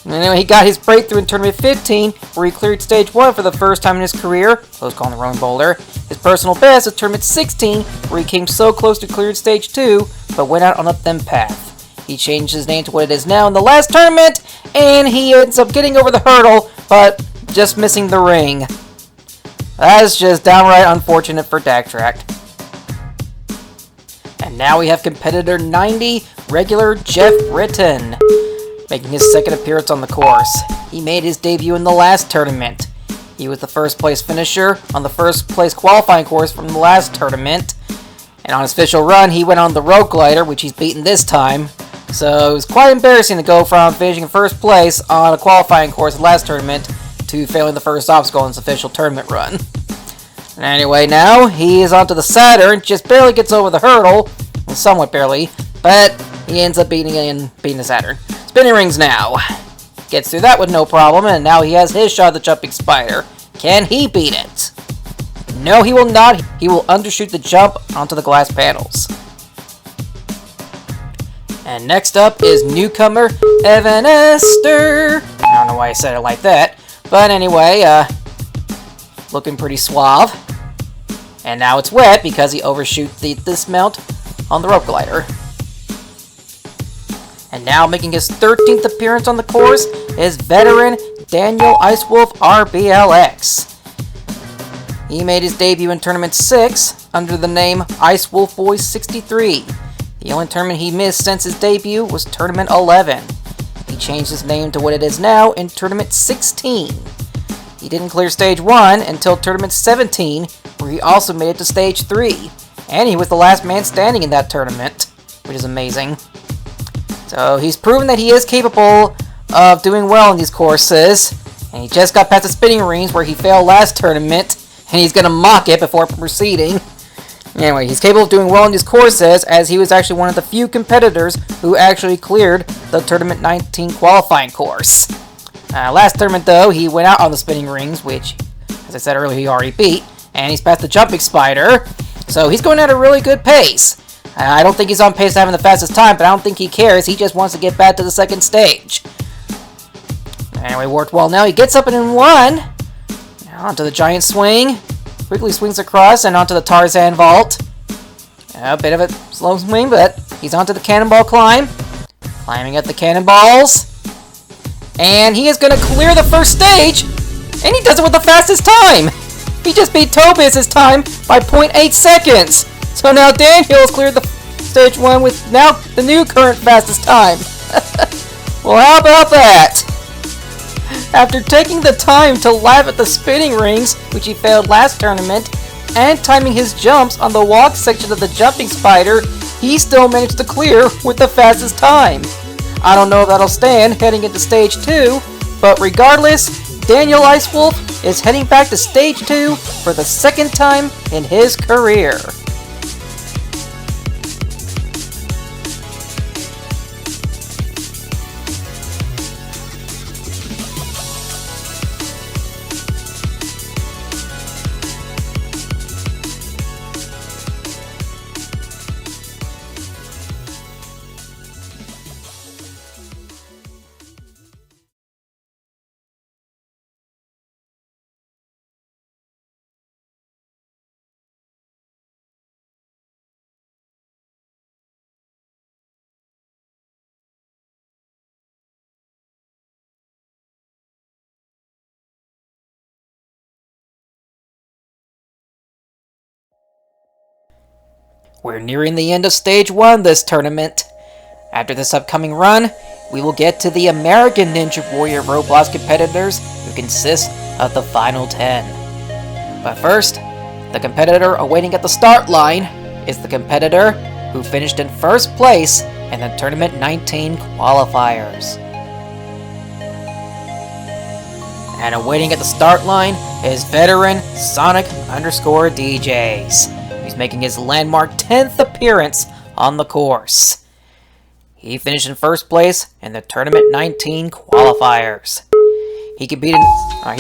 Anyway, he got his breakthrough in Tournament 15, where he cleared Stage 1 for the first time in his career, close call on the rolling boulder. His personal best is Tournament 16, where he came so close to clearing Stage 2, but went out on a thin path. He changed his name to what it is now in the last tournament, and he ends up getting over the hurdle, but just missing the ring. That is just downright unfortunate for Daktract. And now we have competitor 90, regular Jeff Britton, making his second appearance on the course. He made his debut in the last tournament. He was the first place finisher on the first place qualifying course from the last tournament. And on his official run, he went on the road glider, which he's beaten this time. So it was quite embarrassing to go from finishing in first place on a qualifying course in the last tournament to failing the first obstacle in his official tournament run. And anyway, now he is onto the Saturn, just barely gets over the hurdle, somewhat barely, but he ends up beating the Saturn. Spinning rings now. Gets through that with no problem, and now he has his shot at the jumping spider. Can he beat it? No, he will not. He will undershoot the jump onto the glass panels. And next up is newcomer Evan Esther. I don't know why I said it like that, but anyway, looking pretty suave. And now it's wet because he overshoot the dismount on the rope glider. And now making his 13th appearance on the course is veteran Daniel Icewolf RBLX. He made his debut in Tournament 6 under the name Icewolf Boy 63. The only tournament he missed since his debut was Tournament 11. He changed his name to what it is now in Tournament 16. He didn't clear Stage 1 until Tournament 17, where he also made it to Stage 3. And he was the last man standing in that tournament, which is amazing. So he's proven that he is capable of doing well in these courses. And he just got past the spinning rings where he failed last tournament, and he's going to mock it before proceeding. Anyway, he's capable of doing well in these courses, as he was actually one of the few competitors who actually cleared the Tournament 19 qualifying course. Last tournament, though, he went out on the spinning rings, which, as I said earlier, he already beat, and he's past the jumping spider, so he's going at a really good pace. I don't think he's on pace to having the fastest time, but I don't think he cares. He just wants to get back to the second stage. Anyway, worked well now. He gets up and in one. Now onto the giant swing. Quickly swings across and onto the Tarzan vault. A bit of a slow swing, but he's onto the cannonball climb. Climbing up the cannonballs. And he is going to clear the first stage. And he does it with the fastest time. He just beat Tobiz's time by 0.8 seconds. So now Daniel's cleared the stage 1 with now the new current fastest time. Well, how about that? After taking the time to laugh at the spinning rings, which he failed last tournament, and timing his jumps on the walk section of the jumping spider, he still managed to clear with the fastest time. I don't know if that'll stand heading into Stage 2, but regardless, Daniel Icewolf is heading back to Stage 2 for the second time in his career. We're nearing the end of Stage 1 this tournament. After this upcoming run, we will get to the American Ninja Warrior Roblox competitors who consist of the final 10. But first, the competitor awaiting at the start line is the competitor who finished in first place in the Tournament 19 qualifiers. And awaiting at the start line is veteran Sonic_DJs. He's making his landmark 10th appearance on the course. He finished in first place in the Tournament 19 qualifiers. He's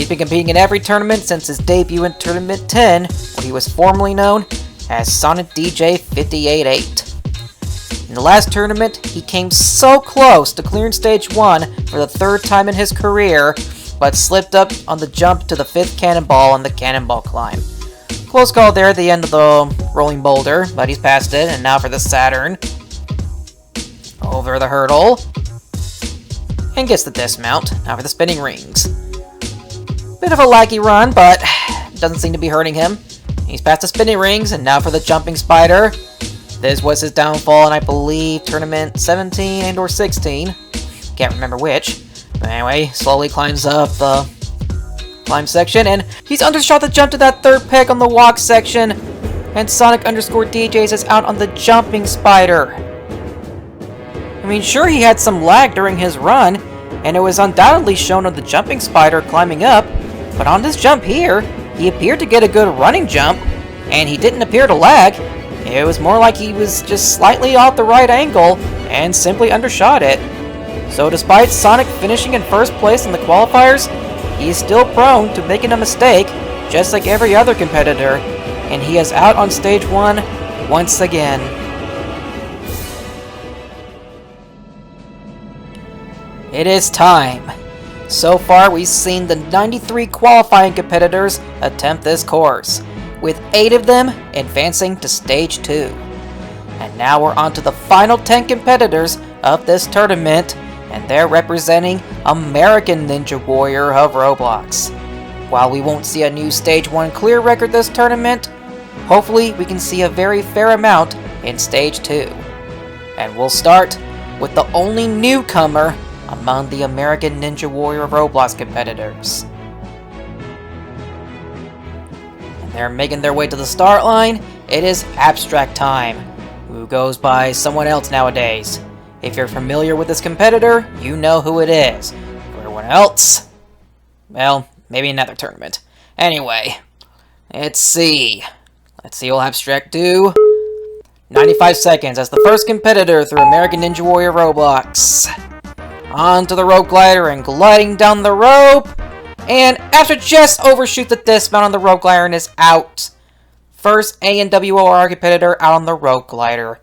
been competing in every tournament since his debut in Tournament 10, where he was formerly known as Sonic DJ 58-8. In the last tournament, he came so close to clearing Stage 1 for the third time in his career, but slipped up on the jump to the 5th cannonball on the cannonball climb. Close call there at the end of the rolling boulder, but he's passed it, and now for the Saturn. Over the hurdle. And gets the dismount. Now for the spinning rings. Bit of a laggy run, but doesn't seem to be hurting him. He's past the spinning rings, and now for the jumping spider. This was his downfall in, I believe, Tournament 17 and or 16. Can't remember which. But anyway, slowly climbs up the climb section, and he's undershot the jump to that third peg on the walk section. And Sonic_DJs is out on the jumping spider. I mean, sure, he had some lag during his run, and it was undoubtedly shown on the jumping spider climbing up, but on this jump here, he appeared to get a good running jump, and he didn't appear to lag. It was more like he was just slightly off the right angle, and simply undershot it. So despite Sonic finishing in first place in the qualifiers, he is still prone to making a mistake, just like every other competitor, and he is out on Stage 1 once again. It is time. So far, we've seen the 93 qualifying competitors attempt this course, with 8 of them advancing to Stage 2. And now we're on to the final 10 competitors of this tournament, and they're representing American Ninja Warrior of Roblox. While we won't see a new Stage 1 clear record this tournament, hopefully we can see a very fair amount in Stage 2. And we'll start with the only newcomer among the American Ninja Warrior of Roblox competitors. And they're making their way to the start line. It is Abstract Time, who goes by someone else nowadays. If you're familiar with this competitor, you know who it is. For everyone else, well, maybe another tournament. Anyway, let's see. Let's see what Abstract do. 95 seconds as the first competitor through American Ninja Warrior Roblox. Onto the rope glider and gliding down the rope. And after just overshoot the dismount on the rope glider and is out. First A and WOR competitor out on the rope glider.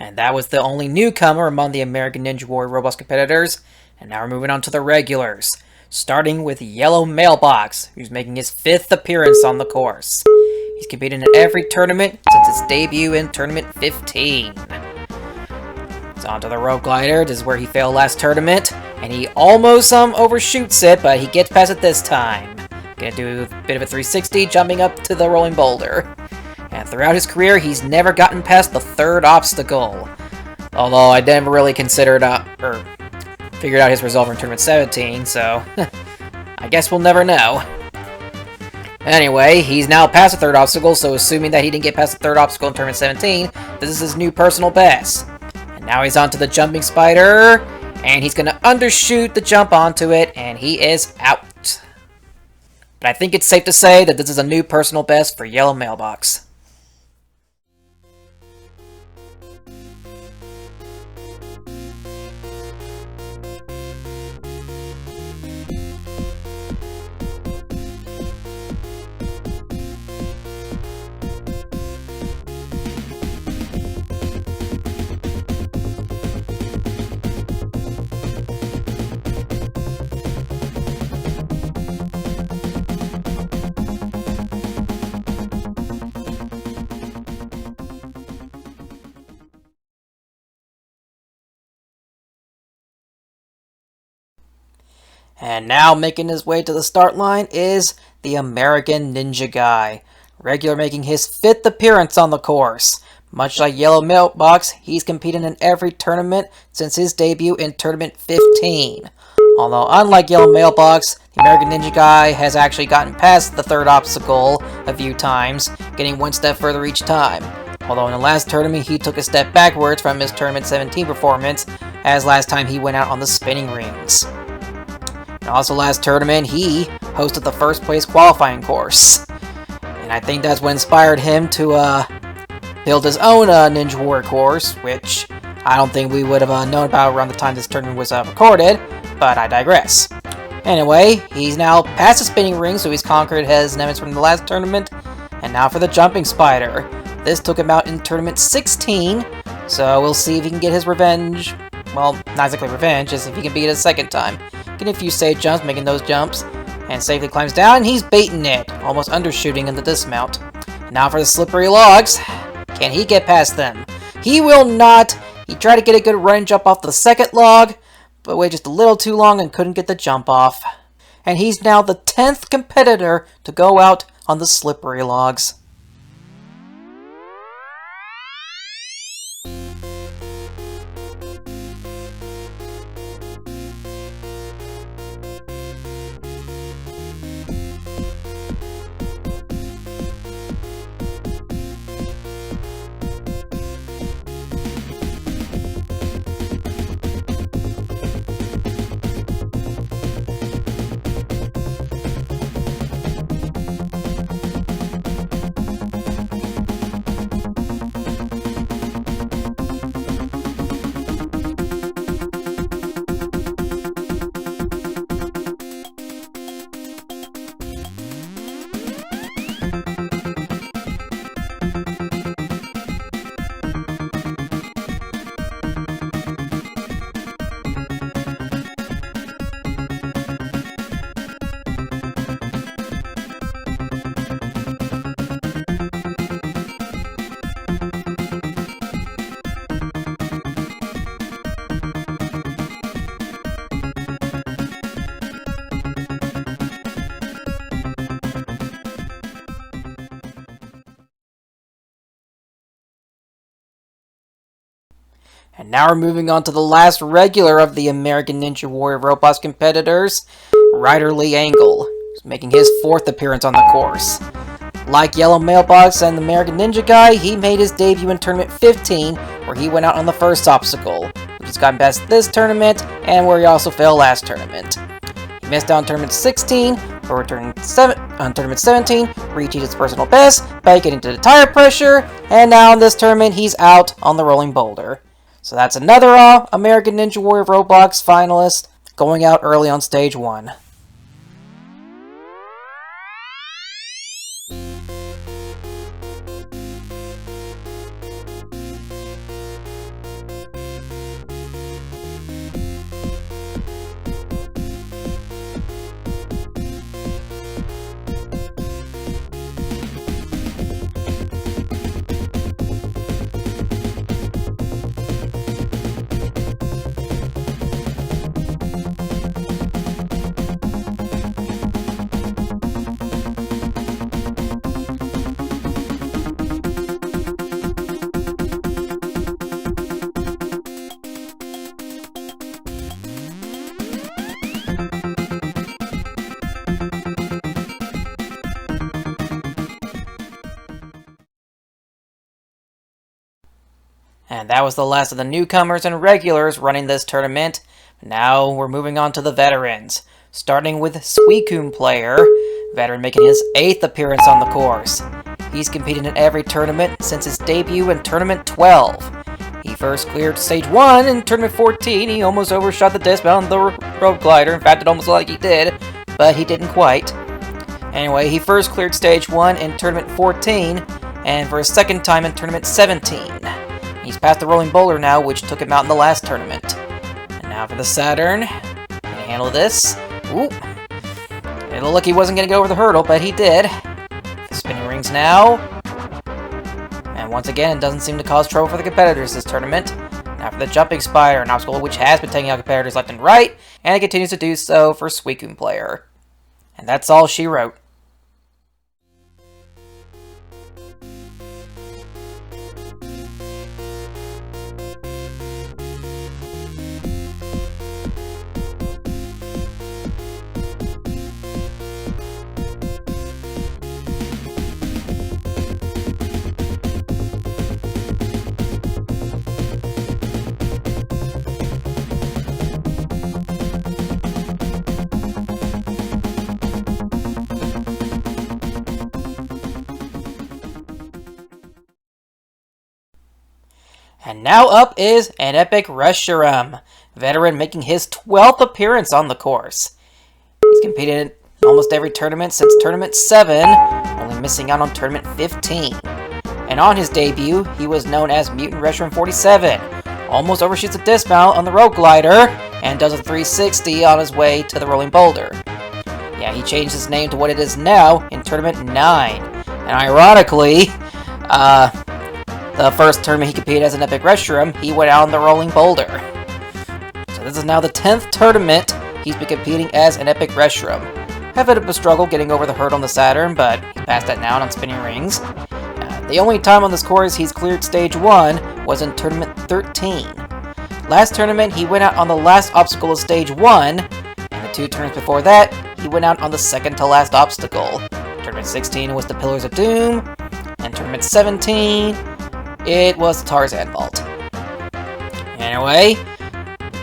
And that was the only newcomer among the American Ninja Warrior Roblox competitors. And now we're moving on to the regulars. Starting with Yellow Mailbox, who's making his 5th appearance on the course. He's competed in every tournament since his debut in Tournament 15. It's onto the rope glider. This is where he failed last tournament. And he almost overshoots it, but he gets past it this time. Gonna do a bit of a 360, jumping up to the rolling boulder. And And throughout his career, he's never gotten past the third obstacle. Although I never really considered or figured out his resolve in Tournament 17, so I guess we'll never know. Anyway, he's now past the third obstacle, so assuming that he didn't get past the third obstacle in Tournament 17, this is his new personal best. And now he's onto the jumping spider, and he's going to undershoot the jump onto it, and he is out. But I think it's safe to say that this is a new personal best for Yellow Mailbox. And now making his way to the start line is the American Ninja Guy, regular making his 5th appearance on the course. Much like Yellow Mailbox, he's competed in every tournament since his debut in Tournament 15. Although unlike Yellow Mailbox, the American Ninja Guy has actually gotten past the third obstacle a few times, getting one step further each time. Although in the last tournament he took a step backwards from his Tournament 17 performance, as last time he went out on the spinning rings. And also last tournament, he hosted the first place qualifying course. And I think that's what inspired him to build his own Ninja Warrior course, which I don't think we would have known about around the time this tournament was recorded, but I digress. Anyway, he's now past the spinning ring, so he's conquered his nemesis from the last tournament. And now for the jumping spider. This took him out in Tournament 16, so we'll see if he can get his revenge. Well, not exactly revenge, just if he can beat it a second time. Getting a few safe jumps, making those jumps, and safely climbs down, and he's baiting it, almost undershooting in the dismount. Now for the slippery logs. Can he get past them? He will not. He tried to get a good run jump off the second log, but waited just a little too long and couldn't get the jump off. And he's now the 10th competitor to go out on the slippery logs. And now we're moving on to the last regular of the American Ninja Warrior Roblox competitors, Ryder Lee Angle, who's making his 4th appearance on the course. Like Yellow Mailbox and the American Ninja Guy, he made his debut in Tournament 15, where he went out on the first obstacle, which has gotten past this tournament, and where he also failed last tournament. He missed out on Tournament 16, but returned on Tournament 17, where he achieved his personal best by getting to the tire pressure, and now in this tournament, he's out on the rolling boulder. So that's another American Ninja Warrior Roblox finalist going out early on Stage 1. And that was the last of the newcomers and regulars running this tournament. Now we're moving on to the veterans, starting with Suicune Player, veteran making his 8th appearance on the course. He's competed in every tournament since his debut in Tournament 12. He first cleared Stage 1 in Tournament 14. He almost overshot the dismount on the rope glider. In fact, it almost looked like he did, but he didn't quite. Anyway, he first cleared Stage 1 in Tournament 14, and for his second time in Tournament 17. He's past the rolling boulder now, which took him out in the last tournament. And now for the Saturn. Can he handle this? Ooh. It looked like he wasn't going to go over the hurdle, but he did. The spinning rings now. And once again, it doesn't seem to cause trouble for the competitors this tournament. Now for the jumping spider, an obstacle which has been taking out competitors left and right, and it continues to do so for Suicune Player. And that's all she wrote. And now up is an epic Reshiram, veteran making his 12th appearance on the course. He's competed in almost every tournament since Tournament 7, only missing out on Tournament 15. And on his debut, he was known as Mutant Reshiram 47, almost overshoots a dismount on the rope glider, and does a 360 on his way to the rolling boulder. Yeah, he changed his name to what it is now in Tournament 9. And ironically, the first tournament he competed as an epic Reshiram, he went out on the rolling boulder. So this is now the 10th tournament he's been competing as an epic Reshiram. Had a bit of a struggle getting over the hurdle on the Saturn, but he passed that now on spinning rings. The only time on this course he's cleared Stage 1 was in Tournament 13. Last tournament, he went out on the last obstacle of Stage 1, and the 2 tournaments before that, he went out on the second to last obstacle. Tournament 16 was the Pillars of Doom, and Tournament 17, it was the Tarzan Vault. Anyway,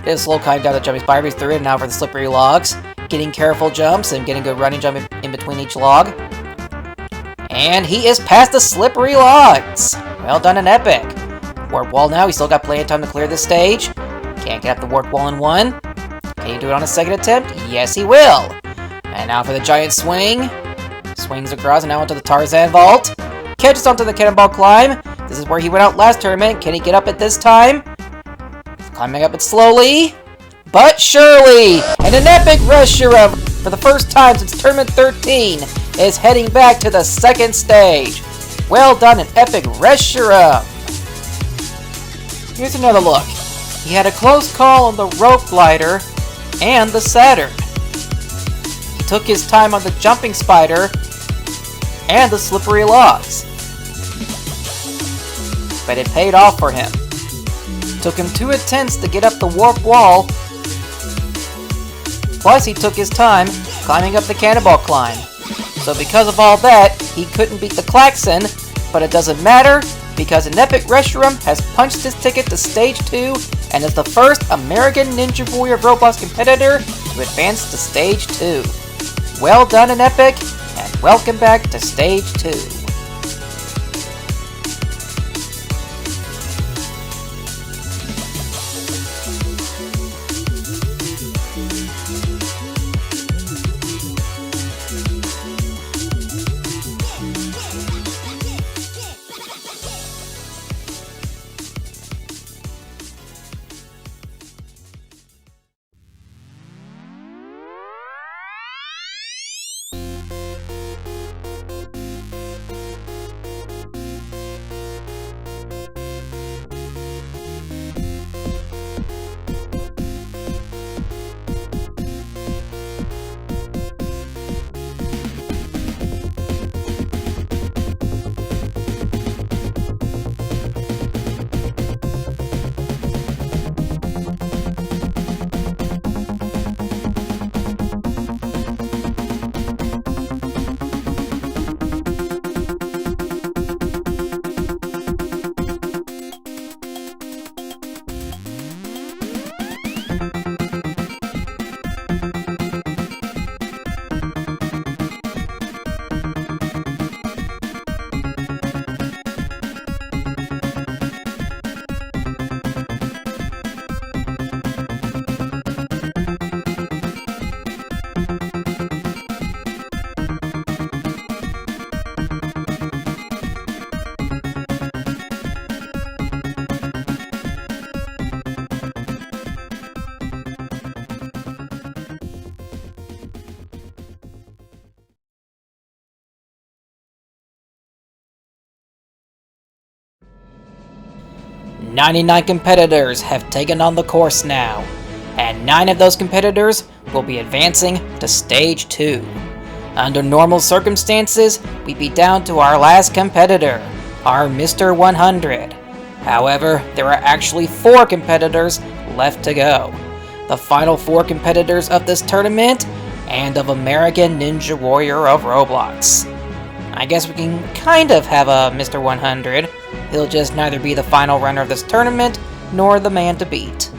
it's slow kind down the jumping spider. He's through it now for the slippery logs. Getting careful jumps and getting good running jump in between each log. And he is past the slippery logs! Well done and epic. Warp wall now, he's still got plenty of time to clear this stage. Can't get up the warp wall in one. Can he do it on a second attempt? Yes, he will! And now for the giant swing. Swings across and now onto the Tarzan Vault. Catches onto the cannonball climb. This is where he went out last tournament. Can he get up it this time? Climbing up it slowly, but surely! And an epic Reshiram, for the first time since Tournament 13, is heading back to the second stage. Well done, an epic Reshiram! Here's another look. He had a close call on the rope glider and the Saturn. He took his time on the jumping spider and the slippery logs. But it paid off for him. Took him 2 attempts to get up the warp wall. Plus he took his time climbing up the cannonball climb. So because of all that, he couldn't beat the Klaxon, but it doesn't matter because an epic Reshiram has punched his ticket to Stage 2 and is the first American Ninja Warrior of Roblox competitor to advance to Stage 2. Well done, an epic, and welcome back to Stage 2. 99 competitors have taken on the course now, and 9 of those competitors will be advancing to Stage 2. Under normal circumstances, we'd be down to our last competitor, our Mr. 100. However, there are actually 4 competitors left to go. The final 4 competitors of this tournament, and of American Ninja Warrior of Roblox. I guess we can kind of have a Mr. 100. He'll just neither be the final runner of this tournament, nor the man to beat.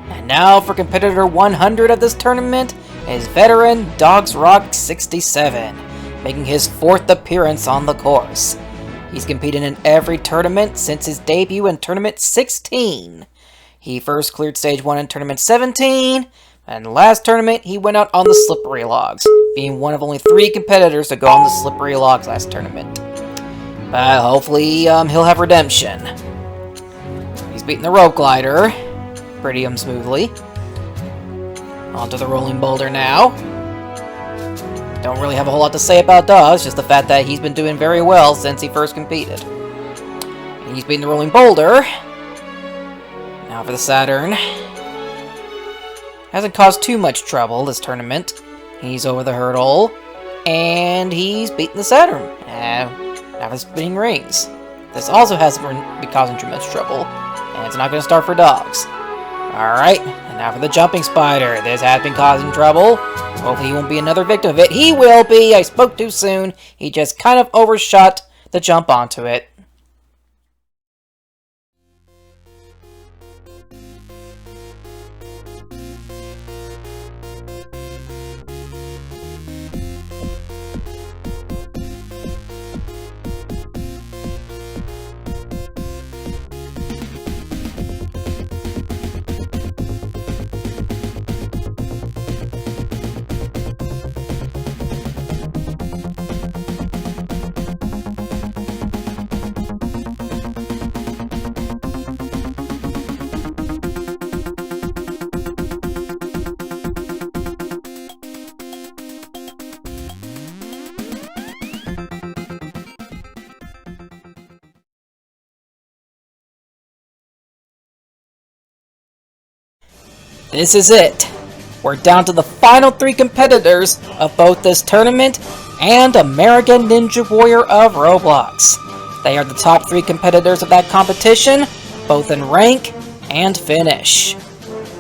And now for competitor 100 of this tournament is veteran Dogs Rock 67, making his 4th appearance on the course. He's competed in every tournament since his debut in Tournament 16. He first cleared Stage 1 in Tournament 17, and last tournament he went out on the slippery logs, being one of only 3 competitors to go on the slippery logs last tournament. Hopefully he'll have redemption. He's beating the rope glider pretty smoothly. Onto the rolling boulder now. Don't really have a whole lot to say about Dogs, just the fact that he's been doing very well since he first competed. And he's beating the rolling boulder. Now for the Saturn. Hasn't caused too much trouble this tournament. He's over the hurdle, and he's beaten the Saturn. Now for spinning rings. This also hasn't been causing too much trouble, and it's not going to start for Dogs. Alright, and now for the jumping spider. This has been causing trouble. Hopefully he won't be another victim of it. He will be! I spoke too soon. He just kind of overshot the jump onto it. This is it. We're down to the final 3 competitors of both this tournament and American Ninja Warrior of Roblox. They are the top 3 competitors of that competition, both in rank and finish.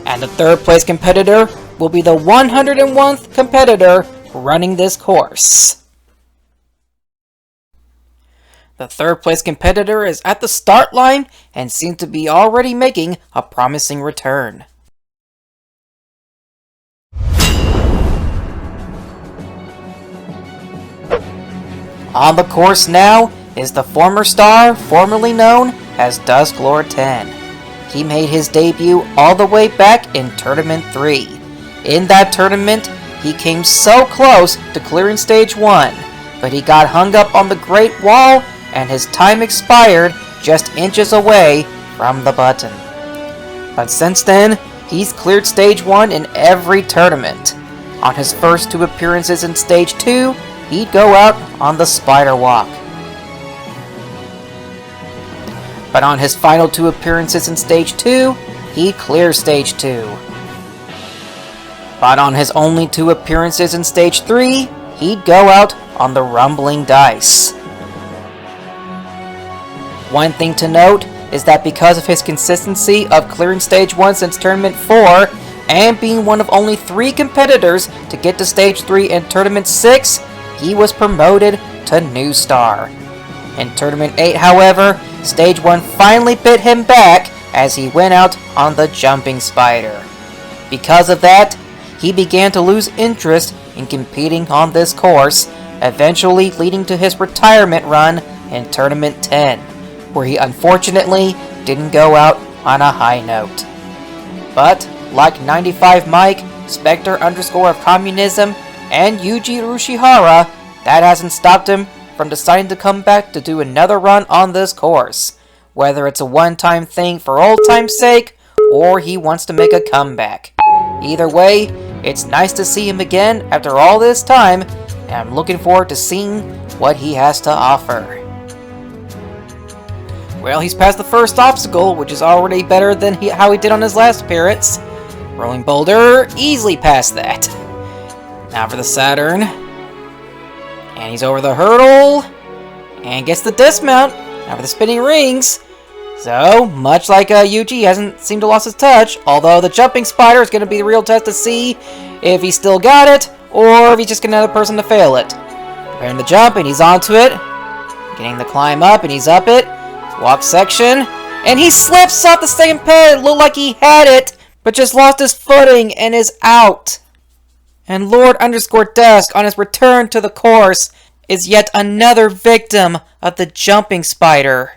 And the 3rd place competitor will be the 101st competitor running this course. The 3rd place competitor is at the start line and seems to be already making a promising return. On the course now is the former star formerly known as Dusklord 10. He made his debut all the way back in Tournament 3. In that tournament, he came so close to clearing Stage 1, but he got hung up on the Great Wall and his time expired just inches away from the button. But since then, he's cleared Stage 1 in every tournament. On his first 2 appearances in Stage 2, he'd go out on the spider walk. But on his final 2 appearances in Stage 2, he'd clear Stage 2. But on his only 2 appearances in Stage 3, he'd go out on the rumbling dice. One thing to note is that because of his consistency of clearing Stage 1 since Tournament 4, and being one of only 3 competitors to get to Stage 3 in Tournament 6, he was promoted to New Star. In Tournament 8, however, Stage 1 finally bit him back as he went out on the Jumping Spider. Because of that, he began to lose interest in competing on this course, eventually leading to his retirement run in Tournament 10, where he unfortunately didn't go out on a high note. But, like 95 Mike, Spectre _ of Communism, and Yuji Urushihara, that hasn't stopped him from deciding to come back to do another run on this course, whether it's a one-time thing for old time's sake, or he wants to make a comeback. Either way, it's nice to see him again after all this time, and I'm looking forward to seeing what he has to offer. Well, he's past the first obstacle, which is already better than how he did on his last appearance. Rolling boulder, easily past that. Now for the Saturn. And he's over the hurdle. And gets the dismount. Now for the spinning rings. So, much like Yuji, he hasn't seemed to lost his touch. Although the jumping spider is going to be the real test to see if he still got it, or if he's just another person to fail it. Preparing the jump, and he's onto it. Getting the climb up, and he's up it. Walk section. And he slips off the second pad. It looked like he had it, but just lost his footing and is out. And Lord_Dusk, on his return to the course, is yet another victim of the jumping spider.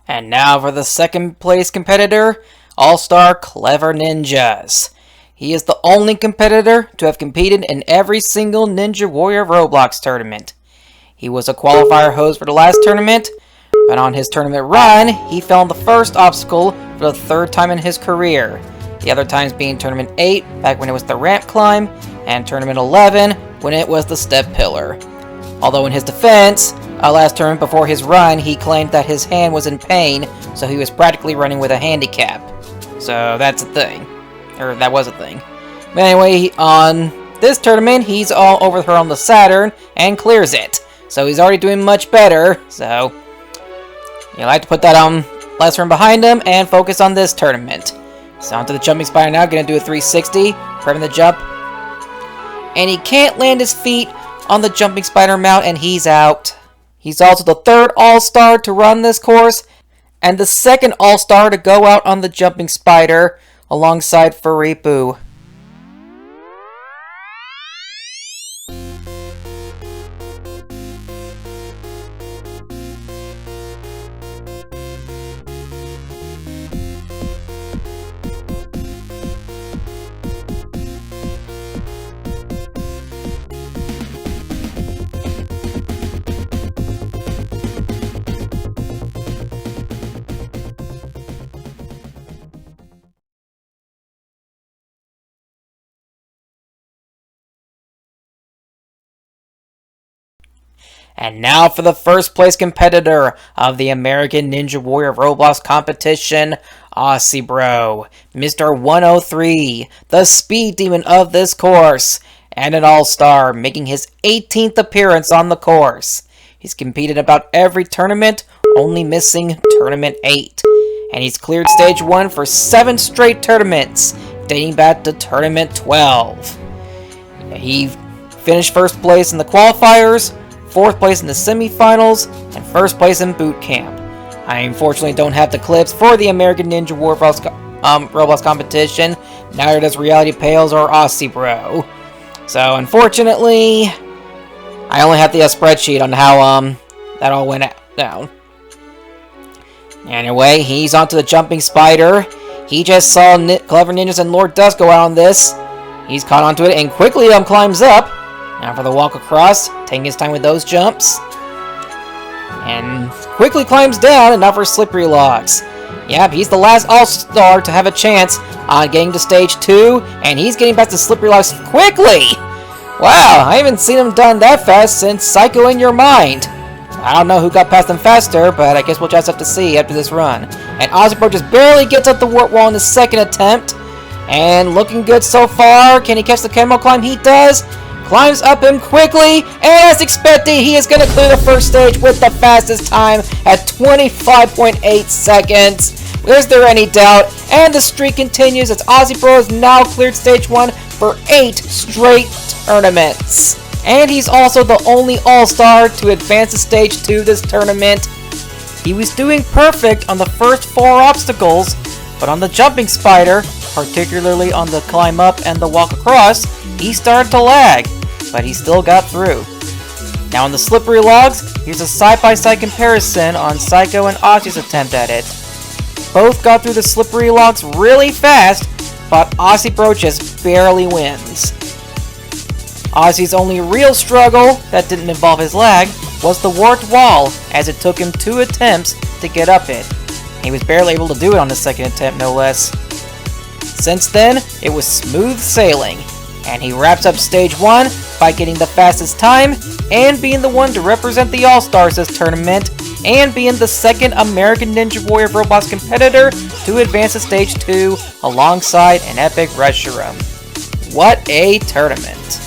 And now for the second place competitor, All-Star KleverNinjaz. He is the only competitor to have competed in every single Ninja Warrior Roblox tournament. He was a qualifier host for the last tournament, but on his tournament run, he fell on the first obstacle for the third time in his career. The other times being Tournament 8, back when it was the ramp climb, and Tournament 11, when it was the step pillar. Although in his defense, last tournament before his run, he claimed that his hand was in pain, so he was practically running with a handicap. So that's a thing. Or that was a thing. But anyway, on this tournament, he's all over her on the Saturn and clears it. So he's already doing much better. So you'll have to put that on last run behind him and focus on this tournament. So onto the jumping spider now, gonna do a 360, prepping the jump. And he can't land his feet on the jumping spider mount, and he's out. He's also the third All-Star to run this course, and the second All-Star to go out on the jumping spider, alongside Faripu. And now for the first place competitor of the American Ninja Warrior Roblox competition, Aussie Bro, Mr. 103, the speed demon of this course, and an all-star, making his 18th appearance on the course. He's competed about every tournament, only missing Tournament 8. And he's cleared Stage 1 for 7 straight tournaments, dating back to Tournament 12. He finished first place in the qualifiers, 4th place in the semifinals, and 1st place in boot camp. I unfortunately don't have the clips for the American Ninja Warrior Roblox competition, neither does Reality Pales or Aussie Bro. So unfortunately, I only have the spreadsheet on how that all went down. Anyway, he's onto the jumping spider. He just saw KleverNinjaz and Lord Dusk go out on this. He's caught onto it and quickly climbs up. Now for the walk across, taking his time with those jumps. And quickly climbs down, and now for slippery logs. Yep, he's the last all-star to have a chance on getting to stage 2, and he's getting past the slippery logs quickly! Wow, I haven't seen him done that fast since Psycho in Your Mind. I don't know who got past him faster, but I guess we'll just have to see after this run. And Ozzy just barely gets up the warp wall in the second attempt. And looking good so far. Can he catch the camel climb? He does. Climbs up him quickly, and as expected, he is going to clear the first stage with the fastest time at 25.8 seconds. Is there any doubt? And the streak continues as Aussie Bro has now cleared stage 1 for 8 straight tournaments. And he's also the only all-star to advance to stage 2 this tournament. He was doing perfect on the first 4 obstacles, but on the jumping spider, particularly on the climb up and the walk across, he started to lag. but he still got through. Now on the slippery logs, here's a side-by-side comparison on Psycho and Ossie's attempt at it. Both got through the slippery logs really fast, but Aussie Bro just barely wins. Ossie's only real struggle that didn't involve his lag was the warped wall, as it took him 2 attempts to get up it. He was barely able to do it on the second attempt, no less. Since then, it was smooth sailing, and he wraps up stage 1 by getting the fastest time and being the one to represent the All-Stars this tournament, and being the second American Ninja Warrior Roblox competitor to advance to stage 2 alongside an epic Reshiram. What a tournament!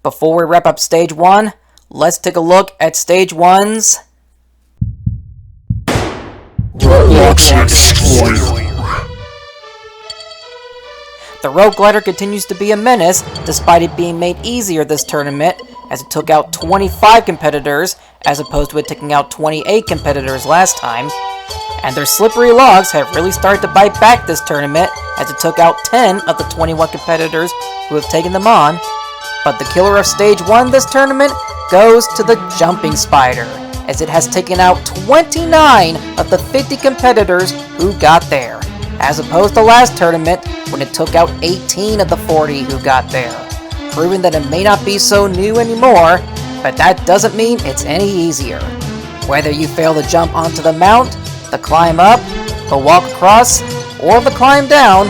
Before we wrap up stage 1, let's take a look at stage 1's Roblox Explorer. The rope glider continues to be a menace, despite it being made easier this tournament, as it took out 25 competitors, as opposed to it taking out 28 competitors last time. And their slippery logs have really started to bite back this tournament, as it took out 10 of the 21 competitors who have taken them on. But the killer of stage 1 this tournament goes to the jumping spider, as it has taken out 29 of the 50 competitors who got there, as opposed to last tournament when it took out 18 of the 40 who got there, proving that it may not be so new anymore, but that doesn't mean it's any easier. Whether you fail to jump onto the mount, the climb up, the walk across, or the climb down,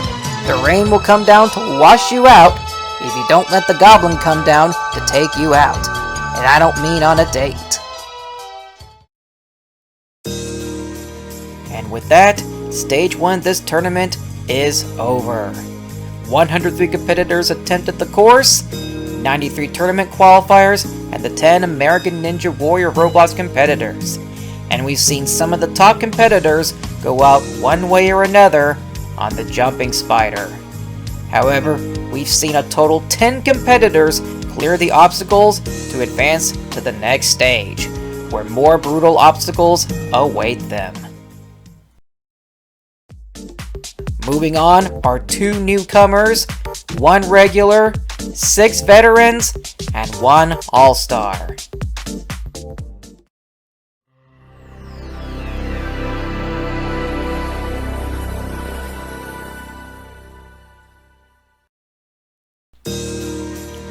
the rain will come down to wash you out if you don't let the goblin come down to take you out. And I don't mean on a date. And with that, stage 1 this tournament is over. 103 competitors attempted the course, 93 tournament qualifiers, and the 10 American Ninja Warrior Roblox competitors. And we've seen some of the top competitors go out one way or another on the jumping spider. However, we've seen a total 10 competitors clear the obstacles to advance to the next stage, where more brutal obstacles await them. Moving on are 2 newcomers, 1 regular, 6 veterans, and 1 all-star.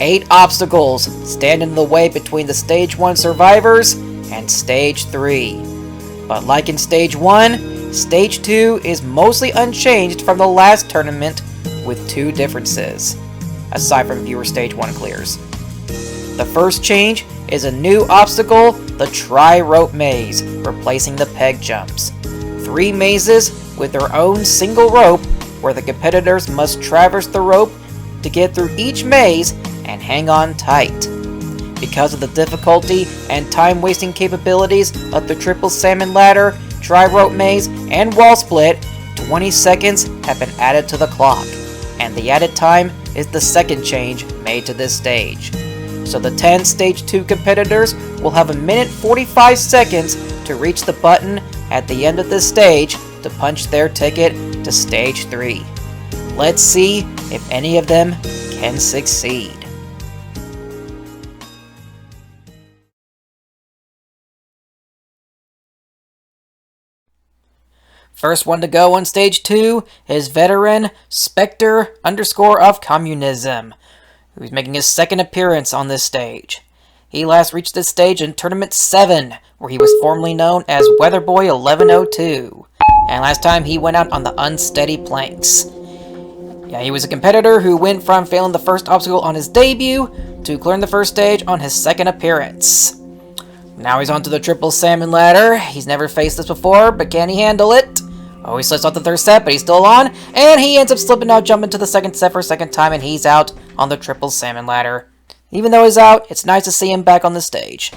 Eight obstacles stand in the way between the Stage 1 survivors and Stage 3. But like in Stage 1, Stage 2 is mostly unchanged from the last tournament, with 2 differences, aside from fewer Stage 1 clears. The first change is a new obstacle, the Tri-Rope Maze, replacing the peg jumps. 3 mazes with their own single rope, where the competitors must traverse the rope to get through each maze and hang on tight. Because of the difficulty and time-wasting capabilities of the Triple Salmon Ladder, Tri-Rope Maze, and Wall Split, 20 seconds have been added to the clock, and the added time is the second change made to this stage. So the 10 Stage 2 competitors will have 1 minute 45 seconds to reach the button at the end of this stage to punch their ticket to Stage 3. Let's see if any of them can succeed. First one to go on Stage 2 is veteran Spectre _ of Communism, who's making his second appearance on this stage. He last reached this stage in Tournament 7, where he was formerly known as Weatherboy 1102, and last time he went out on the unsteady planks. Yeah, he was a competitor who went from failing the first obstacle on his debut to clearing the first stage on his second appearance. Now he's onto the triple salmon ladder. He's never faced this before, but can he handle it? Oh, he slips off the third set, but he's still on, and he ends up slipping out, jumping to the second set for a second time, and he's out on the triple salmon ladder. Even though he's out, it's nice to see him back on the stage.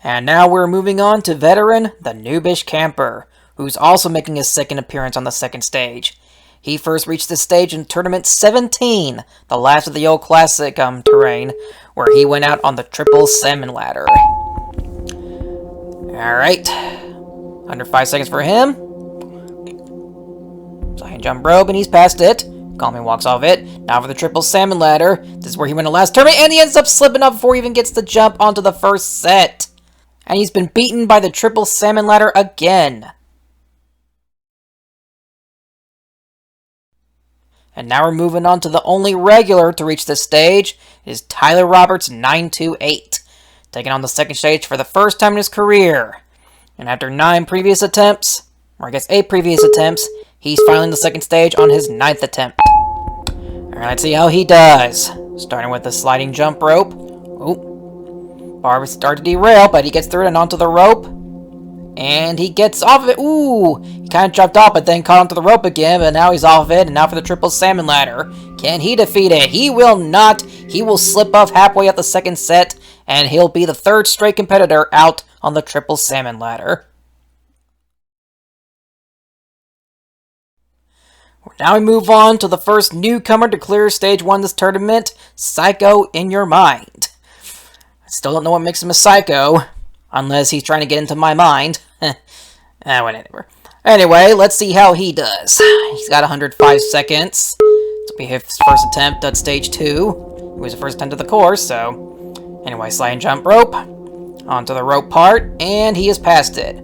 And now we're moving on to veteran, the noobish camper, who's also making his second appearance on the second stage. He first reached this stage in Tournament 17, the last of the old classic terrain, where he went out on the triple salmon ladder. Alright, under 5 seconds for him. So he can jump rope, and he's past it. Calming walks off it. Now for the triple salmon ladder. This is where he went the last tournament, and he ends up slipping up before he even gets the jump onto the first set. And he's been beaten by the triple salmon ladder again. And now we're moving on to the only regular to reach this stage. It is Tyler Roberts 928, taking on the second stage for the first time in his career. And after 9 previous attempts, or I guess 8 previous attempts, he's finally the second stage on his 9th attempt. Alright, let's see how he does. Starting with the sliding jump rope. Oh, bar started to derail, but he gets through it and onto the rope. And he gets off of it. Ooh, he kind of jumped off, but then caught onto the rope again, but now he's off of it. And now for the triple salmon ladder. Can he defeat it? He will not. He will slip off halfway at the second set, and he'll be the 3rd straight competitor out on the triple salmon ladder. Now we move on to the first newcomer to clear stage 1 this tournament, Psycho in Your Mind. I still don't know what makes him a psycho, unless he's trying to get into my mind. Whatever. Anyway, let's see how he does. He's got 105 seconds. This will be his first attempt at stage 2. It was the first attempt of the course, so... Anyway, slide and jump rope. Onto the rope part, and he has passed it.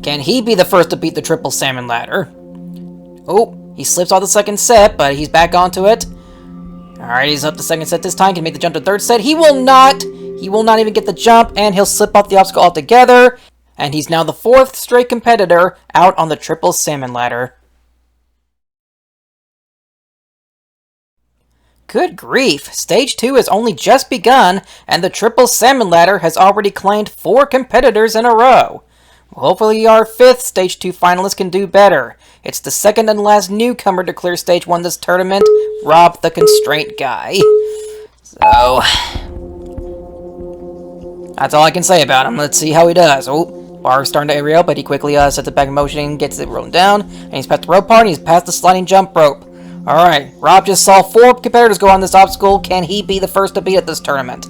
Can he be the first to beat the triple salmon ladder? Oh, he slips off the second set, but he's back onto it. Alright, he's up the second set this time. Can he make the jump to the third set? He will not! He will not even get the jump, and he'll slip off the obstacle altogether. And he's now the 4th straight competitor out on the triple salmon ladder. Good grief! Stage 2 has only just begun, and the triple salmon ladder has already claimed 4 competitors in a row. Well, hopefully our 5th Stage 2 finalist can do better. It's the second and last newcomer to clear Stage 1 this tournament, Rob the Constraint Guy. So... that's all I can say about him. Let's see how he does. Oh, bar's starting to aerial, but he quickly sets it back in motion and gets it rolling down. And he's past the rope part, and he's past the sliding jump rope. Alright, Rob just saw 4 competitors go on this obstacle. Can he be the first to beat at this tournament?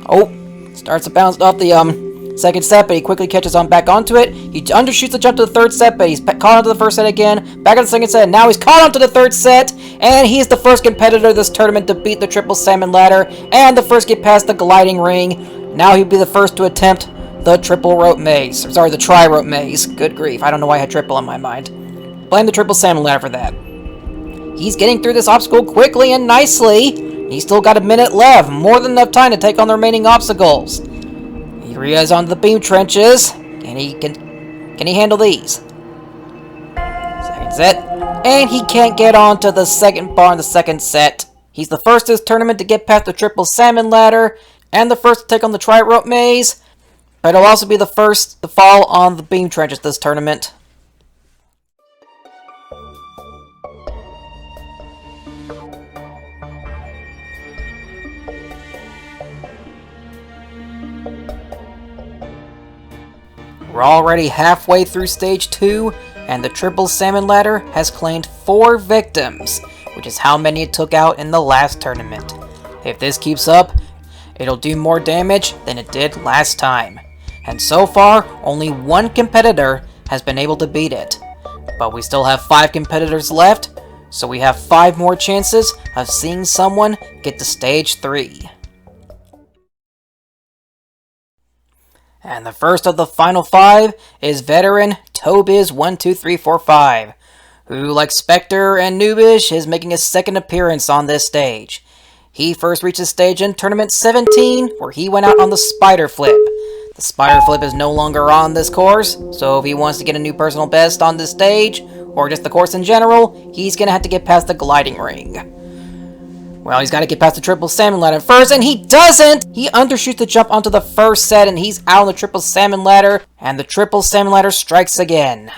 Oh, starts to bounce off the second set, but he quickly catches on back onto it. He undershoots the jump to the third set, but he's caught onto the first set again. Back on the second set, and now he's caught onto the third set. And he's the first competitor this tournament to beat the triple salmon ladder, and the first to get past the gliding ring. Now he'll be the first to attempt the triple rope maze. Sorry, the tri-rope maze. Good grief, I don't know why I had triple in my mind. Blame the triple salmon ladder for that. He's getting through this obstacle quickly and nicely. He's still got a minute left, more than enough time to take on the remaining obstacles. Here he is onto the beam trenches. Can he handle these? Second set. And he can't get onto the second bar in the second set. He's the first this tournament to get past the triple salmon ladder, and the first to take on the tri-rope maze, but he'll also be the first to fall on the beam trenches this tournament. We're already halfway through Stage 2, and the triple salmon ladder has claimed 4 victims, which is how many it took out in the last tournament. If this keeps up, it'll do more damage than it did last time. And so far, only 1 competitor has been able to beat it. But we still have 5 competitors left, so we have 5 more chances of seeing someone get to Stage 3. And the first of the final 5 is veteran Tobiz12345, who, like Spectre and Noobish, is making his second appearance on this stage. He first reached the stage in Tournament 17, where he went out on the spider flip. The spider flip is no longer on this course, so if he wants to get a new personal best on this stage, or just the course in general, he's gonna have to get past the gliding ring. Well, he's got to get past the triple salmon ladder first, and he doesn't! He undershoots the jump onto the first set, and he's out on the triple salmon ladder, and the triple salmon ladder strikes again.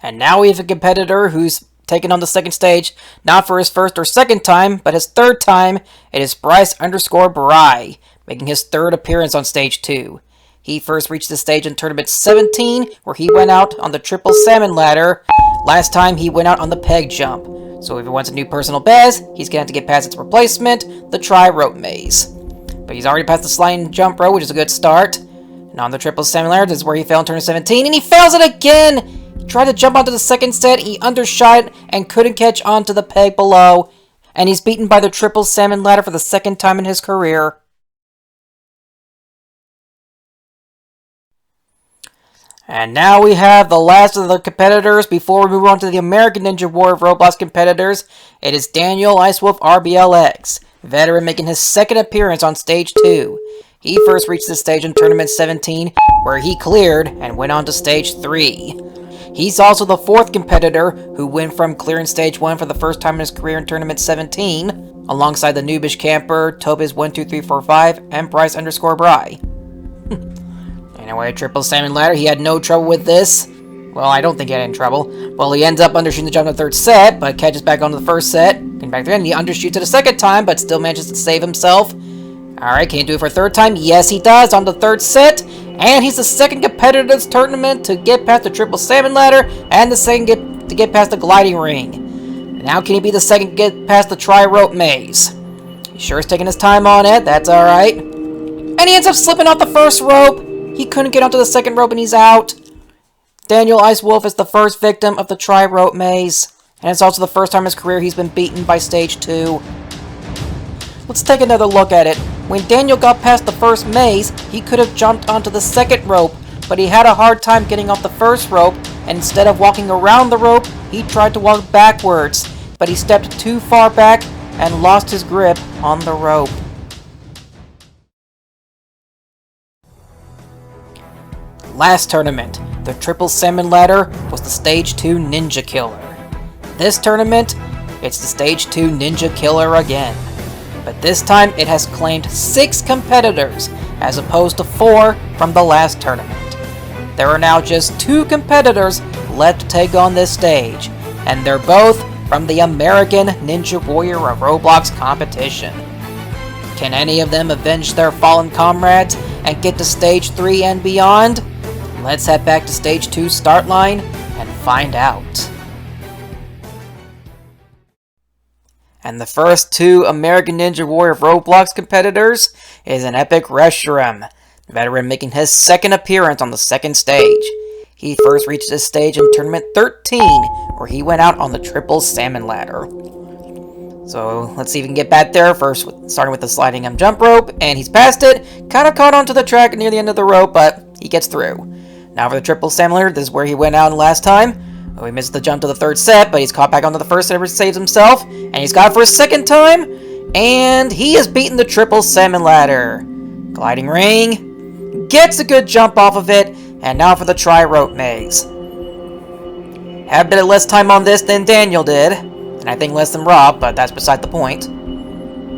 And now we have a competitor who's taken on the second stage, not for his first or second time, but his third time. It is Bryce_Bry, making his third appearance on stage 2. He first reached the stage in Tournament 17, where he went out on the triple salmon ladder. Last time, he went out on the peg jump. So if he wants a new personal best, he's going to have to get past its replacement, the tri-rope maze. But he's already passed the sliding jump rope, which is a good start. And on the triple salmon ladder, this is where he fell in Tournament 17, and he fails it again! He tried to jump onto the second set, he undershot it, and couldn't catch onto the peg below. And he's beaten by the triple salmon ladder for the second time in his career. And now we have the last of the competitors before we move on to the American Ninja Warrior of Roblox competitors. It is Daniel Icewolf RBLX, veteran making his second appearance on stage 2. He first reached this stage in Tournament 17, where he cleared and went on to stage 3. He's also the fourth competitor who went from clearing stage 1 for the first time in his career in Tournament 17, alongside the Noobish Camper, Tobiz12345, and Bryce_Bry. Anyway, triple salmon ladder, he had no trouble with this. Well, I don't think he had any trouble. Well, he ends up undershooting the jump in the third set, but catches back onto the first set. Getting back there, and he undershoots it a second time, but still manages to save himself. Alright, can he do it for a third time? Yes, he does, on the third set. And he's the second competitor in this tournament to get past the triple salmon ladder, and the second to get past the gliding ring. Now can he be the second to get past the tri-rope maze? He sure is taking his time on it, that's alright. And he ends up slipping off the first rope. He couldn't get onto the second rope and he's out. Daniel Icewolf is the first victim of the tri-rope maze. And it's also the first time in his career he's been beaten by stage 2. Let's take another look at it. When Daniel got past the first maze, he could have jumped onto the second rope, but he had a hard time getting off the first rope, and instead of walking around the rope, he tried to walk backwards, but he stepped too far back and lost his grip on the rope. Last tournament, the triple salmon ladder was the stage 2 Ninja Killer. This tournament, it's the stage 2 Ninja Killer again. But this time it has claimed 6 competitors, as opposed to 4 from the last tournament. There are now just 2 competitors left to take on this stage, and they're both from the American Ninja Warrior of Roblox competition. Can any of them avenge their fallen comrades and get to stage 3 and beyond? Let's head back to stage 2 start line and find out. And the first 2 American Ninja Warrior of Roblox competitors is an Epic Reshiram, veteran making his second appearance on the second stage. He first reached this stage in Tournament 13, where he went out on the triple salmon ladder. So let's see if we can get back there, first starting with the sliding jump rope, and he's past it, kind of caught onto the track near the end of the rope, but he gets through. Now for the triple salmon ladder, this is where he went out last time. Oh, he missed the jump to the third set, but he's caught back onto the first set, saves himself, and he's got it for a second time, and he has beaten the triple salmon ladder. Gliding ring, gets a good jump off of it, and now for the tri-rope maze. Had a bit of less time on this than Daniel did, and I think less than Rob, but that's beside the point.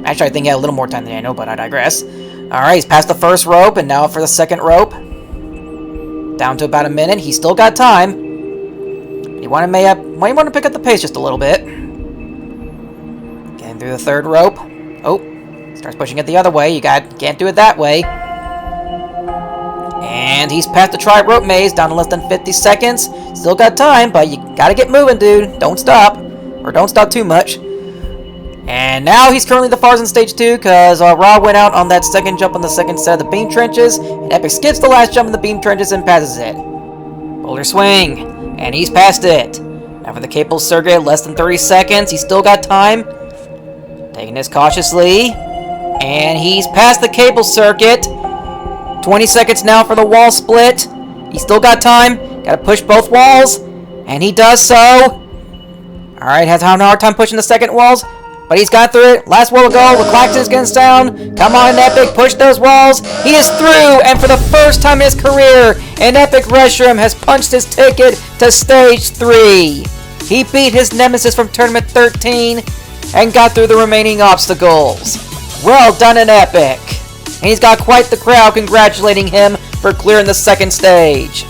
Actually, I think he had a little more time than Daniel, but I digress. Alright, he's past the first rope, and now for the second rope. Down to about a minute, he's still got time. You might want to pick up the pace just a little bit. Getting through the third rope. Oh, starts pushing it the other way. You can't do it that way. And he's past the tri-rope maze, down to less than 50 seconds. Still got time, but you gotta get moving, dude. Don't stop. Or don't stop too much. And now he's currently the farthest in stage 2, because Rob went out on that second jump on the second set of the beam trenches. And Epic skips the last jump in the beam trenches and passes it. Boulder swing. And he's past it. Now for the cable circuit, less than 30 seconds. He's still got time. Taking this cautiously. And he's past the cable circuit. 20 seconds now for the wall split. He's still got time. Gotta push both walls. And he does so. Alright, has a hard time pushing the second walls. But he's got through it. Last wall to go. The klaxon's gonna sound. Come on, Epic. Push those walls. He is through. And for the first time in his career, an Epic Reshiram has punched his ticket to Stage 3. He beat his nemesis from Tournament 13 and got through the remaining obstacles. Well done, an Epic. And he's got quite the crowd congratulating him for clearing the second stage.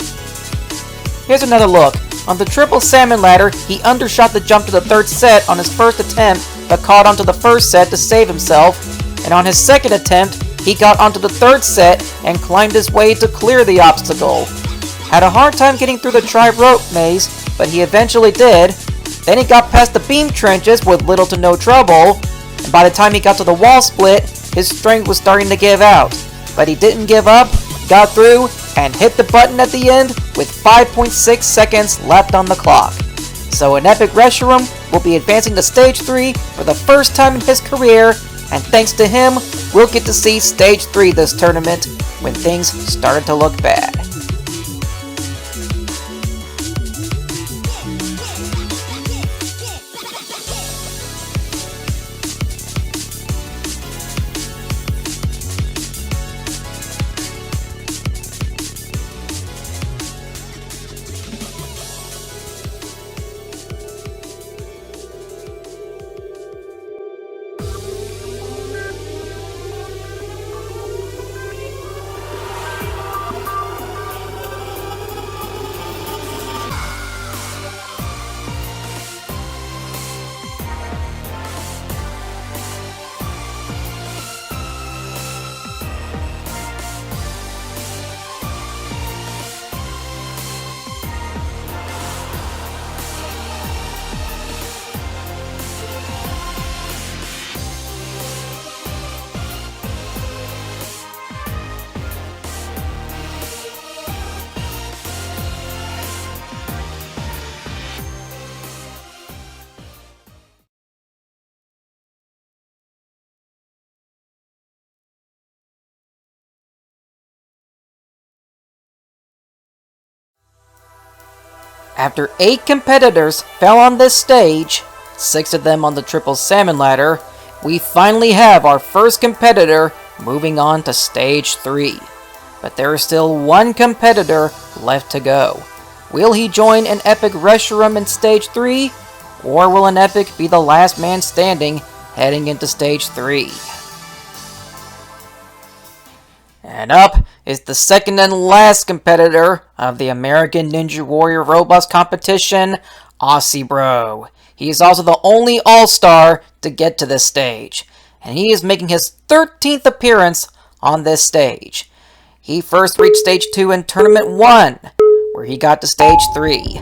Here's another look. On the triple salmon ladder, he undershot the jump to the third set on his first attempt, but caught onto the first set to save himself. And on his second attempt, he got onto the third set and climbed his way to clear the obstacle. Had a hard time getting through the tri-rope maze, but he eventually did. Then he got past the beam trenches with little to no trouble, and by the time he got to the wall split, his strength was starting to give out. But he didn't give up, got through, and hit the button at the end with 5.6 seconds left on the clock. So an Epic Reshiram will be advancing to Stage 3 for the first time in his career, and thanks to him, we'll get to see Stage 3 this tournament when things started to look bad. After 8 competitors fell on this stage, 6 of them on the triple salmon ladder, we finally have our first competitor moving on to Stage 3. But there is still one competitor left to go. Will he join an Epic Reshiram in Stage 3? Or will an Epic be the last man standing heading into Stage 3? And up is the second and last competitor of the American Ninja Warrior Roblox competition, Aussie Bro. He is also the only All-Star to get to this stage, and he is making his 13th appearance on this stage. He first reached Stage 2 in Tournament 1, where he got to Stage 3.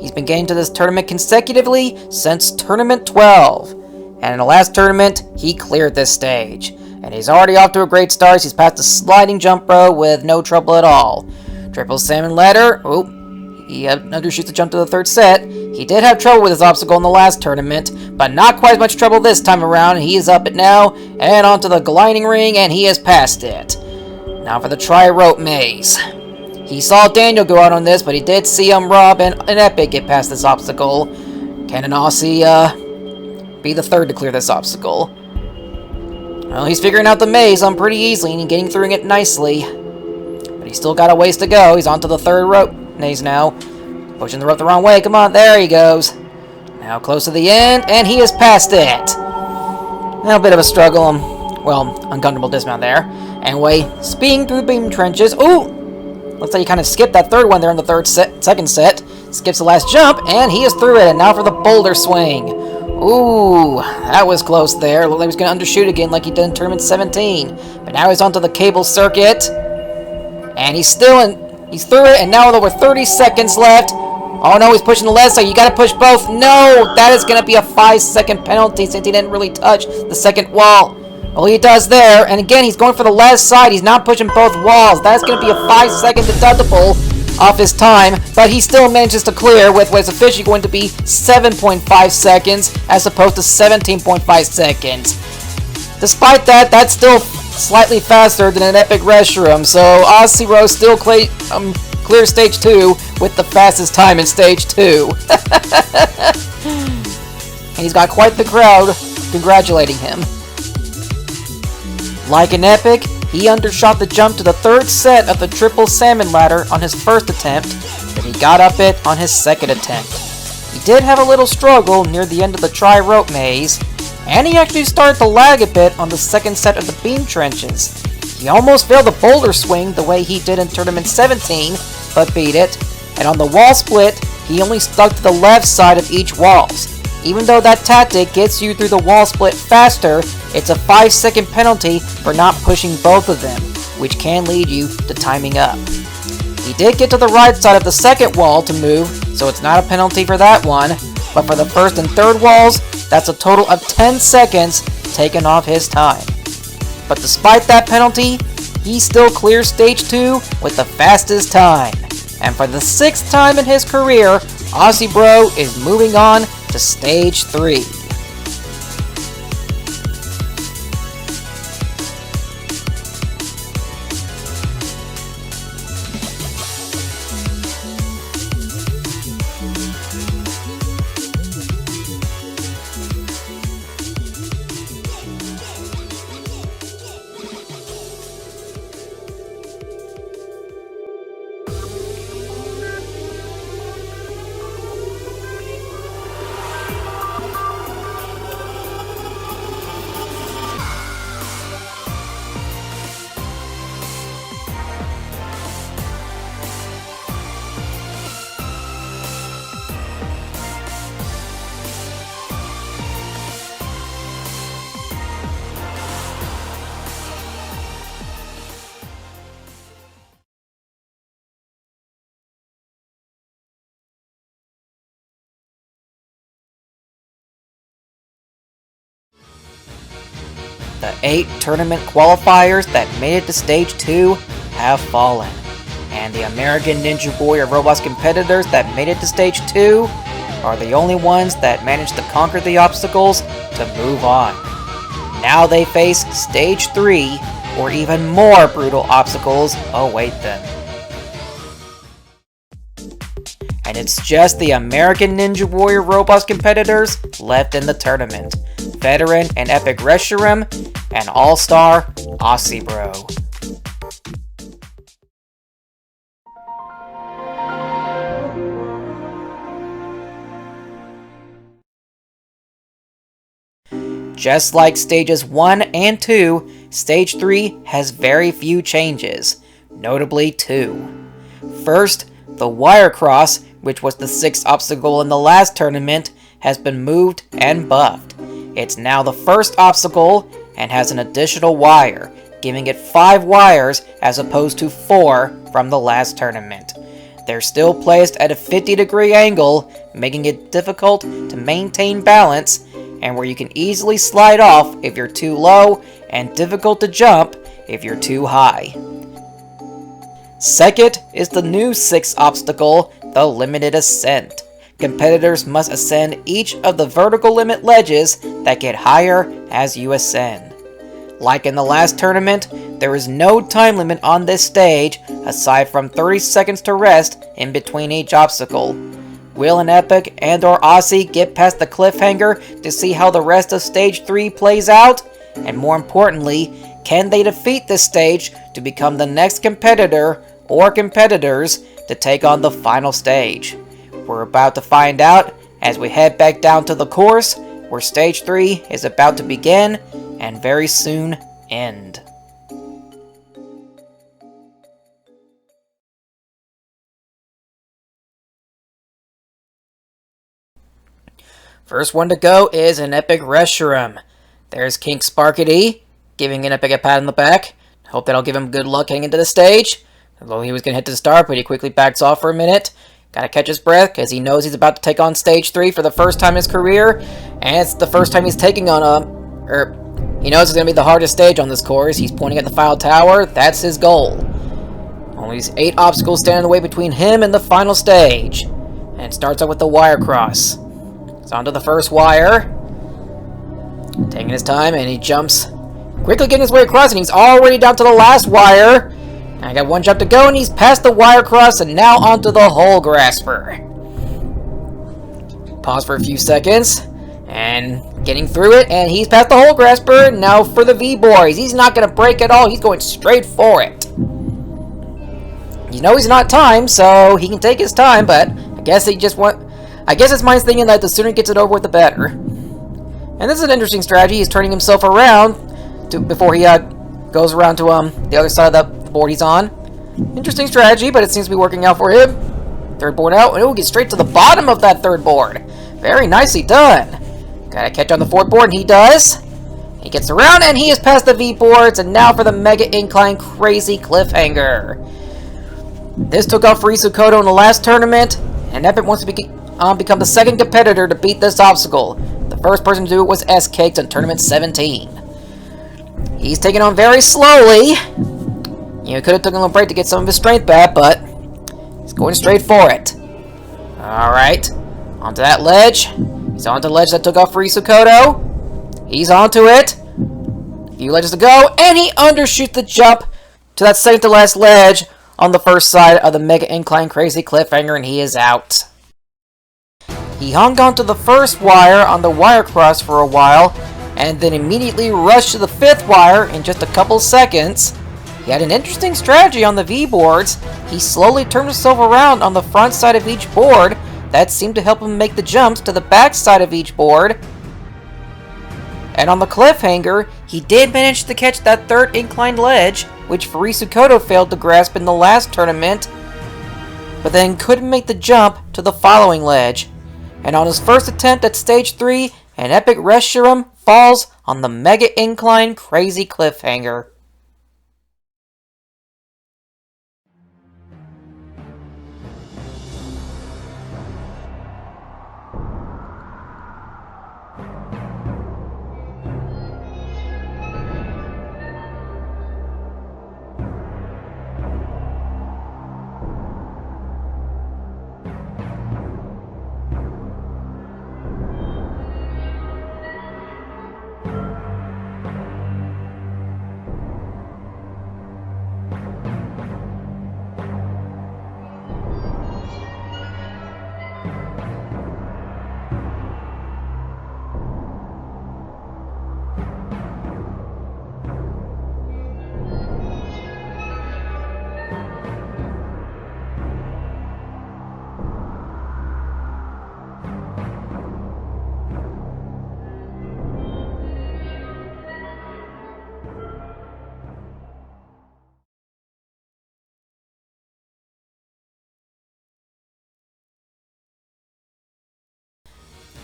He's been getting to this tournament consecutively since Tournament 12, and in the last tournament, he cleared this stage. And he's already off to a great start. He's passed the sliding jump row with no trouble at all. Triple salmon ladder. Oh, he undershoots the jump to the third set. He did have trouble with his obstacle in the last tournament, but not quite as much trouble this time around. He is up it now, and onto the gliding ring, and he has passed it. Now for the tri-rope maze. He saw Daniel go out on this, but he did see Rob and an Epic get past this obstacle. Can an Aussie be the third to clear this obstacle? Well, he's figuring out the maze on pretty easily and getting through it nicely. But he's still got a ways to go. He's onto the third rope maze now. Pushing the rope the wrong way. Come on, there he goes. Now close to the end, and he has passed it. Now a bit of a struggle. Well, uncomfortable dismount there. Anyway, speeding through the beam trenches. Ooh! Looks like he kind of skipped that third one there in the second set. Skips the last jump, and he is through it. And now for the boulder swing. Ooh, that was close there. Looked like he was going to undershoot again like he did in Tournament 17. But now he's onto the cable circuit. And he's through it, and now with over 30 seconds left. Oh no, he's pushing the left side. You got to push both. No, that is going to be a 5-second penalty since he didn't really touch the second wall. Well, he does there, and again, he's going for the left side. He's not pushing both walls. That's going to be a 5-second deductible off his time, but he still manages to clear with what's officially going to be 7.5 seconds as opposed to 17.5 seconds. Despite that, that's still slightly faster than an Epic Reshiram, so Aussie Rose still clears Stage 2 with the fastest time in Stage 2. And he's got quite the crowd congratulating him. Like an epic, he undershot the jump to the third set of the triple salmon ladder on his first attempt, but he got up it on his second attempt. He did have a little struggle near the end of the tri-rope maze, and he actually started to lag a bit on the second set of the beam trenches. He almost failed the boulder swing the way he did in Tournament 17, but beat it, and on the wall split, he only stuck to the left side of each walls. Even though that tactic gets you through the wall split faster, it's a 5-second penalty for not pushing both of them, which can lead you to timing up. He did get to the right side of the second wall to move, so it's not a penalty for that one, but for the first and third walls, that's a total of 10 seconds taken off his time. But despite that penalty, he still clears Stage 2 with the fastest time. And for the 6th time in his career, Aussie Bro is moving on to Stage 3. The 8 tournament qualifiers that made it to Stage 2 have fallen, and the American Ninja Warrior Roblox competitors that made it to Stage 2 are the only ones that managed to conquer the obstacles to move on. Now they face Stage 3, where even more brutal obstacles await them. And it's just the American Ninja Warrior Roblox competitors left in the tournament. Veteran and Epic Reshiram, and All-Star Aussie Bro. Just like Stages 1 and 2, Stage 3 has very few changes, notably 2. First, the wire cross, which was the 6th obstacle in the last tournament, has been moved and buffed. It's now the first obstacle and has an additional wire, giving it 5 wires as opposed to 4 from the last tournament. They're still placed at a 50-degree angle, making it difficult to maintain balance, and where you can easily slide off if you're too low, and difficult to jump if you're too high. Second is the new 6th obstacle, the limited ascent. Competitors must ascend each of the vertical limit ledges that get higher as you ascend. Like in the last tournament, there is no time limit on this stage, aside from 30 seconds to rest in between each obstacle. Will an Epic and or Aussie get past the cliffhanger to see how the rest of Stage 3 plays out? And more importantly, can they defeat this stage to become the next competitor or competitors to take on the final stage? We're about to find out as we head back down to the course, where Stage 3 is about to begin and very soon end. First one to go is an Epic Reshiram. There's King Sparkety, giving an Epic a pat on the back. Hope that'll give him good luck heading into the stage. Although he was going to hit to the start, but he quickly backs off for a minute. Gotta catch his breath, because he knows he's about to take on Stage 3 for the first time in his career, and it's the first time he's taking on he knows it's gonna be the hardest stage on this course. He's pointing at the final tower. That's his goal. Only 8 obstacles stand in the way between him and the final stage. And it starts out with the wire cross. It's onto the first wire. Taking his time, and he jumps, quickly getting his way across, and he's already down to the last wire. I got one jump to go, and he's past the wire cross, and now onto the hole grasper. Pause for a few seconds, and Getting through it, and he's past the hole grasper. Now for the V-boys. He's not going to break at all. He's going straight for it. You know he's not timed, so he can take his time, but I guess his mind's thinking that the sooner he gets it over with, the better. And this is an interesting strategy. He's turning himself around before he goes around to the other side of the board he's on. Interesting strategy, but it seems to be working out for him. Third board out, and he'll get straight to the bottom of that third board. Very nicely done. Gotta catch on the fourth board, and he does. He gets around, and he is past the V-boards, and now for the Mega Incline Crazy Cliffhanger. This took off for Isukoto in the last tournament, and Epic wants to become the second competitor to beat this obstacle. The first person to do it was S-Cakes in Tournament 17. He's taking on very slowly. You know, could have taken a little break to get some of his strength back, but he's going straight for it. Alright, onto that ledge. He's onto the ledge that took off for Isukoto. He's onto it. A few ledges to go, and he undershoots the jump to that second to last ledge on the first side of the Mega Incline Crazy Cliffhanger, and he is out. He hung onto the first wire on the wire cross for a while, and then immediately rushed to the fifth wire in just a couple seconds. He had an interesting strategy on the V-boards. He slowly turned himself around on the front side of each board. That seemed to help him make the jumps to the back side of each board. And on the cliffhanger, he did manage to catch that third inclined ledge, which Isukoto failed to grasp in the last tournament, but then couldn't make the jump to the following ledge. And on his first attempt at Stage 3, an epic Reshiram falls on the Mega Incline Crazy Cliffhanger.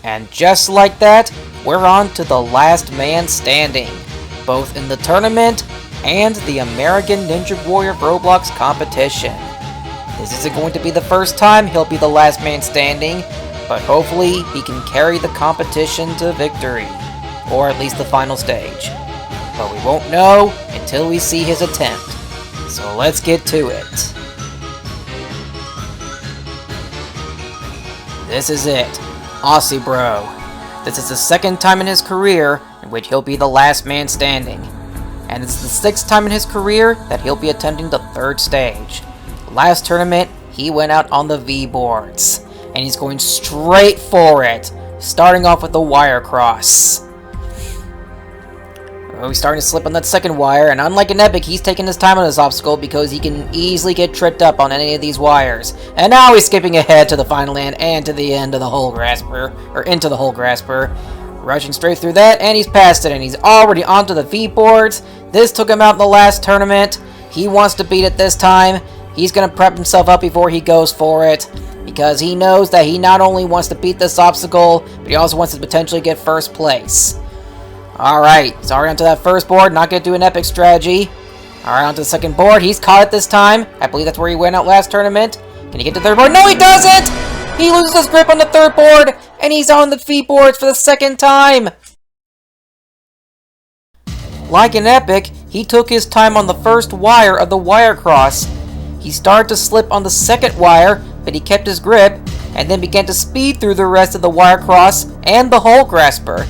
And just like that, we're on to the last man standing, both in the tournament and the American Ninja Warrior Roblox competition. This isn't going to be the first time he'll be the last man standing, but hopefully he can carry the competition to victory, or at least the final stage. But we won't know until we see his attempt, so let's get to it. This is it. Aussie Bro. This is the second time in his career in which he'll be the last man standing. And it's the sixth time in his career that he'll be attempting the third stage. Last tournament, he went out on the V-boards. And he's going straight for it, starting off with the wire cross. Oh, he's starting to slip on that second wire, and unlike an epic, he's taking his time on this obstacle because he can easily get tripped up on any of these wires. And now he's skipping ahead to the final end and to the end of the hole grasper, or into the hole grasper. Rushing straight through that, and he's past it, and he's already onto the V-boards. This took him out in the last tournament. He wants to beat it this time. He's going to prep himself up before he goes for it, because he knows that he not only wants to beat this obstacle, but he also wants to potentially get first place. Alright, he's already onto that first board, not going to do an epic strategy. Alright, onto the second board, he's caught it this time. I believe that's where he went out last tournament. Can he get to the third board? No, he doesn't! He loses his grip on the third board, and he's on the V-boards for the second time! Like an epic, he took his time on the first wire of the wire cross. He started to slip on the second wire, but he kept his grip, and then began to speed through the rest of the wire cross and the hole grasper.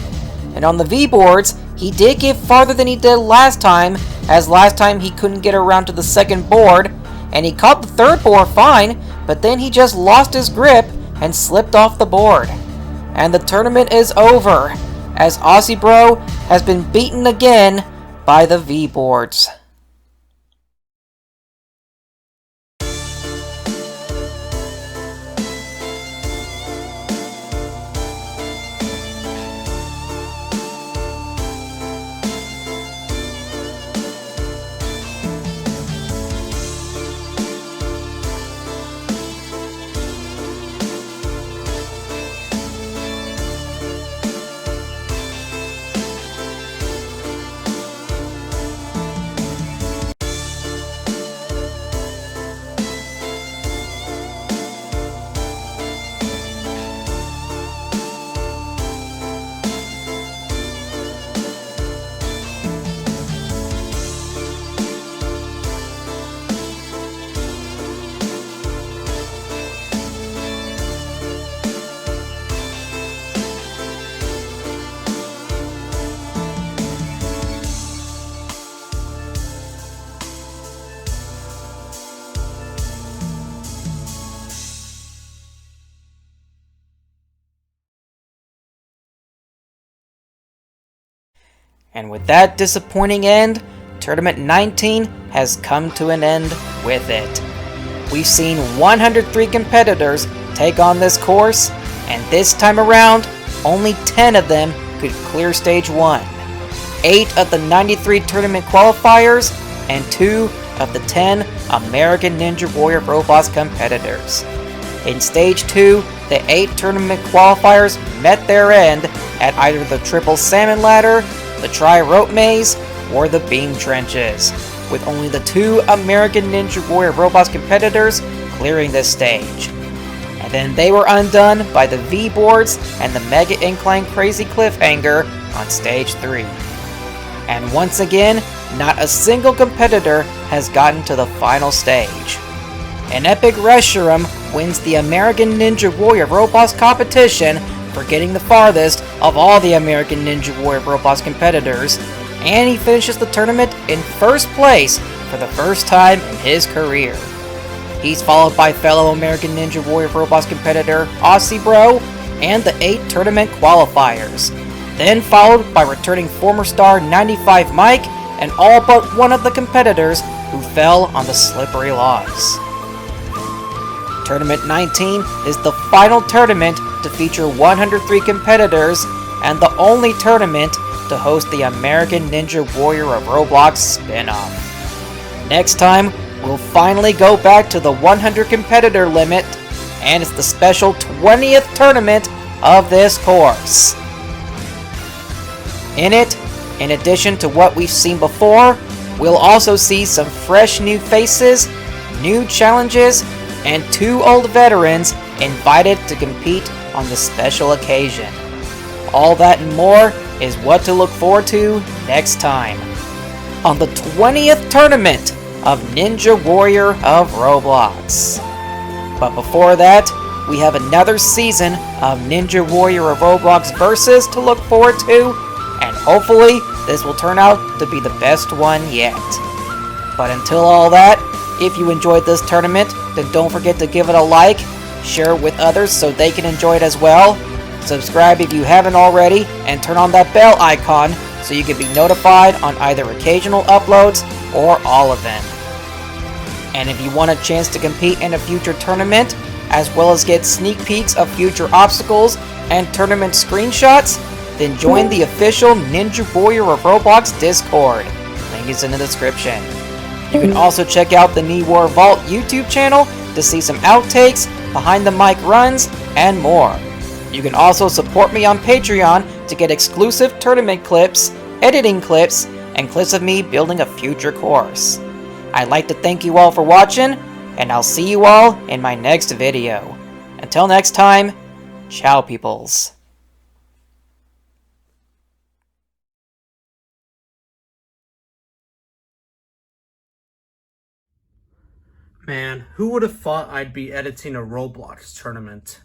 And on the V-boards, he did get farther than he did last time, as last time he couldn't get around to the second board, and he caught the third board fine, but then he just lost his grip and slipped off the board. And the tournament is over, as Aussie Bro has been beaten again by the V-boards. And with that disappointing end, Tournament 19 has come to an end with it. We've seen 103 competitors take on this course, and this time around, only 10 of them could clear Stage 1. 8 of the 93 tournament qualifiers, and 2 of the 10 American Ninja Warrior Roblox competitors. In Stage 2, the 8 tournament qualifiers met their end at either the Triple Salmon Ladder, the Tri-Rope Maze, or the Beam Trenches, with only the 2 American Ninja Warrior Roblox competitors clearing this stage. And then they were undone by the V-boards and the Mega Incline Crazy Cliffhanger on Stage 3. And once again, not a single competitor has gotten to the final stage. An Epic Reshiram wins the American Ninja Warrior Roblox competition for getting the farthest of all the American Ninja Warrior Roblox competitors, and he finishes the tournament in first place for the first time in his career. He's followed by fellow American Ninja Warrior Roblox competitor Aussie Bro and the 8 tournament qualifiers, then followed by returning former star 95 Mike and all but one of the competitors who fell on the slippery logs. Tournament 19 is the final tournament to feature 103 competitors and the only tournament to host the American Ninja Warrior of Roblox spin-off. Next time, we'll finally go back to the 100 competitor limit, and it's the special 20th tournament of this course. In it, in addition to what we've seen before, we'll also see some fresh new faces, new challenges, and 2 old veterans invited to compete on the special occasion. All that and more is what to look forward to next time on the 20th tournament of Ninja Warrior of Roblox. But before that, we have another season of Ninja Warrior of Roblox Versus to look forward to, and hopefully this will turn out to be the best one yet. But until all that, if you enjoyed this tournament, then don't forget to give it a like, share it with others so they can enjoy it as well, subscribe if you haven't already, and turn on that bell icon so you can be notified on either occasional uploads or all of them. And if you want a chance to compete in a future tournament, as well as get sneak peeks of future obstacles and tournament screenshots, then join the official Ninja Warrior of Roblox Discord. Link is in the description. You can also check out the War Vault YouTube channel to see some outtakes, behind the mic runs, and more. You can also support me on Patreon to get exclusive tournament clips, editing clips, and clips of me building a future course. I'd like to thank you all for watching, and I'll see you all in my next video. Until next time, ciao peoples. Man, who would have thought I'd be editing a Roblox tournament?